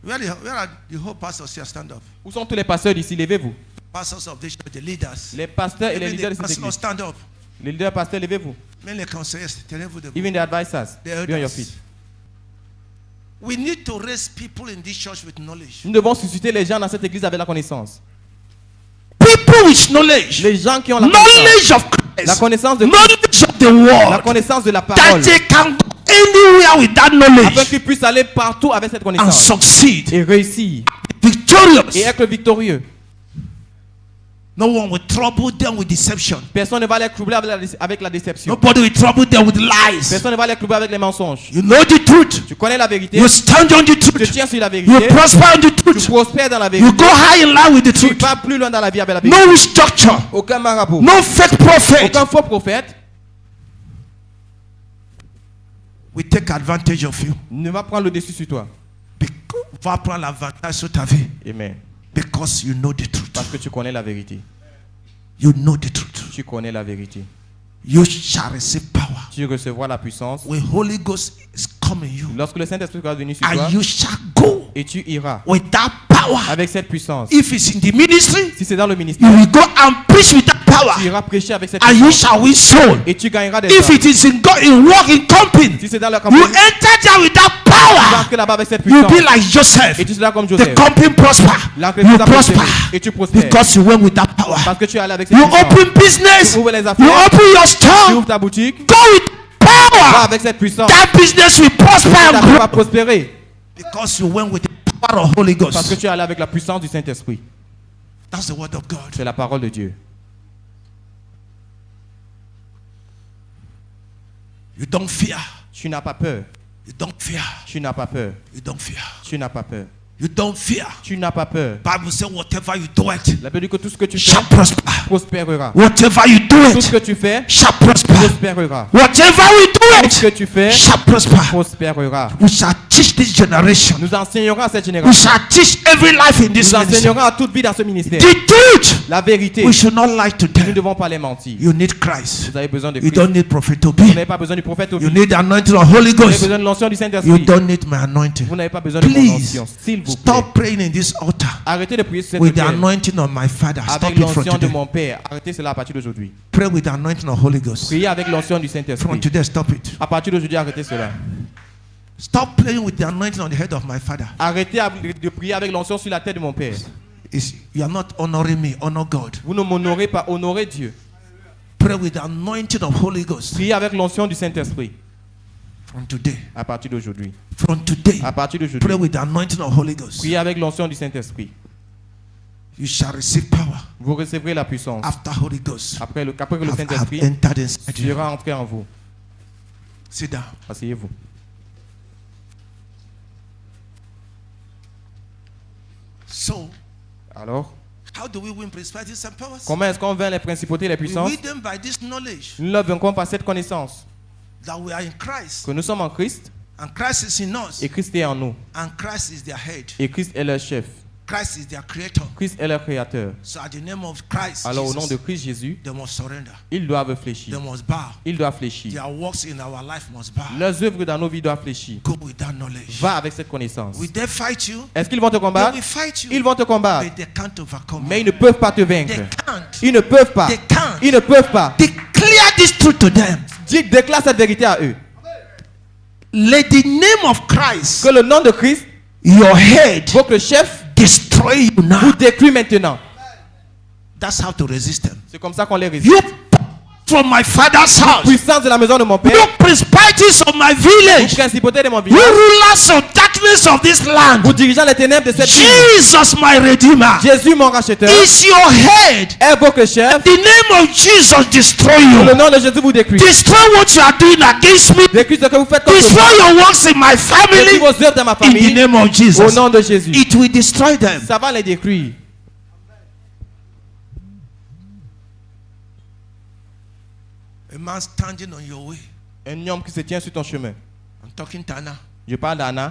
Speaker 2: Where are the whole pastors here? Stand up.
Speaker 1: Où sont tous les pasteurs d'ici? Levez-vous.
Speaker 2: Pastors of this church, the leaders.
Speaker 1: Les pasteurs et les
Speaker 2: Even
Speaker 1: leaders de
Speaker 2: the
Speaker 1: cette
Speaker 2: counselors,
Speaker 1: église.
Speaker 2: stand up.
Speaker 1: Les leaders pasteurs, levez-vous.
Speaker 2: Même les conseillers, tenez-vous debout.
Speaker 1: Even the advisors,
Speaker 2: The
Speaker 1: be on your
Speaker 2: elders.
Speaker 1: feet.
Speaker 2: We need to raise people in this church with knowledge.
Speaker 1: Nous devons susciter les gens dans cette église avec la connaissance.
Speaker 2: People with knowledge.
Speaker 1: Les gens qui ont la connaissance.
Speaker 2: Knowledge of
Speaker 1: La
Speaker 2: Christ.
Speaker 1: connaissance de
Speaker 2: Knowledge of the
Speaker 1: la
Speaker 2: word.
Speaker 1: connaissance de la
Speaker 2: That
Speaker 1: parole.
Speaker 2: they can go anywhere with that
Speaker 1: Afin
Speaker 2: knowledge
Speaker 1: qu'ils puissent aller partout avec cette
Speaker 2: and
Speaker 1: connaissance.
Speaker 2: succeed.
Speaker 1: Et réussir.
Speaker 2: Victorious.
Speaker 1: Et être victorieux.
Speaker 2: No one will trouble them with deception.
Speaker 1: Personne ne va les troubler avec la déception.
Speaker 2: Nobody will trouble them with lies.
Speaker 1: Personne ne va les troubler avec les mensonges.
Speaker 2: You know the truth.
Speaker 1: Tu connais la vérité.
Speaker 2: You stand on the
Speaker 1: Tu
Speaker 2: truth.
Speaker 1: tiens sur la
Speaker 2: You
Speaker 1: vérité.
Speaker 2: prosper on the
Speaker 1: Tu
Speaker 2: truth.
Speaker 1: prospères dans la
Speaker 2: You
Speaker 1: vérité.
Speaker 2: go high in line with the
Speaker 1: Tu
Speaker 2: truth.
Speaker 1: vas plus loin dans la vie avec la vérité.
Speaker 2: No restructure.
Speaker 1: Aucun marabout.
Speaker 2: No fake prophet.
Speaker 1: Aucun faux prophète
Speaker 2: We take advantage of you.
Speaker 1: ne va prendre le dessus sur toi.
Speaker 2: Va prendre l'avantage sur ta vie.
Speaker 1: Amen.
Speaker 2: Because you know the truth.
Speaker 1: Parce que tu connais la vérité.
Speaker 2: You know the truth.
Speaker 1: Tu connais la vérité.
Speaker 2: You shall receive power.
Speaker 1: Tu recevras la puissance.
Speaker 2: When Holy Ghost is coming you.
Speaker 1: Lorsque le Saint-Esprit sera venu sur toi.
Speaker 2: And you shall go
Speaker 1: Et tu iras
Speaker 2: with that power.
Speaker 1: avec cette puissance.
Speaker 2: If it's in the ministry,
Speaker 1: Si c'est dans le
Speaker 2: you
Speaker 1: ministère,
Speaker 2: will go and preach with that power.
Speaker 1: tu iras prêcher avec cette
Speaker 2: And you
Speaker 1: puissance.
Speaker 2: shall win soul.
Speaker 1: Et tu gagneras des
Speaker 2: If
Speaker 1: âmes.
Speaker 2: it is in God, in work, in company,
Speaker 1: Si c'est dans la
Speaker 2: you
Speaker 1: campagne,
Speaker 2: enter there with that
Speaker 1: tu vas
Speaker 2: power.
Speaker 1: entrer là-bas avec cette
Speaker 2: You'll
Speaker 1: puissance.
Speaker 2: be like Joseph.
Speaker 1: Et tu seras comme
Speaker 2: The
Speaker 1: Joseph.
Speaker 2: company prosper.
Speaker 1: L'entreprise
Speaker 2: You
Speaker 1: va
Speaker 2: prosper.
Speaker 1: prospérer. Et tu prospères.
Speaker 2: Because you went with that power.
Speaker 1: Parce que tu es allé avec cette
Speaker 2: You
Speaker 1: puissance.
Speaker 2: open business.
Speaker 1: Tu ouvres les
Speaker 2: You
Speaker 1: affaires.
Speaker 2: open your
Speaker 1: Tu
Speaker 2: store.
Speaker 1: ouvres ta boutique.
Speaker 2: Go with
Speaker 1: Va
Speaker 2: power.
Speaker 1: avec cette puissance.
Speaker 2: That business will prosper
Speaker 1: Ta
Speaker 2: and
Speaker 1: vie va
Speaker 2: grow.
Speaker 1: prospérer.
Speaker 2: Because you went with the power of Holy
Speaker 1: Parce que
Speaker 2: Ghost.
Speaker 1: tu es allé avec la puissance du Saint-Esprit.
Speaker 2: That's the word of God.
Speaker 1: C'est la parole de Dieu.
Speaker 2: You don't fear.
Speaker 1: Tu n'as pas peur.
Speaker 2: You don't fear.
Speaker 1: Tu n'as pas peur.
Speaker 2: You don't fear.
Speaker 1: Tu n'as pas peur.
Speaker 2: You don't fear.
Speaker 1: Tu n'as pas peur.
Speaker 2: Bible says whatever you do it
Speaker 1: La Bible dit que tout ce que tu fais
Speaker 2: shall prosper.
Speaker 1: prospérera.
Speaker 2: Whatever you do
Speaker 1: Tout ce
Speaker 2: it
Speaker 1: que tu fais
Speaker 2: shall prosper.
Speaker 1: prospérera.
Speaker 2: Whatever we do
Speaker 1: Tout ce que
Speaker 2: it
Speaker 1: tu fais
Speaker 2: shall prosper.
Speaker 1: prospérera.
Speaker 2: We shall teach this generation.
Speaker 1: Nous enseignerons à cette
Speaker 2: We
Speaker 1: génération.
Speaker 2: shall teach every life in this
Speaker 1: Nous
Speaker 2: ministry.
Speaker 1: enseignerons à toute vie dans ce ministère.
Speaker 2: The truth.
Speaker 1: La vérité.
Speaker 2: We should not lie to
Speaker 1: Nous ne
Speaker 2: them.
Speaker 1: devons pas les mentir.
Speaker 2: You need Christ.
Speaker 1: Vous avez besoin de
Speaker 2: You
Speaker 1: Christ.
Speaker 2: don't need Prophet
Speaker 1: Vous
Speaker 2: Obi.
Speaker 1: n'avez pas besoin du prophète Obi.
Speaker 2: You need the anointing of Holy
Speaker 1: Vous avez
Speaker 2: Ghost.
Speaker 1: besoin de l'onction du
Speaker 2: You
Speaker 1: Saint-Esprit.
Speaker 2: don't need my anointing.
Speaker 1: Vous n'avez pas besoin de mon
Speaker 2: Please
Speaker 1: onction. S'il vous plaît.
Speaker 2: stop praying in this altar
Speaker 1: Arrêtez de prier sur cette
Speaker 2: with the
Speaker 1: autel
Speaker 2: anointing of my Father. Stop
Speaker 1: avec
Speaker 2: it from
Speaker 1: l'onction de
Speaker 2: today.
Speaker 1: mon Père. Arrêtez cela à partir d'aujourd'hui.
Speaker 2: Pray with the anointing of Holy Ghost.
Speaker 1: Priez avec l'onction du
Speaker 2: From
Speaker 1: Saint-Esprit.
Speaker 2: today, stop it.
Speaker 1: À partir d'aujourd'hui, arrêtez cela.
Speaker 2: Stop playing with the anointing on the head of my Father.
Speaker 1: Arrêtez de prier avec l'onction sur la tête de mon Père.
Speaker 2: You are not honoring me, honor God.
Speaker 1: Vous ne m'honorez pas, honorez Dieu.
Speaker 2: Pray with the anointing of Holy Ghost.
Speaker 1: Priez avec l'onction du Saint-Esprit.
Speaker 2: From today.
Speaker 1: À partir d'aujourd'hui.
Speaker 2: From today.
Speaker 1: À partir
Speaker 2: Pray
Speaker 1: d'aujourd'hui.
Speaker 2: with the anointing of Holy Ghost.
Speaker 1: Priez avec l'onction du Saint-Esprit.
Speaker 2: You shall receive power
Speaker 1: Vous recevrez la puissance.
Speaker 2: after Holy Ghost
Speaker 1: Après que le
Speaker 2: have
Speaker 1: Saint-Esprit
Speaker 2: entered inside you.
Speaker 1: sera entré en vous.
Speaker 2: Sit down.
Speaker 1: Asseyez-vous.
Speaker 2: So,
Speaker 1: Alors,
Speaker 2: how do we win principalities and powers?
Speaker 1: comment est-ce qu'on vainc les principautés et les
Speaker 2: We
Speaker 1: puissances?
Speaker 2: win them by this knowledge
Speaker 1: Nous le vaincrons par cette connaissance.
Speaker 2: that we are in Christ,
Speaker 1: Que nous sommes en Christ
Speaker 2: and Christ is in us,
Speaker 1: et Christ est en nous.
Speaker 2: and Christ is their head.
Speaker 1: Et Christ est leur chef.
Speaker 2: Christ is their creator.
Speaker 1: Christ est leur créateur.
Speaker 2: So at the name of Christ,
Speaker 1: Alors au nom
Speaker 2: Jesus,
Speaker 1: de Christ Jésus,
Speaker 2: they must surrender.
Speaker 1: ils doivent fléchir.
Speaker 2: They must bow.
Speaker 1: Ils doivent fléchir.
Speaker 2: Their works in our life must bow.
Speaker 1: Leurs œuvres dans nos vies doivent fléchir.
Speaker 2: Go with that knowledge.
Speaker 1: Va avec cette connaissance.
Speaker 2: Will they fight you?
Speaker 1: Est-ce qu'ils vont te
Speaker 2: They
Speaker 1: combattre?
Speaker 2: will fight you.
Speaker 1: Ils vont te combattre.
Speaker 2: But they can't overcome
Speaker 1: Mais
Speaker 2: you.
Speaker 1: ils ne peuvent pas te vaincre.
Speaker 2: They can't.
Speaker 1: Ils ne peuvent pas.
Speaker 2: They can't.
Speaker 1: Ils ne peuvent pas.
Speaker 2: Declare this truth to them.
Speaker 1: Déclare cette vérité à eux.
Speaker 2: Let the name of Christ,
Speaker 1: Que le nom de Christ,
Speaker 2: your head,
Speaker 1: votre chef,
Speaker 2: destroy you
Speaker 1: vous
Speaker 2: now.
Speaker 1: détruit maintenant.
Speaker 2: That's how to resist them.
Speaker 1: C'est comme ça qu'on les résiste.
Speaker 2: You from my father's house.
Speaker 1: Puissance de la maison de mon père.
Speaker 2: You principalities of my
Speaker 1: Vous
Speaker 2: village.
Speaker 1: principauté de mon
Speaker 2: You
Speaker 1: village.
Speaker 2: rulers of darkness of this land.
Speaker 1: Vous dirigeant les ténèbres de cette ville.
Speaker 2: Jesus, my redeemer,
Speaker 1: Jésus, mon racheteur,
Speaker 2: is your head.
Speaker 1: est votre chef.
Speaker 2: The name of Jesus destroy
Speaker 1: Le
Speaker 2: you.
Speaker 1: nom de Jésus vous détruit.
Speaker 2: Destroy what you are doing against me.
Speaker 1: Détruit ce que vous faites contre
Speaker 2: Destroy
Speaker 1: moi.
Speaker 2: your works in my
Speaker 1: Détruit
Speaker 2: family.
Speaker 1: vos œuvres dans ma
Speaker 2: In the
Speaker 1: famille.
Speaker 2: name of
Speaker 1: Au
Speaker 2: Jesus.
Speaker 1: nom de Jésus.
Speaker 2: It will destroy them.
Speaker 1: Ça va les détruire.
Speaker 2: A man standing on your way.
Speaker 1: Un homme qui se tient sur ton chemin.
Speaker 2: I'm talking to Anna.
Speaker 1: Je parle d'Anna.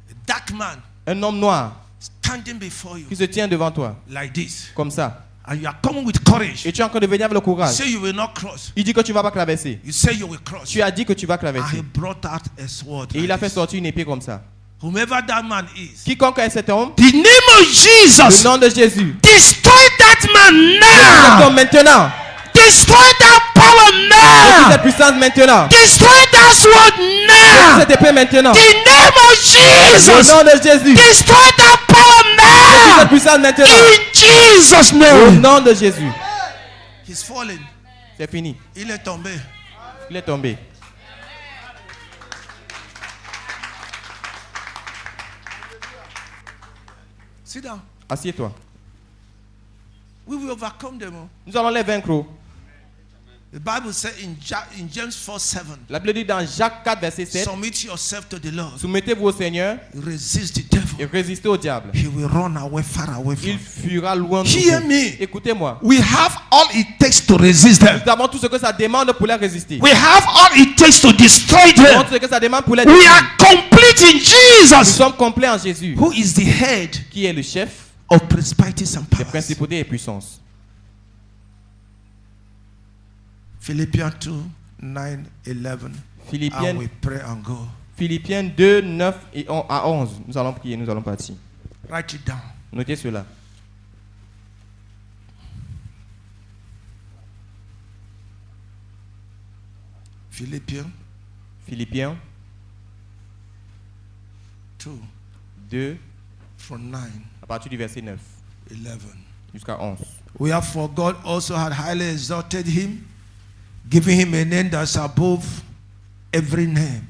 Speaker 2: A dark man
Speaker 1: Un homme noir
Speaker 2: standing before you
Speaker 1: qui se tient devant toi.
Speaker 2: like this.
Speaker 1: Comme ça.
Speaker 2: And you are coming with courage.
Speaker 1: Et tu es en train de venir avec le courage.
Speaker 2: Say you will not cross.
Speaker 1: Il dit que tu ne vas pas traverser.
Speaker 2: You say you will cross.
Speaker 1: Tu as dit que tu vas
Speaker 2: And he
Speaker 1: traverser.
Speaker 2: brought out a sword.
Speaker 1: Et il
Speaker 2: like
Speaker 1: a fait
Speaker 2: this.
Speaker 1: sortir une épée comme ça.
Speaker 2: Whomever that man is.
Speaker 1: Quiconque est cet homme,
Speaker 2: The name of
Speaker 1: le
Speaker 2: Jesus.
Speaker 1: nom de Jésus.
Speaker 2: Destroy that man
Speaker 1: Cet
Speaker 2: now.
Speaker 1: homme maintenant.
Speaker 2: Destroy that power
Speaker 1: Détruis
Speaker 2: now.
Speaker 1: cette puissance maintenant.
Speaker 2: Destroy that sword
Speaker 1: Détruis
Speaker 2: now.
Speaker 1: cette épée maintenant.
Speaker 2: The name of
Speaker 1: Le
Speaker 2: Jesus.
Speaker 1: nom de Jésus.
Speaker 2: Destroy that power
Speaker 1: Détruis cette
Speaker 2: now.
Speaker 1: puissance maintenant.
Speaker 2: In Jesus'
Speaker 1: Au
Speaker 2: name.
Speaker 1: nom de Jésus.
Speaker 2: He's fallen.
Speaker 1: C'est fini.
Speaker 2: Il est tombé.
Speaker 1: Il est tombé.
Speaker 2: Sit down.
Speaker 1: Assieds-toi.
Speaker 2: We will overcome them.
Speaker 1: Nous allons les vaincre.
Speaker 2: The Bible says in James 4:7,
Speaker 1: La Bible dit dans Jacques 4, verset 7.
Speaker 2: submit yourself to the Lord.
Speaker 1: Soumettez-vous au Seigneur
Speaker 2: Resist the
Speaker 1: et
Speaker 2: devil.
Speaker 1: résistez au diable.
Speaker 2: He will run away, far away from
Speaker 1: Il
Speaker 2: you.
Speaker 1: fuira loin de
Speaker 2: Hear
Speaker 1: vous.
Speaker 2: me.
Speaker 1: Écoutez-moi.
Speaker 2: We have all it takes to resist them.
Speaker 1: Nous avons tout ce que ça demande pour les résister.
Speaker 2: We have all it takes to destroy
Speaker 1: Nous avons
Speaker 2: them.
Speaker 1: tout ce que ça demande pour les
Speaker 2: We
Speaker 1: détruire.
Speaker 2: are complete in
Speaker 1: Nous
Speaker 2: Jesus,
Speaker 1: sommes complets en Jésus,
Speaker 2: who is the head
Speaker 1: qui est le chef
Speaker 2: of principalities and
Speaker 1: des
Speaker 2: powers.
Speaker 1: principautés et puissances.
Speaker 2: Philippians 2:9-11.
Speaker 1: Philippiens,
Speaker 2: And we pray and go.
Speaker 1: Philippiens 2, 9 et à 11. Nous allons prier, nous allons partir.
Speaker 2: Write it down.
Speaker 1: Notez cela.
Speaker 2: Philippians
Speaker 1: Philippiens
Speaker 2: 2
Speaker 1: 2,
Speaker 2: from 9,
Speaker 1: à partir du verset 9
Speaker 2: 11.
Speaker 1: jusqu'à 11.
Speaker 2: Wherefore God also had highly exalted him, giving him a name that's above every name,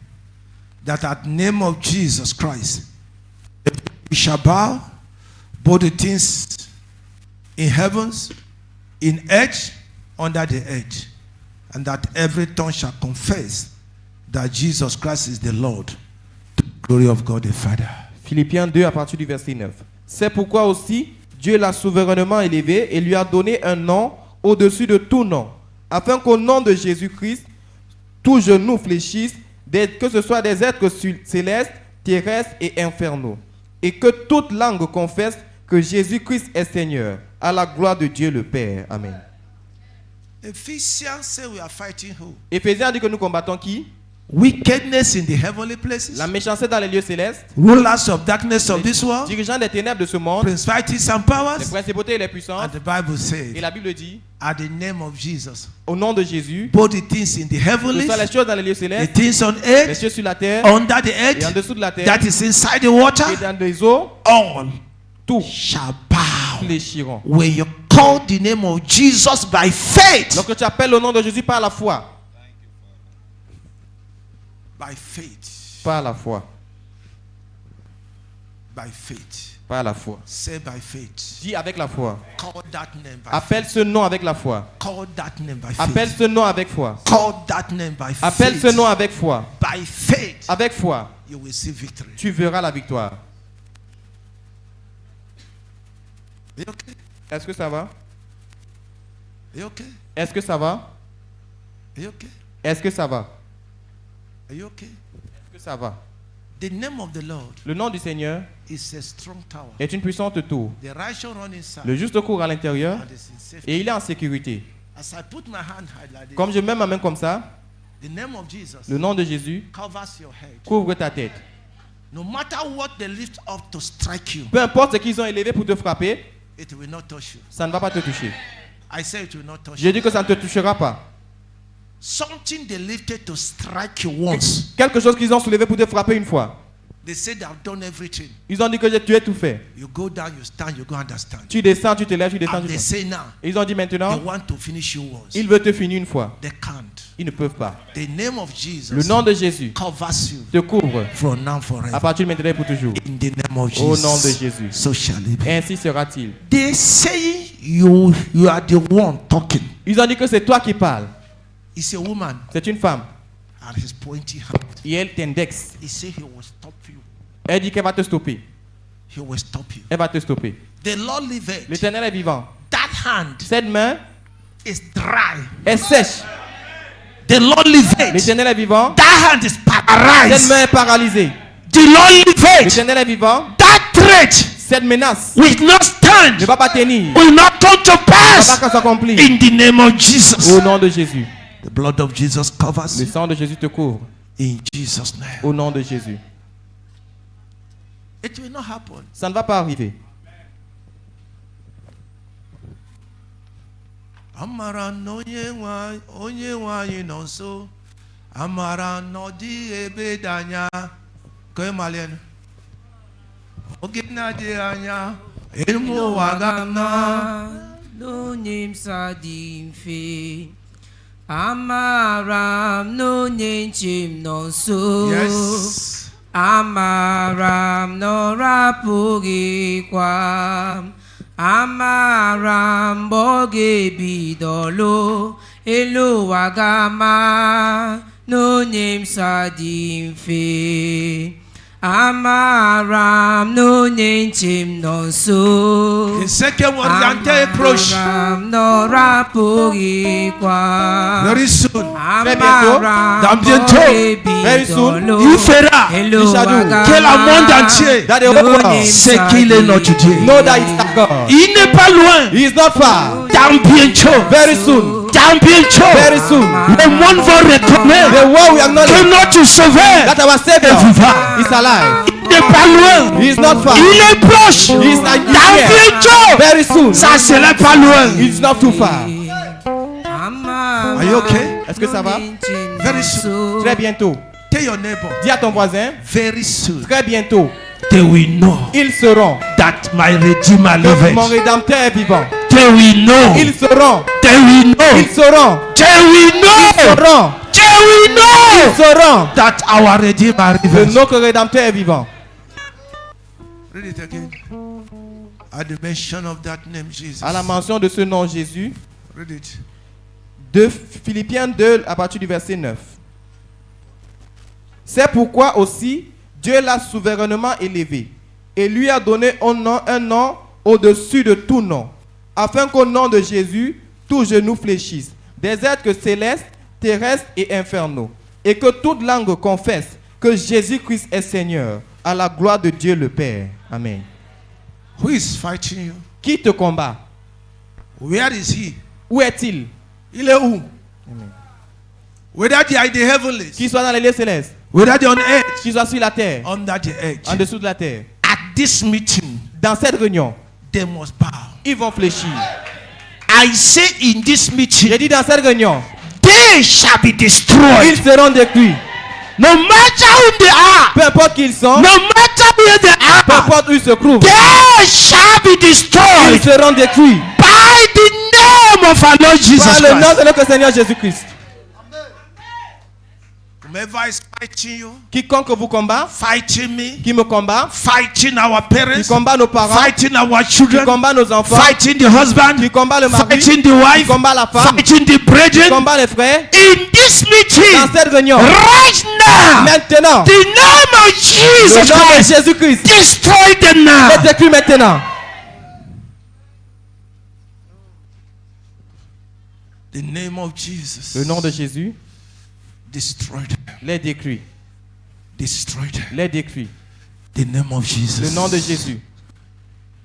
Speaker 2: that at the name of Jesus Christ we shall bow, both the things in heavens, in earth, under the earth, and that every tongue shall confess that Jesus Christ is the Lord, to the glory of God the Father.
Speaker 1: Philippiens 2 à partir du verset 9. C'est pourquoi aussi Dieu l'a souverainement élevé et lui a donné un nom au-dessus de tout nom, afin qu'au nom de Jésus-Christ, tout genou fléchisse, que ce soit des êtres célestes, terrestres et infernaux, et que toute langue confesse que Jésus-Christ est Seigneur, à la gloire de Dieu le Père. Amen.
Speaker 2: Ephesians say we are fighting who?
Speaker 1: Éphésiens dit que nous combattons qui?
Speaker 2: Wickedness in the heavenly places.
Speaker 1: La méchanceté dans les lieux célestes,
Speaker 2: Rulers of darkness of
Speaker 1: les
Speaker 2: this world.
Speaker 1: dirigeants des ténèbres de ce monde,
Speaker 2: Principalities and
Speaker 1: les
Speaker 2: powers.
Speaker 1: principautés et les puissances.
Speaker 2: And the Bible
Speaker 1: Et
Speaker 2: says,
Speaker 1: la Bible dit,
Speaker 2: at the name of Jesus,
Speaker 1: au nom de Jésus,
Speaker 2: both the things in the
Speaker 1: que ce soit
Speaker 2: heavens,
Speaker 1: les choses dans les lieux
Speaker 2: the
Speaker 1: célestes,
Speaker 2: things on
Speaker 1: les
Speaker 2: earth,
Speaker 1: choses sur la terre
Speaker 2: under the
Speaker 1: et en
Speaker 2: earth,
Speaker 1: dessous de la terre
Speaker 2: that is inside the water,
Speaker 1: et dans les eaux,
Speaker 2: all
Speaker 1: tout
Speaker 2: shall bow
Speaker 1: fléchiront.
Speaker 2: when you call the name of Jesus by faith.
Speaker 1: Donc tu appelles le nom de Jésus par la foi.
Speaker 2: By faith.
Speaker 1: Par la foi.
Speaker 2: By faith.
Speaker 1: Par la foi.
Speaker 2: Say by faith.
Speaker 1: Dis avec la foi.
Speaker 2: Call that name by
Speaker 1: Appelle
Speaker 2: faith.
Speaker 1: ce nom avec la foi.
Speaker 2: Call that name by
Speaker 1: Appelle
Speaker 2: faith.
Speaker 1: ce nom avec foi.
Speaker 2: Call that name by
Speaker 1: Appelle
Speaker 2: faith.
Speaker 1: ce nom avec foi.
Speaker 2: By faith,
Speaker 1: Avec foi,
Speaker 2: you will see victory.
Speaker 1: tu verras la victoire.
Speaker 2: Are you okay?
Speaker 1: Est-ce que ça va?
Speaker 2: Are you okay?
Speaker 1: Est-ce que ça va?
Speaker 2: Are you okay?
Speaker 1: Est-ce que ça va?
Speaker 2: Are you okay?
Speaker 1: Est-ce que ça va?
Speaker 2: The name of the Lord
Speaker 1: Le nom du Seigneur
Speaker 2: is a strong tower.
Speaker 1: est une puissante tour.
Speaker 2: The righteous run inside
Speaker 1: Le juste court à l'intérieur
Speaker 2: and is in safety.
Speaker 1: et il est en sécurité.
Speaker 2: As I put my hand high like this,
Speaker 1: Comme je mets ma main comme ça,
Speaker 2: the name of Jesus
Speaker 1: le nom de Jésus
Speaker 2: covers your head.
Speaker 1: couvre ta tête.
Speaker 2: No matter what they lift up to strike you,
Speaker 1: Peu importe ce qu'ils ont élevé pour te frapper,
Speaker 2: it will not touch you.
Speaker 1: ça ne va pas te toucher.
Speaker 2: I say it will not touch
Speaker 1: Je
Speaker 2: you.
Speaker 1: dis que ça ne te touchera pas.
Speaker 2: Something they lifted to strike you once.
Speaker 1: Quelque chose qu'ils ont soulevé pour te frapper une fois.
Speaker 2: They said they have done everything.
Speaker 1: Ils ont dit que tu as tout fait.
Speaker 2: You go down, you stand, you go understand.
Speaker 1: Tu descends, tu te lèves, tu descends,
Speaker 2: And
Speaker 1: tu
Speaker 2: they
Speaker 1: descends.
Speaker 2: say now,
Speaker 1: Ils ont dit
Speaker 2: they
Speaker 1: maintenant,
Speaker 2: want to finish you once.
Speaker 1: ils veulent te finir une fois.
Speaker 2: They can't.
Speaker 1: Ils ne peuvent pas.
Speaker 2: The name of
Speaker 1: Le
Speaker 2: Jesus
Speaker 1: nom de Jésus
Speaker 2: covers you
Speaker 1: te couvre
Speaker 2: from now
Speaker 1: à
Speaker 2: forever.
Speaker 1: partir de maintenant et pour toujours.
Speaker 2: In the name of
Speaker 1: Au
Speaker 2: Jesus.
Speaker 1: nom de Jésus.
Speaker 2: So shall it be.
Speaker 1: Ainsi sera-t-il.
Speaker 2: They say you are the one talking.
Speaker 1: Ils ont dit que c'est toi qui parles.
Speaker 2: It's a woman
Speaker 1: C'est une femme.
Speaker 2: and he's pointing hand.
Speaker 1: Et elle t'indexe.
Speaker 2: He said he will stop you.
Speaker 1: Elle dit qu'elle va te stopper.
Speaker 2: He will stop you.
Speaker 1: Elle va te stopper.
Speaker 2: The Lord liveth.
Speaker 1: L'Éternel est vivant.
Speaker 2: That hand
Speaker 1: Cette main
Speaker 2: is dry.
Speaker 1: est sèche.
Speaker 2: The Lord liveth.
Speaker 1: L'Éternel est vivant.
Speaker 2: That hand is
Speaker 1: Cette
Speaker 2: paralyzed.
Speaker 1: main est paralysée.
Speaker 2: The Lord liveth.
Speaker 1: L'Éternel est vivant.
Speaker 2: That threat
Speaker 1: Cette menace
Speaker 2: will not stand.
Speaker 1: ne va pas tenir.
Speaker 2: Will not come to
Speaker 1: Ne va pas
Speaker 2: pass.
Speaker 1: qu'à s'accomplir.
Speaker 2: In the name of Jesus.
Speaker 1: Au nom de Jésus.
Speaker 2: The blood of Jesus covers
Speaker 1: Le
Speaker 2: you.
Speaker 1: sang de Jésus te couvre.
Speaker 2: In Jesus' name.
Speaker 1: Au nom de Jésus.
Speaker 2: It will not happen.
Speaker 1: Ça ne va pas arriver.
Speaker 2: Amara n'onye nwanyị nọ nso. Amara n'ọdị ebe dị anya. Ka ị malie nụ. Oge na-adịghị anya. Ịmụ ụwa ga-ana.
Speaker 4: n'onye m sa dị mfe amara m n'onye nche m nọ nso
Speaker 2: Yes.
Speaker 4: amara m na ọ rapụghịkwa m amara m mgbe ọ ga-ebidolu elu ụwa ga-ama n'onye m sa dị mfe amara m n'onye nche m nọ nso
Speaker 2: The second one, the anti-approach.
Speaker 4: amara m na ọ rapụghịkwa
Speaker 2: Very soon.
Speaker 4: amara
Speaker 2: Dans
Speaker 4: m
Speaker 2: bientôt.
Speaker 1: Very soon.
Speaker 4: ebidolu
Speaker 2: You feras.
Speaker 4: elu
Speaker 1: You shall
Speaker 4: ụwa
Speaker 1: do.
Speaker 4: ga-ama
Speaker 2: Que la monde entier.
Speaker 1: That the whole world
Speaker 4: n'onye m
Speaker 2: sait
Speaker 4: sa
Speaker 2: qu'il est
Speaker 4: dị
Speaker 2: notre Dieu.
Speaker 1: know that it's our God.
Speaker 2: Il n'est pas loin.
Speaker 1: He is not far.
Speaker 2: Dans bientôt.
Speaker 1: Very soon.
Speaker 2: Dans bientôt.
Speaker 1: Very soon.
Speaker 2: Le monde va reconnaître
Speaker 1: The world will
Speaker 2: que
Speaker 1: acknowledge
Speaker 2: notre sauveur
Speaker 1: that our Savior
Speaker 2: est vivant.
Speaker 1: is alive.
Speaker 2: Il n'est pas loin.
Speaker 1: He is not far.
Speaker 2: Il est proche.
Speaker 1: He is like
Speaker 2: Dans
Speaker 1: here.
Speaker 2: bientôt.
Speaker 1: Very soon.
Speaker 2: Ça, c'est là pas loin.
Speaker 1: He is not too far.
Speaker 2: Are you okay?
Speaker 1: Est-ce que ça va?
Speaker 2: Very soon.
Speaker 1: Très bientôt.
Speaker 2: Tell your neighbor.
Speaker 1: Dis à ton voisin,
Speaker 2: Very soon.
Speaker 1: très bientôt,
Speaker 2: They will know
Speaker 1: ils seront
Speaker 2: that my Redeemer
Speaker 1: que mon
Speaker 2: liveth.
Speaker 1: Rédempteur est vivant.
Speaker 2: They will know.
Speaker 1: Ils seront,
Speaker 2: They will know.
Speaker 1: ils seront,
Speaker 2: They will
Speaker 1: ils
Speaker 2: know.
Speaker 1: seront,
Speaker 2: They will
Speaker 1: ils
Speaker 2: know
Speaker 1: seront
Speaker 2: that our Redeemer
Speaker 1: que
Speaker 2: liveth.
Speaker 1: notre Rédempteur est vivant.
Speaker 2: Read it again. At the mention of that name, Jesus.
Speaker 1: À la mention de ce nom Jésus,
Speaker 2: Read it.
Speaker 1: de Philippiens 2 à partir du verset 9. C'est pourquoi aussi Dieu l'a souverainement élevé et lui a donné un nom au-dessus de tout nom, afin qu'au nom de Jésus, tout genou fléchisse, des êtres célestes, terrestres et infernaux, et que toute langue confesse que Jésus-Christ est Seigneur, à la gloire de Dieu le Père. Amen.
Speaker 2: Who is fighting you?
Speaker 1: Qui te combat?
Speaker 2: Where is he?
Speaker 1: Où est-il?
Speaker 2: Il est où?
Speaker 1: Amen.
Speaker 2: Whether they are in the heavens,
Speaker 1: Qu'il soit dans les lieux célestes,
Speaker 2: whether they are on earth,
Speaker 1: qu'il soit sur la terre,
Speaker 2: under the
Speaker 1: en
Speaker 2: edge.
Speaker 1: dessous de la terre.
Speaker 2: At this meeting,
Speaker 1: Dans cette réunion,
Speaker 2: they must bow.
Speaker 1: ils vont fléchir.
Speaker 2: I say in this meeting,
Speaker 1: J'ai dit dans cette réunion,
Speaker 2: they shall be destroyed.
Speaker 1: ils seront détruits.
Speaker 2: No matter who they are,
Speaker 1: Peu importe qui ils sont,
Speaker 2: no matter where they
Speaker 1: peu
Speaker 2: are,
Speaker 1: importe où ils se trouvent,
Speaker 2: they shall be
Speaker 1: ils
Speaker 2: destroyed
Speaker 1: seront détruits.
Speaker 2: by the name of our Lord Jesus
Speaker 1: Par le nom
Speaker 2: Christ.
Speaker 1: de notre Seigneur Jésus-Christ.
Speaker 2: Whomever is fighting you,
Speaker 1: Quiconque vous combat,
Speaker 2: fighting me,
Speaker 1: qui me combat,
Speaker 2: fighting our
Speaker 1: qui
Speaker 2: parents,
Speaker 1: combat nos parents,
Speaker 2: fighting our
Speaker 1: qui
Speaker 2: children,
Speaker 1: combat nos enfants,
Speaker 2: fighting the husband,
Speaker 1: qui combat le mari,
Speaker 2: fighting the
Speaker 1: qui
Speaker 2: wife,
Speaker 1: combat la femme,
Speaker 2: fighting the
Speaker 1: qui
Speaker 2: brethren.
Speaker 1: combat les frères.
Speaker 2: In this
Speaker 1: Dans
Speaker 2: meeting,
Speaker 1: cette réunion,
Speaker 2: right now,
Speaker 1: maintenant,
Speaker 2: the name of
Speaker 1: le
Speaker 2: Jesus
Speaker 1: nom de
Speaker 2: Christ,
Speaker 1: Jésus-Christ
Speaker 2: destroy them
Speaker 1: est
Speaker 2: now.
Speaker 1: détruit maintenant.
Speaker 2: The name of Jesus,
Speaker 1: Le nom de Jésus
Speaker 2: destroy them,
Speaker 1: les détruit.
Speaker 2: destroy them.
Speaker 1: Les détruit.
Speaker 2: The name of Jesus,
Speaker 1: Le nom de Jésus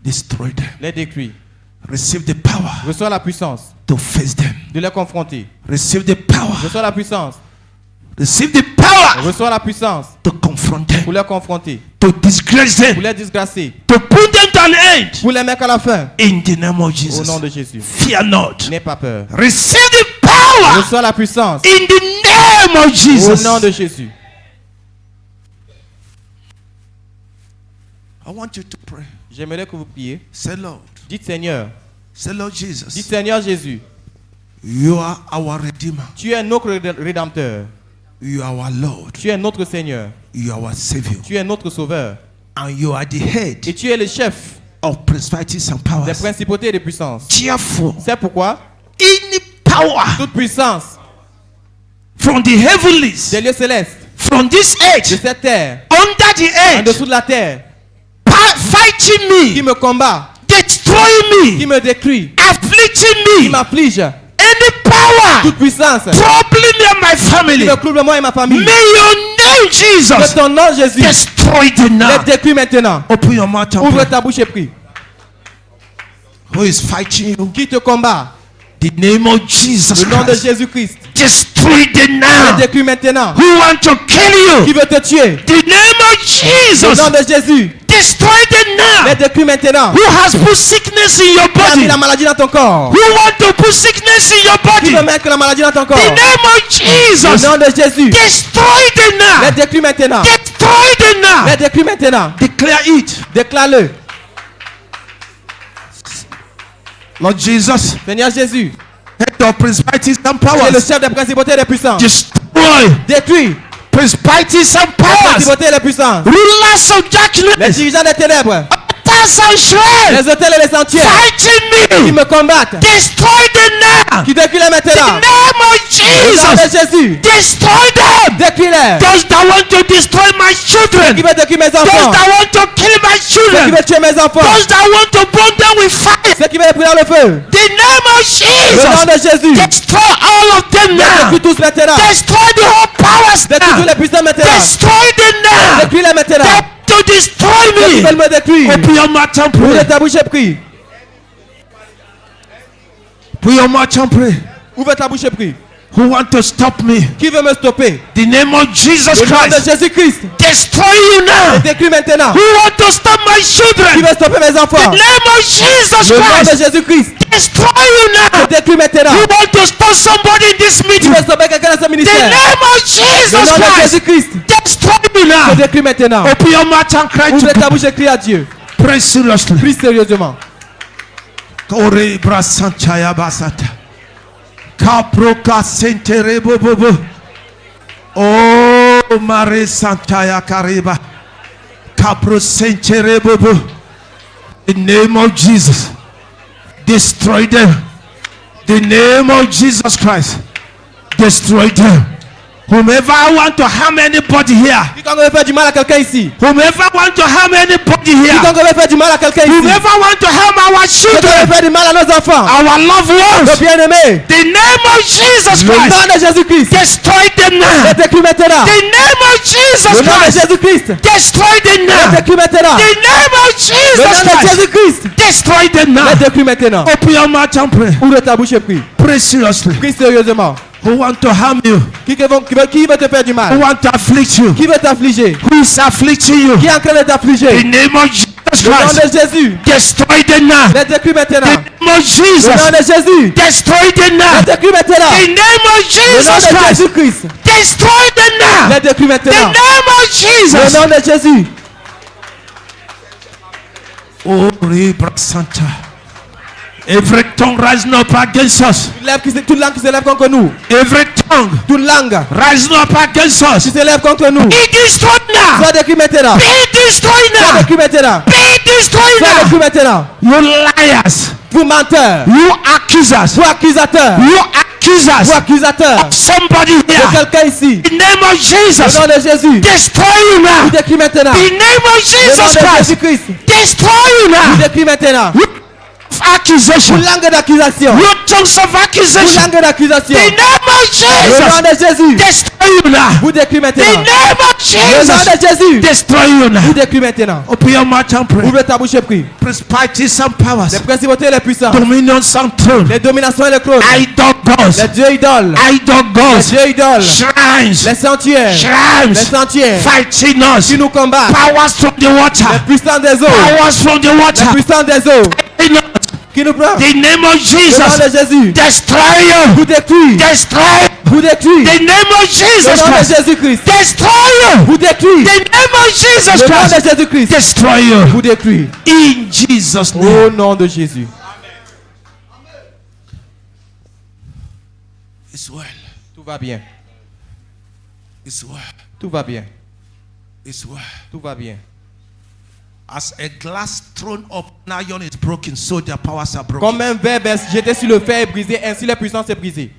Speaker 2: destroy them.
Speaker 1: les détruit.
Speaker 2: Receive the power
Speaker 1: Reçois la puissance
Speaker 2: to face them.
Speaker 1: de les confronter.
Speaker 2: Receive the power.
Speaker 1: Reçois la puissance.
Speaker 2: Receive the power
Speaker 1: Reçois la puissance
Speaker 2: to confront them,
Speaker 1: pour les confronter,
Speaker 2: to disgrace
Speaker 1: pour
Speaker 2: them,
Speaker 1: les disgracer,
Speaker 2: to put them to an end.
Speaker 1: pour les mettre à la fin.
Speaker 2: In the name of
Speaker 1: Au
Speaker 2: Jesus,
Speaker 1: nom de Jésus.
Speaker 2: fear not.
Speaker 1: N'aie pas peur.
Speaker 2: Receive the power
Speaker 1: Reçois la puissance
Speaker 2: in the name of
Speaker 1: au
Speaker 2: Jesus.
Speaker 1: nom de Jésus.
Speaker 2: I want you to pray.
Speaker 1: J'aimerais que vous priez.
Speaker 2: Say, Lord.
Speaker 1: Dites Seigneur.
Speaker 2: Say, Lord
Speaker 1: Dites
Speaker 2: Jesus,
Speaker 1: Seigneur Jésus.
Speaker 2: you are our Redeemer.
Speaker 1: Tu es notre Rédempteur.
Speaker 2: You are our Lord.
Speaker 1: Tu es notre Seigneur.
Speaker 2: You are our Savior.
Speaker 1: Tu es notre Sauveur.
Speaker 2: And you are the head
Speaker 1: Et tu es le chef
Speaker 2: of principalities and
Speaker 1: des
Speaker 2: powers.
Speaker 1: principautés et des puissances.
Speaker 2: Therefore,
Speaker 1: C'est pourquoi
Speaker 2: any power
Speaker 1: toute puissance
Speaker 2: from the heavens,
Speaker 1: des lieux célestes,
Speaker 2: from this
Speaker 1: de
Speaker 2: edge,
Speaker 1: cette terre,
Speaker 2: under the
Speaker 1: en
Speaker 2: edge,
Speaker 1: dessous de la terre,
Speaker 2: fighting
Speaker 1: qui
Speaker 2: me,
Speaker 1: me combat,
Speaker 2: destroying
Speaker 1: qui
Speaker 2: me,
Speaker 1: me détruit,
Speaker 2: afflicting
Speaker 1: qui
Speaker 2: me,
Speaker 1: m'afflige,
Speaker 2: any power
Speaker 1: toute puissance
Speaker 2: troubling me and my
Speaker 1: qui
Speaker 2: family,
Speaker 1: me trouble moi et ma famille.
Speaker 2: may your name,
Speaker 1: Que
Speaker 2: Jesus,
Speaker 1: ton nom Jésus
Speaker 2: destroy them
Speaker 1: les
Speaker 2: now.
Speaker 1: détruit maintenant.
Speaker 2: Open your mouth and
Speaker 1: Ouvre
Speaker 2: pray.
Speaker 1: ta bouche et prie.
Speaker 2: Who is fighting you?
Speaker 1: Qui te combat?
Speaker 2: The name of Jesus
Speaker 1: Le nom de
Speaker 2: Christ.
Speaker 1: Jésus-Christ
Speaker 2: Destroy them
Speaker 1: les
Speaker 2: now.
Speaker 1: détruit maintenant.
Speaker 2: Who want to kill
Speaker 1: Qui
Speaker 2: you?
Speaker 1: veut te tuer?
Speaker 2: The name of
Speaker 1: Le nom
Speaker 2: Jesus.
Speaker 1: de Jésus
Speaker 2: Destroy them
Speaker 1: les
Speaker 2: now.
Speaker 1: détruit maintenant.
Speaker 2: Who has put sickness in your
Speaker 1: Qui a mis
Speaker 2: body?
Speaker 1: la maladie dans ton corps?
Speaker 2: Who want to put sickness in your
Speaker 1: Qui
Speaker 2: body?
Speaker 1: veut mettre la maladie dans ton corps?
Speaker 2: The name of
Speaker 1: Le
Speaker 2: Jesus.
Speaker 1: nom de Jésus
Speaker 2: Destroy them
Speaker 1: les
Speaker 2: now.
Speaker 1: détruit maintenant.
Speaker 2: Destroy them
Speaker 1: Les
Speaker 2: now.
Speaker 1: détruit maintenant.
Speaker 2: Declare it.
Speaker 1: Déclare-le.
Speaker 2: Lord Jesus,
Speaker 1: Seigneur Jésus,
Speaker 2: head of principalities and
Speaker 1: tu es le
Speaker 2: powers.
Speaker 1: chef des principautés et des puissances.
Speaker 2: Destroy
Speaker 1: Détruis
Speaker 2: principalities and
Speaker 1: les
Speaker 2: powers.
Speaker 1: principautés et les puissances.
Speaker 2: Rulers of
Speaker 1: Les
Speaker 2: darkness.
Speaker 1: dirigeants des ténèbres.
Speaker 2: Altars and shrines.
Speaker 1: Les hôtels et les sentiers
Speaker 2: Fighting
Speaker 1: qui
Speaker 2: me.
Speaker 1: me combattent.
Speaker 2: Destroy them now.
Speaker 1: Qui détruisent
Speaker 2: The
Speaker 1: maintenant.
Speaker 2: name of
Speaker 1: Au nom de
Speaker 2: Jesus.
Speaker 1: Jésus.
Speaker 2: Destroy them.
Speaker 1: Détruis-les.
Speaker 2: Those that want to destroy my
Speaker 1: Qui
Speaker 2: children.
Speaker 1: veut détruire mes
Speaker 2: Those
Speaker 1: enfants.
Speaker 2: that want to kill my
Speaker 1: Qui
Speaker 2: children.
Speaker 1: veut tuer mes enfants.
Speaker 2: Those that want to burn them with fire.
Speaker 1: Ceux qui veulent les brûler dans le feu.
Speaker 2: The name of
Speaker 1: Le nom de
Speaker 2: Jesus.
Speaker 1: Jésus.
Speaker 2: Destroy all of them now.
Speaker 1: Détruis tous maintenant.
Speaker 2: Destroy the whole powers
Speaker 1: Détruis tous
Speaker 2: now.
Speaker 1: les puissants maintenant.
Speaker 2: Destroy them now.
Speaker 1: Détruis-les maintenant.
Speaker 2: They want to destroy
Speaker 1: Ceux qui veulent
Speaker 2: me.
Speaker 1: me détruire.
Speaker 2: Open your mouth and
Speaker 1: Ouvre
Speaker 2: pray.
Speaker 1: ta bouche et prie.
Speaker 2: Open your mouth and pray.
Speaker 1: Ouvre ta bouche et prie.
Speaker 2: Who want to stop me?
Speaker 1: Qui veut me stopper?
Speaker 2: The name of Jesus
Speaker 1: Le nom de
Speaker 2: Christ.
Speaker 1: Jésus-Christ.
Speaker 2: Destroy you now.
Speaker 1: Détruis maintenant.
Speaker 2: Who want to stop my
Speaker 1: Qui
Speaker 2: children?
Speaker 1: veut stopper mes enfants?
Speaker 2: The name of Jesus
Speaker 1: Le nom de
Speaker 2: Christ.
Speaker 1: Jésus-Christ.
Speaker 2: Destroy you now.
Speaker 1: Détruis maintenant.
Speaker 2: Who want to stop somebody in this
Speaker 1: Qui
Speaker 2: meeting?
Speaker 1: veut stopper quelqu'un dans ce
Speaker 2: The
Speaker 1: ministère?
Speaker 2: name of
Speaker 1: Le
Speaker 2: Jesus
Speaker 1: nom de
Speaker 2: Christ.
Speaker 1: Jésus-Christ.
Speaker 2: Destroy you now.
Speaker 1: Détruis maintenant.
Speaker 2: Open your mouth and cry
Speaker 1: Ouvre
Speaker 2: to
Speaker 1: ta
Speaker 2: God.
Speaker 1: bouche et crie à Dieu.
Speaker 2: Pray seriously.
Speaker 1: Prie sérieusement.
Speaker 2: Kore brasanchaya basata. Kaproka sentere bobo. Oh, Mare Santaya Kariba. Kapro sentere bobo. In the name of Jesus. Destroy them. The name of Jesus Christ. Destroy them. Whomever want to harm anybody here.
Speaker 1: Quiconque veut faire du mal à quelqu'un ici.
Speaker 2: Whomever want to harm anybody here.
Speaker 1: Quiconque veut faire du mal à quelqu'un ici.
Speaker 2: Whomever want to harm our
Speaker 1: Quiconque veut
Speaker 2: children.
Speaker 1: faire du mal à nos enfants.
Speaker 2: Our loved
Speaker 1: Nos
Speaker 2: ones.
Speaker 1: bien-aimés.
Speaker 2: The name of Jesus
Speaker 1: Le
Speaker 2: Christ.
Speaker 1: nom de Jésus-Christ.
Speaker 2: Destroy them now.
Speaker 1: Les détruis maintenant.
Speaker 2: The name of Jesus
Speaker 1: Le nom de
Speaker 2: Christ.
Speaker 1: Jésus-Christ.
Speaker 2: Destroy them
Speaker 1: Les
Speaker 2: now.
Speaker 1: détruis maintenant.
Speaker 2: The name of
Speaker 1: Le
Speaker 2: Jesus
Speaker 1: nom de
Speaker 2: Christ.
Speaker 1: Jésus-Christ.
Speaker 2: Destroy them now.
Speaker 1: Les détruis maintenant.
Speaker 2: Open your mouth and pray.
Speaker 1: Ouvre ta bouche et prie.
Speaker 2: Pray seriously.
Speaker 1: Prie sérieusement.
Speaker 2: Who want to harm you?
Speaker 1: Qui veut te faire du
Speaker 2: Who
Speaker 1: mal?
Speaker 2: want to afflict you?
Speaker 1: Qui veut t'affliger?
Speaker 2: Who is afflicting you?
Speaker 1: Qui est en train de
Speaker 2: The
Speaker 1: t'affliger?
Speaker 2: name of Jesus
Speaker 1: Le nom
Speaker 2: Christ.
Speaker 1: de Jésus.
Speaker 2: Destroy them now.
Speaker 1: Les détruis maintenant.
Speaker 2: The name of
Speaker 1: Le
Speaker 2: Jesus.
Speaker 1: nom de Jésus.
Speaker 2: Destroy them now.
Speaker 1: Les détruis maintenant.
Speaker 2: The name of
Speaker 1: Le nom
Speaker 2: Jesus
Speaker 1: de
Speaker 2: Christ.
Speaker 1: Jésus-Christ.
Speaker 2: Destroy them now.
Speaker 1: Les détruis
Speaker 2: The
Speaker 1: maintenant.
Speaker 2: name of
Speaker 1: Le
Speaker 2: Jesus.
Speaker 1: nom de Jésus.
Speaker 2: Oh, Rebra Santa. Every tongue rising up against us.
Speaker 1: Toute langue qui s'élève contre nous.
Speaker 2: Every tongue
Speaker 1: Toute langue
Speaker 2: rising up against
Speaker 1: qui
Speaker 2: us.
Speaker 1: s'élève contre nous.
Speaker 2: Be destroyed now.
Speaker 1: Sois détruit maintenant.
Speaker 2: Be destroyed
Speaker 1: Sois
Speaker 2: now.
Speaker 1: détruit maintenant.
Speaker 2: Be destroyed
Speaker 1: Sois
Speaker 2: now.
Speaker 1: détruit maintenant.
Speaker 2: You liars.
Speaker 1: Vous menteurs.
Speaker 2: You accusers.
Speaker 1: Vous accusateurs.
Speaker 2: You accusers.
Speaker 1: Vous accusateurs.
Speaker 2: Somebody
Speaker 1: De
Speaker 2: here.
Speaker 1: quelqu'un ici.
Speaker 2: In the name of
Speaker 1: Le
Speaker 2: Jesus.
Speaker 1: nom de Jésus.
Speaker 2: Destroy you
Speaker 1: Vous
Speaker 2: now.
Speaker 1: détruis maintenant.
Speaker 2: In the name of
Speaker 1: Le nom
Speaker 2: Jesus
Speaker 1: de
Speaker 2: Christ.
Speaker 1: Jésus-Christ.
Speaker 2: Destroy you
Speaker 1: Vous
Speaker 2: now.
Speaker 1: détruis maintenant.
Speaker 2: Accusation.
Speaker 1: Toute langue d'accusation.
Speaker 2: You tongues of
Speaker 1: Toute
Speaker 2: accusation.
Speaker 1: langue d'accusation.
Speaker 2: The name of
Speaker 1: Le nom
Speaker 2: Jesus.
Speaker 1: de Jésus.
Speaker 2: Destroy you now.
Speaker 1: Vous détruis
Speaker 2: The
Speaker 1: maintenant.
Speaker 2: name of
Speaker 1: Le nom
Speaker 2: Jesus.
Speaker 1: de Jésus.
Speaker 2: Destroy you
Speaker 1: Vous
Speaker 2: now.
Speaker 1: détruis maintenant.
Speaker 2: Open your mouth and pray.
Speaker 1: Ouvre ta bouche et prie.
Speaker 2: Principalities and powers.
Speaker 1: Les principautés et les puissances.
Speaker 2: Dominions and thrones.
Speaker 1: Les dominations et les trônes.
Speaker 2: Idol gods.
Speaker 1: Les dieux idoles.
Speaker 2: Idol
Speaker 1: Les
Speaker 2: gods.
Speaker 1: dieux idoles.
Speaker 2: Shrines.
Speaker 1: Les sanctuaires. Les
Speaker 2: Shrines.
Speaker 1: sanctuaires.
Speaker 2: Fighting us.
Speaker 1: Qui nous combattent.
Speaker 2: Powers from the
Speaker 1: Les
Speaker 2: water.
Speaker 1: puissances des eaux.
Speaker 2: Powers from the
Speaker 1: Les
Speaker 2: water.
Speaker 1: puissances des eaux.
Speaker 2: In
Speaker 1: Qui nous prend.
Speaker 2: the name of
Speaker 1: Le nom
Speaker 2: Jesus.
Speaker 1: de Jésus.
Speaker 2: Destroy
Speaker 1: Vous
Speaker 2: you.
Speaker 1: détruit.
Speaker 2: Destroy.
Speaker 1: Vous détruit.
Speaker 2: The name of
Speaker 1: Le
Speaker 2: Jesus
Speaker 1: nom de
Speaker 2: Christ.
Speaker 1: Jésus-Christ.
Speaker 2: Destroy you.
Speaker 1: Vous détruit.
Speaker 2: The name of Jesus
Speaker 1: Le nom
Speaker 2: Christ.
Speaker 1: de Jésus-Christ.
Speaker 2: Destroy you.
Speaker 1: Vous détruit.
Speaker 2: In Jesus' name.
Speaker 1: Au nom de Jésus.
Speaker 2: It's well.
Speaker 1: Tout va bien.
Speaker 2: It's well.
Speaker 1: Tout va bien.
Speaker 2: It's well.
Speaker 1: Tout va bien.
Speaker 2: As a glass thrown up, iron is broken, so their powers are broken.
Speaker 1: Comme un verbe est jeté sur le fer et brisé, ainsi les puissances est brisée.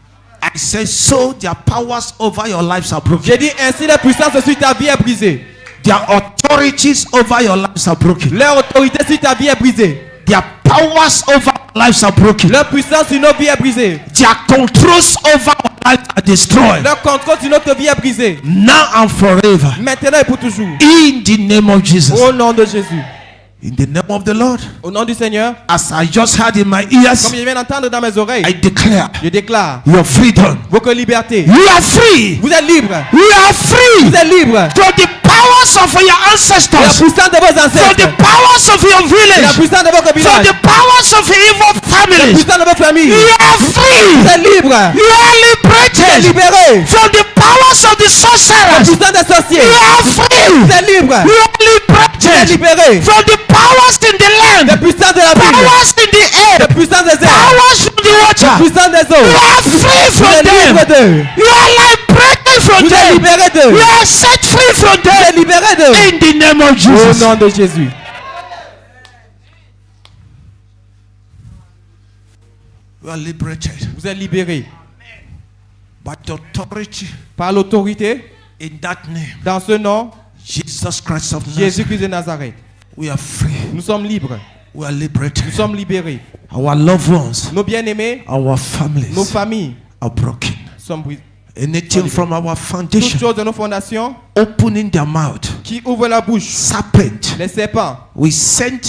Speaker 2: I say, so their powers over your lives are broken.
Speaker 1: J'ai dit ainsi les puissances sur ta vie est brisée.
Speaker 2: Their authorities over your lives are broken.
Speaker 1: Leur autorité sur ta vie est brisée.
Speaker 2: Their powers over our lives are broken.
Speaker 1: Leur puissance sur nos vies est brisée.
Speaker 2: Their controls over our lives are destroyed.
Speaker 1: Leur contrôle sur notre vie est brisé.
Speaker 2: Now and forever.
Speaker 1: Maintenant et pour toujours.
Speaker 2: In the name of Jesus.
Speaker 1: Au nom de Jésus.
Speaker 2: In the name of the Lord.
Speaker 1: Au nom du Seigneur.
Speaker 2: As I just heard in my ears,
Speaker 1: Comme je viens d'entendre dans mes oreilles.
Speaker 2: I declare
Speaker 1: Je déclare.
Speaker 2: your freedom.
Speaker 1: Votre liberté.
Speaker 2: You are free.
Speaker 1: Vous êtes libre.
Speaker 2: You are free
Speaker 1: Vous êtes libre.
Speaker 2: from the powers of your
Speaker 1: La
Speaker 2: ancestors,
Speaker 1: puissance de vos
Speaker 2: from
Speaker 1: ancêtres.
Speaker 2: the powers of your
Speaker 1: La
Speaker 2: village,
Speaker 1: puissance de votre
Speaker 2: from
Speaker 1: village.
Speaker 2: the powers of your evil
Speaker 1: La
Speaker 2: families.
Speaker 1: puissance de votre famille.
Speaker 2: You are
Speaker 1: Vous
Speaker 2: free.
Speaker 1: êtes libre.
Speaker 2: You are
Speaker 1: Vous êtes
Speaker 2: liberated
Speaker 1: libéré.
Speaker 2: from the powers of the
Speaker 1: La
Speaker 2: sorcerers.
Speaker 1: puissance des sorciers.
Speaker 2: You are
Speaker 1: Vous
Speaker 2: free.
Speaker 1: êtes libre.
Speaker 2: You are
Speaker 1: Vous êtes
Speaker 2: liberated
Speaker 1: libéré.
Speaker 2: from the powers in the
Speaker 1: La
Speaker 2: land,
Speaker 1: puissance de la ville.
Speaker 2: powers in the
Speaker 1: La
Speaker 2: air,
Speaker 1: puissance des airs.
Speaker 2: powers from the
Speaker 1: La
Speaker 2: water.
Speaker 1: puissance des eaux.
Speaker 2: You are free
Speaker 1: Vous
Speaker 2: from
Speaker 1: êtes libre
Speaker 2: them.
Speaker 1: d'eux.
Speaker 2: You are liberated from
Speaker 1: Vous êtes
Speaker 2: them.
Speaker 1: libéré d'eux.
Speaker 2: You are set free from
Speaker 1: Vous êtes
Speaker 2: them.
Speaker 1: libéré d'eux.
Speaker 2: In the name of
Speaker 1: Au
Speaker 2: Jesus.
Speaker 1: nom de Jésus.
Speaker 2: You are liberated
Speaker 1: Vous êtes libérés
Speaker 2: by the authority
Speaker 1: par l'autorité
Speaker 2: in that name,
Speaker 1: dans ce nom,
Speaker 2: Jesus Christ of Nazareth.
Speaker 1: Jésus-Christ de Nazareth.
Speaker 2: We are free.
Speaker 1: Nous sommes libres.
Speaker 2: We are liberated.
Speaker 1: Nous sommes libérés.
Speaker 2: Our loved ones,
Speaker 1: Nos bien-aimés,
Speaker 2: our
Speaker 1: nos
Speaker 2: families
Speaker 1: familles
Speaker 2: are broken.
Speaker 1: sont brisés.
Speaker 2: Anything from our
Speaker 1: Toutes
Speaker 2: foundation
Speaker 1: choses de nos fondations
Speaker 2: opening their mouth,
Speaker 1: qui ouvrent la bouche,
Speaker 2: serpent,
Speaker 1: les serpents.
Speaker 2: we send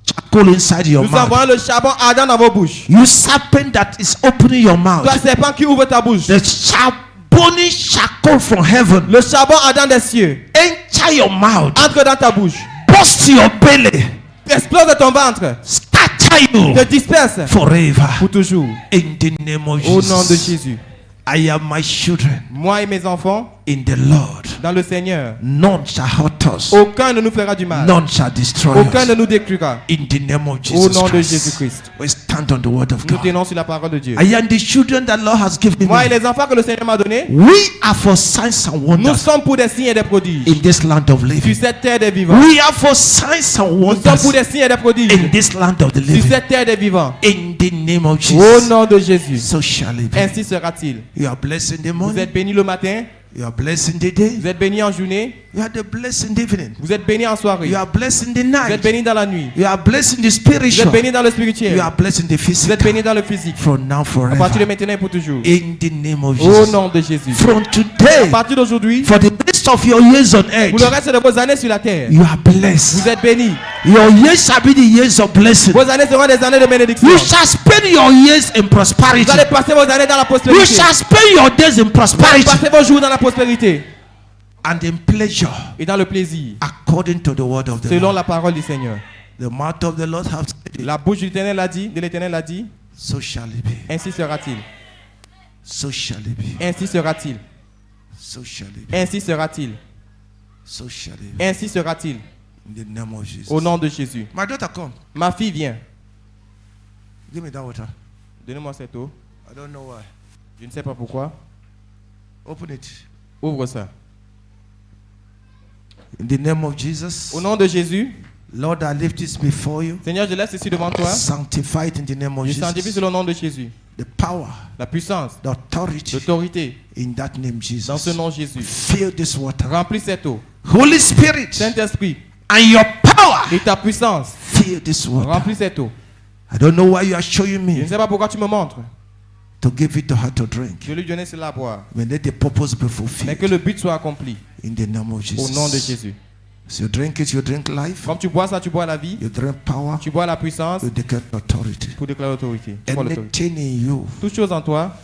Speaker 2: charcoal inside your
Speaker 1: Nous
Speaker 2: mouth.
Speaker 1: envoyons le charbon ardent dans vos bouches.
Speaker 2: You serpent that is opening your mouth,
Speaker 1: Toi, serpent qui ouvre ta bouche.
Speaker 2: the burning charcoal from heaven
Speaker 1: Le charbon ardent des cieux
Speaker 2: enter your mouth,
Speaker 1: entre dans ta bouche.
Speaker 2: burst your belly,
Speaker 1: Explose ton ventre.
Speaker 2: scatter you
Speaker 1: Te disperse
Speaker 2: forever.
Speaker 1: pour toujours.
Speaker 2: In the name of
Speaker 1: Au nom de
Speaker 2: Jesus,
Speaker 1: Jésus.
Speaker 2: I am my children
Speaker 1: Moi et mes enfants,
Speaker 2: in the Lord.
Speaker 1: dans le Seigneur,
Speaker 2: None shall hurt us.
Speaker 1: aucun ne nous fera du mal.
Speaker 2: None shall destroy
Speaker 1: Aucun ne
Speaker 2: us.
Speaker 1: nous détruira.
Speaker 2: In the name of
Speaker 1: Au
Speaker 2: Jesus
Speaker 1: nom de
Speaker 2: Christ.
Speaker 1: Jésus-Christ.
Speaker 2: We stand on the word of
Speaker 1: Nous
Speaker 2: God.
Speaker 1: tenons sur la parole de Dieu.
Speaker 2: I am the children that Lord has given
Speaker 1: Moi et
Speaker 2: me.
Speaker 1: les enfants que le Seigneur m'a donnés,
Speaker 2: We are for signs and
Speaker 1: nous
Speaker 2: wonders
Speaker 1: sommes pour des signes et des prodiges.
Speaker 2: in this land of
Speaker 1: Sur
Speaker 2: living.
Speaker 1: cette terre des vivants.
Speaker 2: We are for signs and
Speaker 1: Nous sommes
Speaker 2: wonders
Speaker 1: pour des signes et des prodiges.
Speaker 2: in this land of the
Speaker 1: Sur
Speaker 2: living.
Speaker 1: cette terre des vivants.
Speaker 2: In the name of
Speaker 1: Au
Speaker 2: Jesus.
Speaker 1: nom de Jésus.
Speaker 2: So shall it be.
Speaker 1: Ainsi sera-t-il.
Speaker 2: You are blessed in the
Speaker 1: Vous
Speaker 2: morning.
Speaker 1: êtes bénis le matin
Speaker 2: You are blessed in the day.
Speaker 1: Vous êtes bénis en journée.
Speaker 2: You are the blessed in the evening.
Speaker 1: Vous êtes bénis en soirée.
Speaker 2: You are blessed in the
Speaker 1: Vous êtes
Speaker 2: night.
Speaker 1: bénis dans la nuit.
Speaker 2: You are blessed in the
Speaker 1: Vous
Speaker 2: spiritual.
Speaker 1: êtes bénis dans le
Speaker 2: You
Speaker 1: spirituel.
Speaker 2: are blessed in the
Speaker 1: Vous êtes
Speaker 2: physical.
Speaker 1: bénis dans le physique.
Speaker 2: From now
Speaker 1: À partir de
Speaker 2: forever.
Speaker 1: maintenant et pour toujours.
Speaker 2: In the name of
Speaker 1: Au
Speaker 2: Jesus.
Speaker 1: nom de Jésus.
Speaker 2: From
Speaker 1: À
Speaker 2: today,
Speaker 1: partir d'aujourd'hui,
Speaker 2: for the rest of your years on
Speaker 1: pour le
Speaker 2: earth,
Speaker 1: reste de vos années sur la terre,
Speaker 2: you are blessed.
Speaker 1: vous êtes bénis.
Speaker 2: Your years shall be the years of blessing.
Speaker 1: Vos années seront des années de bénédiction.
Speaker 2: You shall spend your years in prosperity.
Speaker 1: Vous allez passer vos années dans la
Speaker 2: You
Speaker 1: prospérité.
Speaker 2: shall spend your days in
Speaker 1: Vous allez
Speaker 2: prosperity
Speaker 1: passer vos jours dans la prospérité
Speaker 2: and in pleasure,
Speaker 1: et dans le plaisir,
Speaker 2: according to the word of the
Speaker 1: selon
Speaker 2: Lord.
Speaker 1: la parole du Seigneur.
Speaker 2: The mouth of the Lord has said it.
Speaker 1: La bouche de l'Éternel a dit,
Speaker 2: So shall it be.
Speaker 1: ainsi sera-t-il.
Speaker 2: So shall it be.
Speaker 1: Ainsi sera-t-il.
Speaker 2: So shall it be.
Speaker 1: Ainsi sera-t-il.
Speaker 2: So shall it be.
Speaker 1: Ainsi sera-t-il.
Speaker 2: In the name of Jesus.
Speaker 1: Au nom de Jésus.
Speaker 2: My daughter, come.
Speaker 1: Ma fille vient.
Speaker 2: Give me that water.
Speaker 1: Donnez-moi cette eau.
Speaker 2: I don't know why.
Speaker 1: Je ne sais pas pourquoi.
Speaker 2: Open it.
Speaker 1: Ouvre ça.
Speaker 2: In the name of Jesus.
Speaker 1: Au nom de Jésus.
Speaker 2: Lord, I lift this before you.
Speaker 1: Seigneur, je laisse ici devant toi.
Speaker 2: Sanctify it in the name of
Speaker 1: Je sanctifie
Speaker 2: Jesus.
Speaker 1: selon le nom de Jésus.
Speaker 2: The power,
Speaker 1: La puissance,
Speaker 2: the authority
Speaker 1: l'autorité
Speaker 2: in that name,
Speaker 1: dans ce
Speaker 2: Jesus.
Speaker 1: nom Jésus.
Speaker 2: Fill this water.
Speaker 1: Remplis cette eau.
Speaker 2: Holy Spirit
Speaker 1: Saint-Esprit,
Speaker 2: and your power.
Speaker 1: et ta puissance.
Speaker 2: Fill this water.
Speaker 1: Remplis cette eau.
Speaker 2: I don't know why you are showing
Speaker 1: Je ne
Speaker 2: me
Speaker 1: sais pas pourquoi tu me montres.
Speaker 2: to give it to her to drink.
Speaker 1: Je lui donnais cela à boire.
Speaker 2: But let the purpose be
Speaker 1: Mais
Speaker 2: fulfilled
Speaker 1: que le but soit accompli.
Speaker 2: in the name of
Speaker 1: Au nom de
Speaker 2: Jesus.
Speaker 1: Jésus.
Speaker 2: So you drink it, you drink life,
Speaker 1: Comme tu bois ça, tu bois la vie.
Speaker 2: you drink power,
Speaker 1: Tu bois la puissance
Speaker 2: you declare authority.
Speaker 1: pour déclarer l'autorité. Tu bois l'autorité.
Speaker 2: Anything in you
Speaker 1: Toute chose en toi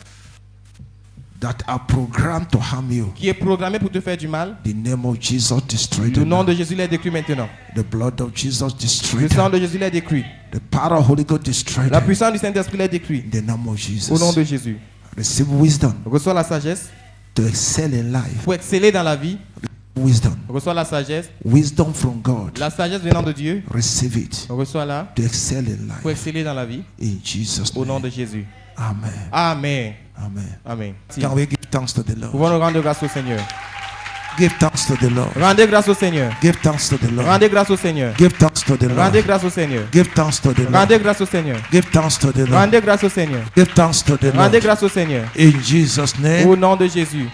Speaker 2: that are programmed to harm you,
Speaker 1: qui est programmée pour te faire du mal,
Speaker 2: the name of Jesus destroy
Speaker 1: le
Speaker 2: them.
Speaker 1: nom de Jésus les détruit maintenant.
Speaker 2: The blood of Jesus destroy
Speaker 1: Le sang
Speaker 2: them.
Speaker 1: de Jésus les détruit.
Speaker 2: The power of Holy Ghost destroy
Speaker 1: La
Speaker 2: them.
Speaker 1: puissance du Saint-Esprit les détruit.
Speaker 2: In the name of
Speaker 1: Au nom
Speaker 2: Jesus.
Speaker 1: de Jésus.
Speaker 2: Receive wisdom
Speaker 1: Reçois la sagesse
Speaker 2: to excel in life.
Speaker 1: pour exceller dans la vie.
Speaker 2: Wisdom.
Speaker 1: Reçois la sagesse.
Speaker 2: Wisdom from God.
Speaker 1: La sagesse venant de Dieu.
Speaker 2: Receive it
Speaker 1: Reçois-la
Speaker 2: to excel in
Speaker 1: pour
Speaker 2: life.
Speaker 1: exceller dans la vie.
Speaker 2: In Jesus'
Speaker 1: Au nom
Speaker 2: name.
Speaker 1: de Jésus.
Speaker 2: Amen.
Speaker 1: Amen.
Speaker 2: Amen.
Speaker 1: Amen.
Speaker 2: Can we give thanks to the Lord?
Speaker 1: Pouvons nous rendre grâce au Seigneur.
Speaker 2: Give thanks to the Lord.
Speaker 1: Rendez grâce au Seigneur.
Speaker 2: Give thanks to the Lord.
Speaker 1: Rendez grâce au Seigneur.
Speaker 2: Give thanks to the
Speaker 1: Rendez
Speaker 2: Lord.
Speaker 1: grâce au Seigneur.
Speaker 2: Give thanks to the Lord.
Speaker 1: Rendez grâce au Seigneur.
Speaker 2: Give thanks to the Lord.
Speaker 1: Rendez grâce au Seigneur.
Speaker 2: Give thanks to the
Speaker 1: Rendez
Speaker 2: Lord.
Speaker 1: grâce au Seigneur.
Speaker 2: In Jesus' name.
Speaker 1: Au nom de Jésus.